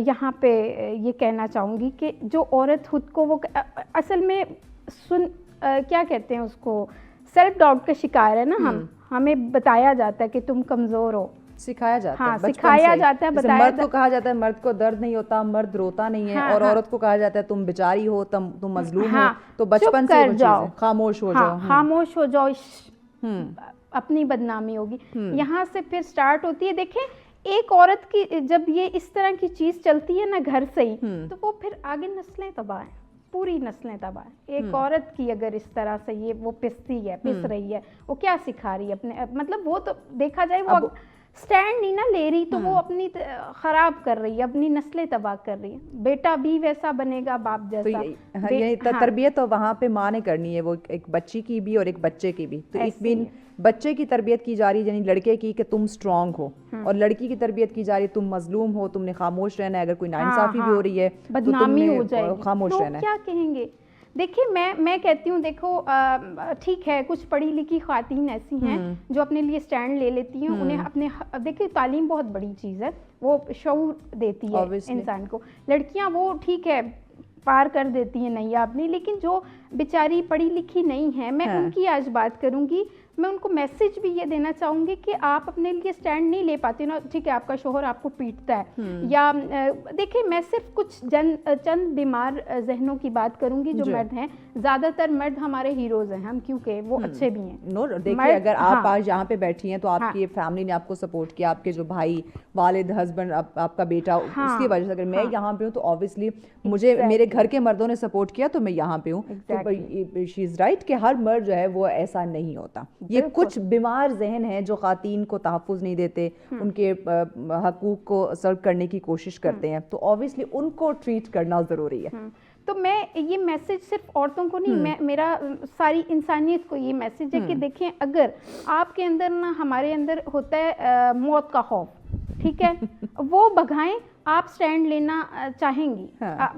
یہاں پہ یہ کہنا چاہوں گی کہ جو عورت خود کو وہ اصل میں کیا کہتے ہیں اس کو, سیلف ڈاؤٹ کا شکار ہے نا, ہمیں بتایا جاتا ہے کہ تم کمزور ہو, سکھایا جاتا ہے, ہاں سکھایا جاتا ہے, بتایا مرد کو کہا جاتا ہے مرد کو درد نہیں ہوتا, مرد روتا نہیں ہے, اور عورت کو کہا جاتا ہے تم بیچاری ہو, تم مظلوم ہو, تو بچپن سے خاموش ہو جاؤ, خاموش ہو جاؤ, اپنی بدنامی ہوگی. یہاں سے پھر سٹارٹ ہوتی ہے. دیکھیں ایک عورت کی جب یہ اس طرح کی چیز چلتی ہے نا گھر سے ہی, تو وہ پھر آگے نسلیں تباہ ہیں, پوری نسلیں تباہ ہیں. ایک عورت کی اگر اس طرح سے یہ وہ پس رہی ہے, وہ کیا سکھا رہی ہے اپنے, مطلب وہ تو دیکھا جائے وہ स्टैंड नहीं ना ले रही तो वो अपनी खराब कर रही है, अपनी नस्लें तबाह कर रही है। बेटा भी वैसा बनेगा बाप जैसा। तो ये तरबियत तो वहाँ पे माँ ने करनी है, वो एक बच्ची की भी और एक बच्चे की भी। तो इट मीन बच्चे की तरबियत की जा रही है, यानी लड़के की कि तुम स्ट्रांग हो, और लड़की की तरबियत की जा रही है तुम मजलूम हो, तुमने खामोश रहना है, अगर कोई नाइंसाफी भी हो रही है तो तुमने खामोश रहना है। क्या कहेंगे? देखिए मैं कहती हूँ, देखो ठीक है कुछ पढ़ी लिखी ख़वातीन ऐसी हैं जो अपने लिए स्टैंड ले लेती हैं, उन्हें अपने देखिए तालीम बहुत बड़ी चीज़ है, वो शऊर देती है इंसान को। लड़कियाँ वो ठीक है पार कर देती हैं नैया अपनी, लेकिन जो बेचारी पढ़ी लिखी नहीं है, मैं उनकी आज बात करूँगी। मैं उनको मैसेज भी ये देना चाहूँगी कि आप अपने लिए स्टैंड नहीं ले पाते ना, ठीक है आपका शोहर आपको पीटता है, या देखिए मैं सिर्फ कुछ चंद बीमार जहनों की बात करूँगी जो मर्द हैं। ज़्यादातर मर्द हमारे हीरोज़ हैं हम, क्योंकि वो अच्छे भी हैं। नो देखिए अगर आप आज यहाँ पे बैठी हैं तो आपकी फैमिली ने आपको सपोर्ट किया, आपके जो भाई वालिद हस्बैंड आपका बेटा, उसकी वजह से अगर मैं यहाँ पे हूँ तो ऑब्वियसली मुझे मेरे घर के मर्दों ने सपोर्ट किया तो मैं यहाँ पे हूँ। तो शी इज़ राइट कि हर मर्द जो है वो ऐसा नहीं होता। ये कुछ बीमार जहन हैं जो खातीन को तहफ़्फ़ुज़ नहीं देते, उनके हकूक़ को सर्व करने की कोशिश करते हैं, तो ऑब्वियसली उनको ट्रीट करना ज़रूरी है। तो मैं ये मैसेज सिर्फ औरतों को नहीं, मेरा सारी इंसानियत को ये मैसेज है कि देखें अगर आपके अंदर ना हमारे अंदर होता है मौत का खौफ, ठीक है वो भगाएं, आप स्टैंड लेना चाहेंगी।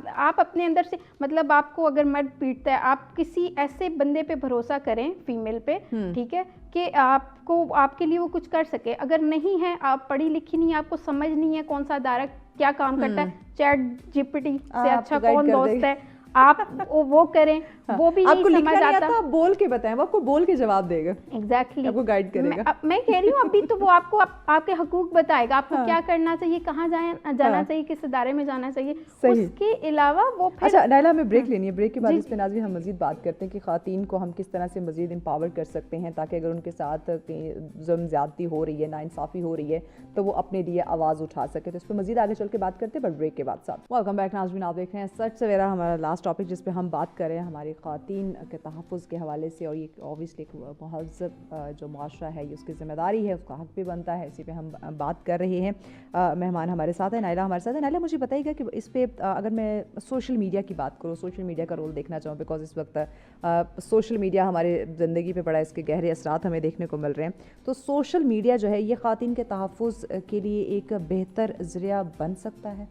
आप अपने अंदर से मतलब आपको अगर मर्द पीटता है, आप किसी ऐसे बंदे पे भरोसा करें फीमेल पे, ठीक है कि आपको आपके लिए वो कुछ कर सके। अगर नहीं है, आप पढ़ी लिखी नहीं, आपको समझ नहीं है कौन सा अदारा क्या काम करता है, चैट जीपीटी से अच्छा कौन दोस्त है, आप वो करें, वो भी नहीं समझ आता, आप बोल के बताएं, वो आपको बोल के जवाब देगा। एग्जैक्टली आपको गाइड करेगा। मैं कह रही हूँ अभी तो वो आपको आपके हकूक बताएगा, आपको क्या करना चाहिए, कहाँ जाना चाहिए, किस इदारे में जाना चाहिए। उसके अलावा वो फिर अच्छा नाइला हमें ब्रेक लेनी है, ब्रेक के बाद इस पे नाज़रीन हम मज़ीद बात करते हैं कि ख़वातीन को हम किस तरह से मज़ीद एम्पावर कर सकते हैं ताकि अगर उनके साथ जुल्म ज़्यादती हो रही है, नाइंसाफ़ी हो रही है, तो वो अपने लिए आवाज़ उठा सके। तो इस पर मज़ीद आगे चल के बात करते हैं, बट ब्रेक के बाद साथ। वेलकम बैक नाज़रीन, आप देख रहे हैं सच सवेरा, हमारा लास्ट टॉपिक जिस पे हम बात कर रहे हैं हमारी ख़वातीन के तहफ़्फ़ुज़ के हवाले से, और ये ऑब्वियसली एक महज़ब जो माशरा है ये उसकी ज़िम्मेदारी है, उसका हक़ भी बनता है, इसी पे हम बात कर रहे हैं। मेहमान हमारे साथ है, नाइला हमारे साथ है। नाइला मुझे बताइएगा कि इस पे अगर मैं सोशल मीडिया की बात करूँ, सोशल मीडिया का रोल देखना चाहूँ, बिकॉज इस वक्त सोशल मीडिया हमारे ज़िंदगी पे बड़ा इसके गहरे असरात हमें देखने को मिल रहे हैं। तो सोशल मीडिया जो है ये ख़वातीन के तहफ़्फ़ुज़ के लिए एक बेहतर ज़रिया बन सकता है?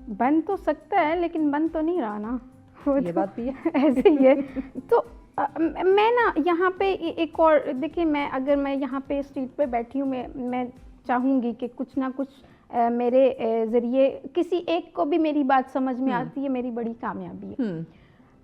बन तो सकता है लेकिन बन तो नहीं रहा ना, ये बात भी है ऐसे ही है। तो मैं ना यहाँ पे एक और देखिए, मैं यहाँ पे स्ट्रीट पे बैठी हूँ, मैं चाहूँगी कि कुछ ना कुछ मेरे ज़रिए किसी एक को भी मेरी बात समझ में आती है, मेरी बड़ी कामयाबी है।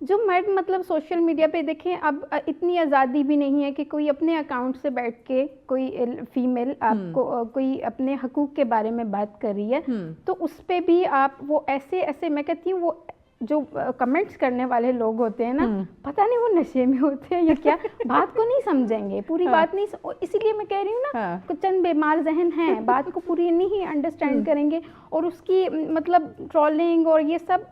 जो मर्द मतलब सोशल मीडिया पे देखें, अब इतनी आज़ादी भी नहीं है कि कोई अपने अकाउंट से बैठ के कोई फीमेल आपको कोई अपने हकूक़ के बारे में बात कर रही है तो उस पर भी आप वो ऐसे मैं कहती हूँ वो जो कमेंट्स करने वाले लोग होते हैं ना, पता नहीं वो नशे में होते हैं या क्या, बात को नहीं समझेंगे, पूरी बात नहीं, इसीलिए मैं कह रही हूँ ना कुछ चंद बीमार जहन हैं, बात को पूरी नहीं अंडरस्टैंड करेंगे और उसकी मतलब ट्रोलिंग और ये सब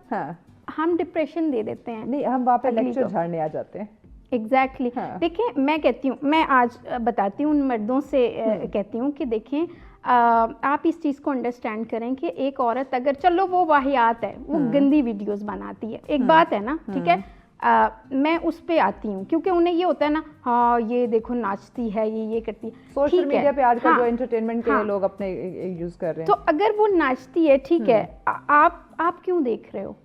हम डिप्रेशन दे देते हैं। नहीं, हम वहाँ पे लेक्चर झाड़ने आ जाते हैं। एग्जैक्टली देखिए, मैं कहती हूँ, मैं आज बताती हूँ उन मर्दों से कहती हूँ कि देखें आप इस चीज़ को अंडरस्टैंड करें कि एक औरत अगर चलो वो वाहियात है, वो गंदी वीडियोस बनाती है, एक बात है ना, ठीक है, मैं उस पे आती हूँ क्योंकि उन्हें ये होता है ना, हाँ ये देखो नाचती है, ये करती है, सोशल मीडिया पे आजकल जो एंटरटेनमेंट के लिए लोग अपने यूज कर रहे हैं, तो अगर वो नाचती है, ठीक है, आप क्यों देख रहे हो,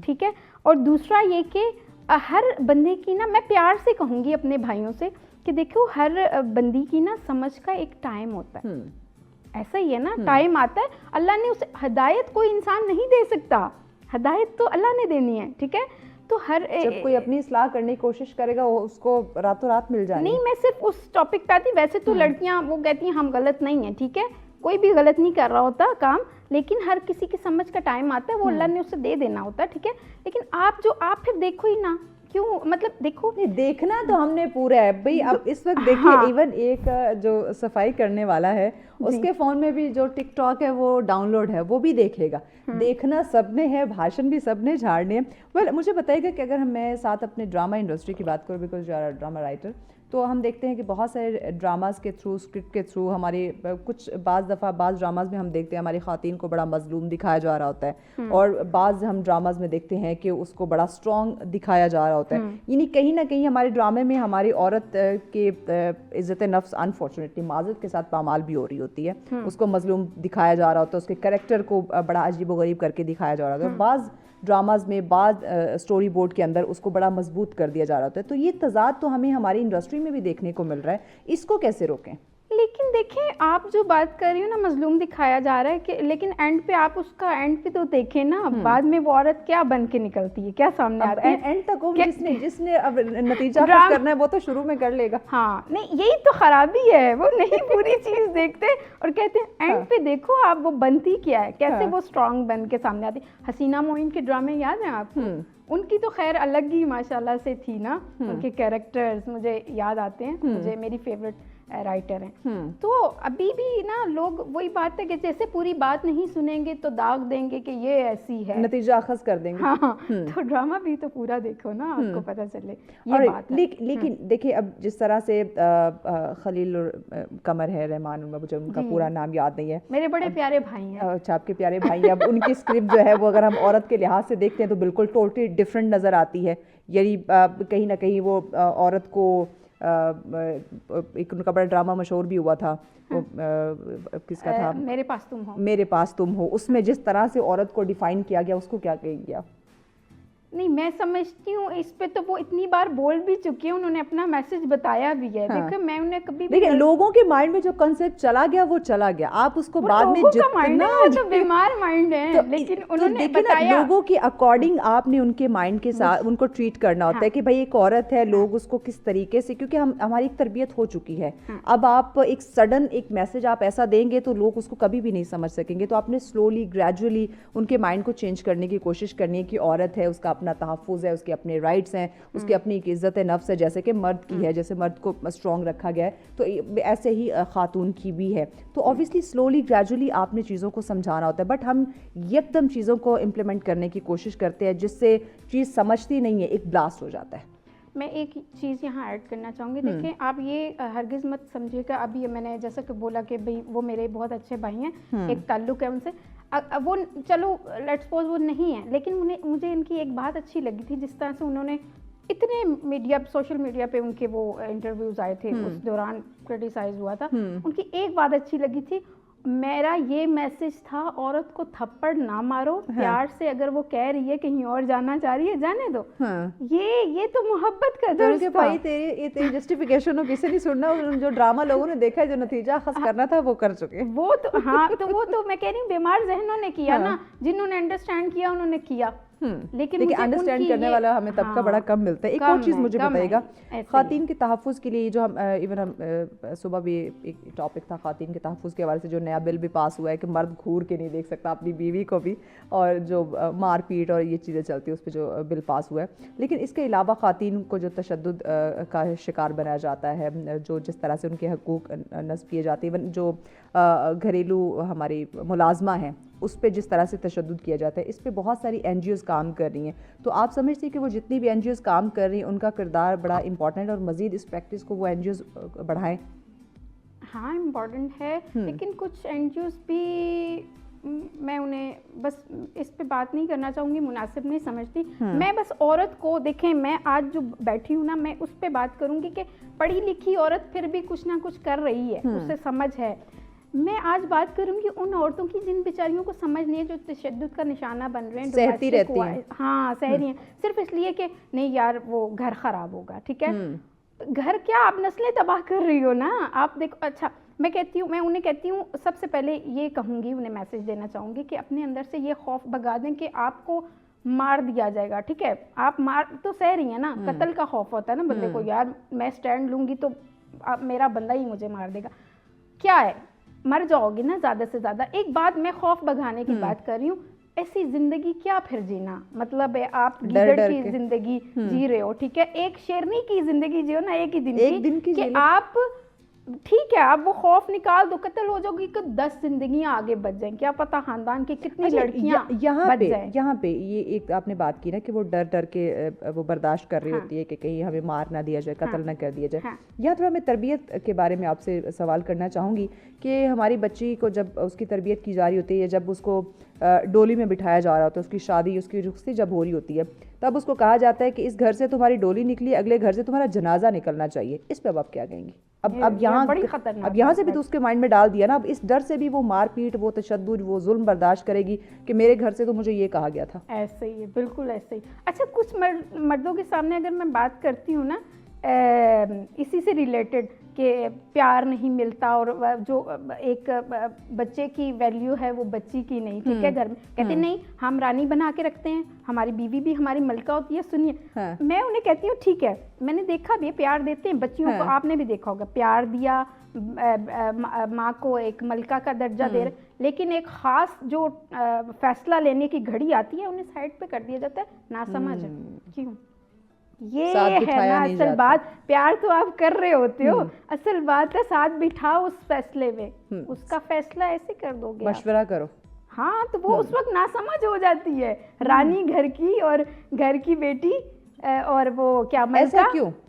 ठीक है। और दूसरा ये कि हर बंदे की ना, मैं प्यार से कहूँगी अपने भाइयों से कि देखो हर बंदी की ना समझ का एक टाइम होता है, ऐसा ही है ना, टाइम आता है, अल्लाह ने उसे हिदायत कोई इंसान नहीं दे सकता, हिदायत तो अल्लाह ने देनी है, ठीक है। तो जब कोई अपनी इस्लाह करने की कोशिश करेगा वो उसको रातों रात मिल जाएगी। नहीं, मैं सिर्फ उस टॉपिक पे आती, वैसे तो लड़कियां वो कहती हैं हम गलत नहीं है, ठीक है, कोई भी गलत नहीं कर रहा होता काम, लेकिन हर किसी की समझ का टाइम आता है, वो अल्लाह ने उसे दे देना होता है, ठीक है। लेकिन आप फिर देखो ही ना क्यों, मतलब देखो देखना तो हमने पूरा है भाई। अब इस वक्त देखिए इवन एक जो सफाई करने वाला है उसके फ़ोन में भी जो टिकटॉक है वो डाउनलोड है, वो भी देखेगा। देखना सबने है, भाषण भी सबने झाड़ने हैं। वेल मुझे बताइएगा कि अगर मैं साथ अपने ड्रामा इंडस्ट्री की बात करूँ, because you are drama writer, तो हम देखते हैं कि बहुत सारे ड्रामास के थ्रू, स्क्रिप्ट के थ्रू हमारे कुछ बाज़ दफ़ा बाज़ ड्रामास में हम देखते हैं हमारी ख़ातीन को बड़ा मजलूम दिखाया जा रहा होता है, और बाज़ हम ड्रामास में देखते हैं कि उसको बड़ा स्ट्रॉन्ग दिखाया जा रहा होता है। यानी कहीं ना कहीं हमारे ड्रामे में हमारी औरत के इज़्ज़त नफ्स अनफॉर्चुनेटली माज़रत के साथ पामाल भी हो रही होती है, उसको मजलूम दिखाया जा रहा होता है, उसके कैरेक्टर को बड़ा अजीब व गरीब करके दिखाया जा रहा होता है। बाज़ ड्रामाज में बाद स्टोरी बोर्ड के अंदर उसको बड़ा मजबूत कर दिया जा रहा होता है। तो ये तजाद तो हमें हमारी इंडस्ट्री में भी देखने को मिल रहा है, इसको कैसे रोकें? लेकिन देखें, आप जो बात कर रही हो ना, मजलूम दिखाया जा रहा है कि, लेकिन एंड पे आप उसका एंड पे तो देखें ना, बाद में वो औरत क्या बन के निकलती है, क्या सामने आती है एंड तक। जिसने अब नतीजा करना है वो तो शुरू में कर लेगा। हाँ नहीं, यही तो खराबी है, वो नहीं पूरी चीज देखते और कहते हैं एंड पे देखो आप वो बनती क्या है, कैसे वो स्ट्रांग बन के सामने आती। हसीना मोइन के ड्रामे याद हैं आपको? उनकी तो खैर अलग ही माशाल्लाह से थी ना, उनके कैरेक्टर्स मुझे याद आते हैं, मुझे मेरी फेवरेट राइटर हैं। तो अभी भी ना लोग वही बात है कि जैसे पूरी बात नहीं सुनेंगे तो दाग देंगे कि ये ऐसी है, नतीजा अखज़ कर देंगे। हाँ, तो ड्रामा भी तो पूरा देखो ना, आपको पता चले ये बात है। लेकिन देखिए अब जिस तरह से खलील कमर है रहमान, मुझे उनका पूरा नाम याद नहीं है, मेरे बड़े प्यारे भाई हैं। अच्छा, आपके प्यारे भाई हैं। अब उनकी स्क्रिप्ट जो है वो अगर हम औरत के लिहाज से देखते हैं तो बिल्कुल टोटली डिफरेंट नज़र आती है। यानी कहीं ना कहीं वो औरत को एक उनका बड़ा ड्रामा मशहूर भी हुआ था, वो किसका था, मेरे पास तुम हो। मेरे पास तुम हो, उसमें जिस तरह से औरत को डिफाइन किया गया, उसको क्या कहेंगे आप? नहीं, मैं समझती हूँ इस पे तो वो इतनी बार बोल भी चुके हैं, उन्होंने अपना मैसेज बताया भी है। हाँ। देखो मैं उन्हें कभी देखिए लोगों के माइंड में जो कंसेप्ट चला गया वो चला गया, आप उसको बाद में जितना तो बीमार माइंड है, लेकिन उन्होंने बताया लोगों के अकॉर्डिंग आपने उनके माइंड के साथ उनको ट्रीट करना होता है कि भाई एक औरत है, लोग उसको किस तरीके से, क्योंकि हमारी एक तरबियत हो चुकी है। अब आप एक सडन एक मैसेज आप ऐसा देंगे तो लोग उसको कभी भी नहीं समझ सकेंगे। तो आपने स्लोली ग्रेजुअली उनके माइंड को चेंज करने की कोशिश करनी है कि औरत है, उसका अपना तहफ़्फ़ुज़ है, उसके अपने राइट्स हैं, उसकी अपनी एक इज़्ज़त नफ्स है, जैसे कि मर्द की है, जैसे मर्द को स्ट्रॉन्ग रखा गया है तो ऐसे ही खातून की भी है। तो ऑब्वियसली स्लोली ग्रेजुअली आपने चीज़ों को समझाना होता है, बट हम एकदम चीज़ों को इम्प्लीमेंट करने की कोशिश करते हैं जिससे चीज़ समझती नहीं है, एक ब्लास्ट हो जाता है। मैं एक चीज़ यहाँ ऐड करना चाहूँगी। देखें आप ये हरगिज़ मत समझिएगा, अभी मैंने जैसा कि बोला कि भाई वो मेरे बहुत अच्छे भाई हैं, एक ताल्लुक़ है उनसे, वो चलो लेट्स सपोज वो नहीं है, लेकिन मुझे इनकी एक बात अच्छी लगी थी, जिस तरह से उन्होंने इतने मीडिया, सोशल मीडिया पे उनके वो इंटरव्यूज़ आए थे, उस दौरान क्रिटिसाइज हुआ था, उनकी एक बात अच्छी लगी थी, मेरा ये मैसेज था, औरत को थप्पड़ ना मारो, प्यार से अगर वो कह रही है कहीं और जाना चाह रही है जाने दो। ये तो मोहब्बत का दर्ज था। भाई तेरी जस्टिफिकेशन हो, किसी नहीं सुनना, जो ड्रामा लोगों ने देखा है, जो नतीजा खस करना था वो कर चुके। वो तो हाँ, तो वो तो मैं कह रही हूँ बीमार जहनों ने किया ना, जिन्होंने अंडरस्टैंड किया उन्होंने किया। लेकिन अंडरस्टैंड करने वाला हमें तबका बड़ा कम मिलता है। एक और चीज़ मुझे बताइएगा, खातीन के तहफ़्फ़ुज़ के लिए जो हम इवन हम सुबह भी एक टॉपिक था खातीन के तहफ़्फ़ुज़ के हवाले से, जो नया बिल भी पास हुआ है कि मर्द घूर के नहीं देख सकता अपनी बीवी को भी, और जो मारपीट और ये चीज़ें चलती है उस पर जो बिल पास हुआ है। लेकिन इसके अलावा खातीन को जो तशद्दुद का शिकार बनाया जाता है, जो जिस तरह से उनके हकूक़ नस्ब किए जाते हैं, इवन जो घरेलू हमारी मुलाजमा हैं उस पर जिस तरह से तशद्दुद किया जाता है, इस पे बहुत सारी NGOs काम कर रही हैं। तो आप समझते हैं कि वो जितनी भी NGOs काम कर रही हैं उनका किरदार बड़ा इंपॉर्टेंट, और मज़ीद इस प्रैक्टिस को वो NGOs बढ़ाएं? हाँ इम्पॉर्टेंट है, लेकिन कुछ NGOs भी मैं उन्हें बस इस पे बात नहीं करना चाहूँगी, मुनासिब नहीं समझती। मैं बस औरत को देखें, मैं आज जो बैठी हूँ ना, मैं उस पर बात करूँगी कि पढ़ी लिखी औरत फिर भी कुछ ना कुछ कर रही है, उससे समझ है। मैं आज बात करूंगी उन औरतों की जिन बेचारियों को समझ नहीं है, जो तशद्दुद का निशाना बन रहे हैं, सहती रहती हैं। हाँ सह रही हैं, सिर्फ इसलिए कि नहीं यार वो घर खराब होगा, ठीक है, घर क्या आप नस्लें तबाह कर रही हो ना। आप देखो, अच्छा मैं उन्हें कहती हूँ, सबसे पहले ये कहूँगी, उन्हें मैसेज देना चाहूँगी कि अपने अंदर से ये खौफ भगा दें कि आपको मार दिया जाएगा, ठीक है, आप मार तो सह रही हैं ना, कत्ल का खौफ होता है ना बंदे को, यार मैं स्टैंड लूँगी तो मेरा बंदा ही मुझे मार देगा, क्या है मर जाओगी ना ज़्यादा से ज़्यादा। एक बात मैं खौफ भगाने की बात कर रही हूँ, ऐसी जिंदगी क्या फिर जीना, मतलब है आप गीदड़ की जिंदगी जी रहे हो, ठीक है, एक शेरनी की जिंदगी जियो ना, एक ही दिन की कि आप ठीक है आप वो खौफ निकाल दो, कत्ल हो जाओगी कि 10 जिंदगियां आगे बच जाएं, क्या पता खानदान की कितनी लड़कियां यहाँ पे ये एक आपने बात की ना कि वो डर डर के वो बर्दाश्त कर रही होती है कि कहीं हमें मार ना दिया जाए, कत्ल ना कर दिया जाए। यहाँ थोड़ा मैं तरबियत के बारे में आपसे सवाल करना चाहूँगी कि हमारी बच्ची को जब उसकी तरबियत की जा रही होती है, जब उसको डोली में बिठाया जा रहा होता है, उसकी शादी उसकी रुखसती जब हो रही होती है, तब उसको कहा जाता है कि इस घर से तुम्हारी डोली निकली, अगले घर से तुम्हारा जनाजा निकलना चाहिए। इस पे अब आप क्या कहेंगी? अब यहाँ से भी तो उसके माइंड में डाल दिया ना, अब इस डर से भी वो मारपीट, वो तशद्दुद, वो जुल्म बर्दाश्त करेगी कि मेरे घर से तो मुझे ये कहा गया था। ऐसे ही है, बिल्कुल ऐसे ही। अच्छा, कुछ मर्दों के सामने अगर मैं बात करती हूँ ना इसी से रिलेटेड कि प्यार नहीं मिलता और जो एक बच्चे की वैल्यू है वो बच्ची की नहीं, ठीक है, घर में कहते नहीं हम रानी बना के रखते हैं, हमारी बीवी भी हमारी मलका होती है। सुनिए, मैं उन्हें कहती हूँ ठीक है, मैंने देखा भी प्यार देते हैं बच्चियों को, आपने भी देखा होगा, प्यार दिया, माँ को एक मलका का दर्जा दे रहे, लेकिन एक ख़ास जो फैसला लेने की घड़ी आती है उन्हें साइड पे कर दिया जाता है, ना समझ क्यों? ये है ना असल बात, प्यार तो आप कर रहे होते हो, असल बात है साथ बिठाओ उस फैसले में, उसका फैसला ऐसे कर दोगे, मशवरा करो। हाँ, तो वो उस वक्त नासमझ हो जाती है, रानी घर की और घर की बेटी और वो क्या मलका।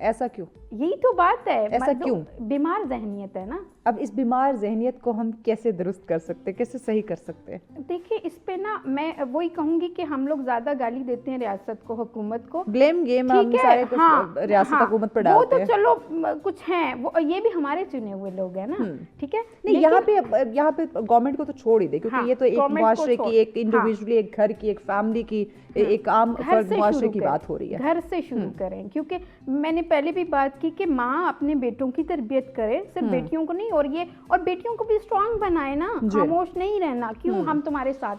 ऐसा क्यों? यही तो बात है, ऐसा क्यों? बीमार ज़हनियत है ना। अब इस बीमार ज़हनियत को हम कैसे दुरुस्त कर सकते हैं, कैसे सही कर सकते हैं? देखिए, इस पे ना मैं वही कहूँगी कि हम लोग ज़्यादा गाली देते हैं रियासत को, हुकूमत को, ब्लेम गेम हम सारे कुछ रियासत हुकूमत पर डालते हैं। वो तो चलो कुछ हैं, वो ये भी हमारे चुने हुए लोग हैं ना, ठीक है। नहीं, यहाँ पे गवर्नमेंट को तो छोड़ ही दे, क्योंकि ये तो एक मुआशरे की, एक इंडिविजुअली, एक घर की, एक फैमिली की, एक आम फर्द मुआशरे की बात हो रही है। घर से शुरू करें, क्योंकि मैंने पहले भी बात की कि माँ अपने बेटों की तरबियत करे, सिर्फ बेटियों को नहीं, और बेटियों को भी स्ट्रांग बनाए ना, खामोश नहीं रहना, क्यों हम तुम्हारे साथ।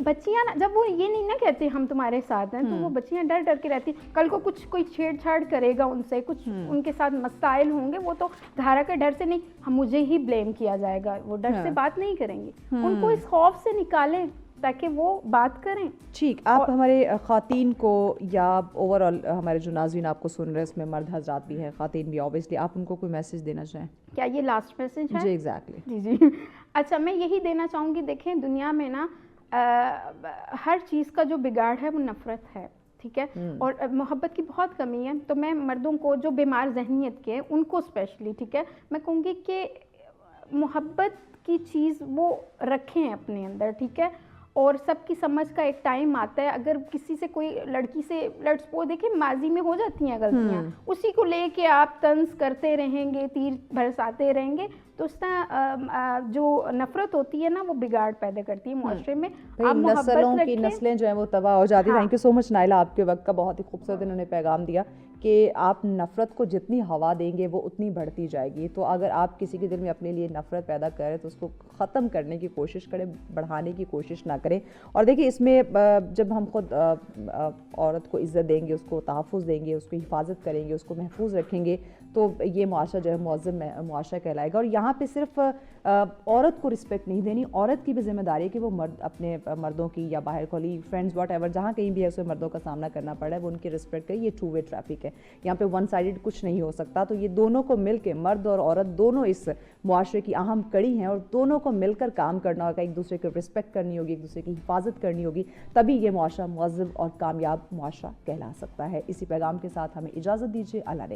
बच्चियां ना, जब वो ये नहीं ना कहते हम तुम्हारे साथ हैं, तो वो बच्चियां डर डर के रहती, कल को कुछ कोई छेड़छाड़ करेगा उनसे, कुछ उनके साथ मसाइल होंगे, वो तो धारा के डर से नहीं, हम मुझे ही ब्लेम किया जाएगा, वो डर से बात नहीं करेंगे, उनको इस खौफ से निकालें ताकि वो बात करें। ठीक, आप हमारे ख़ातीन को या ओवरऑल हमारे जो नाज़रीन आपको सुन रहे हैं, इसमें मर्द हज़रात भी हैं, ख़ातीन भी, ऑब्वियसली आप उनको कोई मैसेज देना चाहें? क्या ये लास्ट मैसेज है? जी, एग्जैक्टली। जी। अच्छा, मैं यही देना चाहूँगी, देखें दुनिया में ना हर चीज़ का जो बिगाड़ है वो नफ़रत है, ठीक है, और मोहब्बत की बहुत कमी है। तो मैं मर्दों को जो बीमार ज़हनियत के हैं उनको स्पेशली, ठीक है, मैं कहूँगी कि मोहब्बत की चीज़ वो रखें अपने अंदर, ठीक है, और सबकी समझ का एक टाइम आता है। अगर किसी से कोई लड़की से लेट्स सपोज, देखिए माजी में हो जाती हैं गलतियाँ, उसी को लेके आप तंज करते रहेंगे, तीर बरसाते रहेंगे, तो उस तरह जो नफरत होती है ना वो बिगाड़ पैदा करती है मुआशरे में। आप नस्लों की नस्लें जो है वो तबाह हो जाती है। Thank you so much Naila, आपके वक्त का बहुत ही खूबसूरत इन्होंने पैगाम दिया कि आप नफ़रत को जितनी हवा देंगे वो उतनी बढ़ती जाएगी। तो अगर आप किसी के दिल में अपने लिए नफ़रत पैदा करें तो उसको ख़त्म करने की कोशिश करें, बढ़ाने की कोशिश ना करें। और देखिए, इसमें जब हम खुद औरत को इज़्ज़त देंगे, उसको तहफ़्फ़ुज़ देंगे, उसको हिफाजत करेंगे, उसको महफूज रखेंगे, तो ये मुआशरा जो है मुअज़्ज़म मुआशरा कहलाएगा। और यहाँ पे सिर्फ औरत को रिस्पेक्ट नहीं देनी, औरत की भी जिम्मेदारी है कि वो मर्द अपने मर्दों की या बाहर कॉलीग, फ्रेंड्स, वॉट एवर, जहाँ कहीं भी है उसे मर्दों का सामना करना पड़ रहा है, वो उनकी रिस्पेक्ट करे। ये टू वे ट्रैफिक है, यहाँ पे वन साइडेड कुछ नहीं हो सकता। तो ये दोनों को मिल के, मर्द और औरत दोनों इस मुआशरे की अहम कड़ी हैं, और दोनों को मिलकर काम करना होगा, एक दूसरे को रिस्पेक्ट करनी होगी, एक दूसरे की हिफाजत करनी होगी, तभी ये मुआशरा मुअज़्ज़म और कामयाब मुआशरा कहला सकता है। इसी पैगाम के साथ हमें इजाज़त दीजिए। अल्लाह ने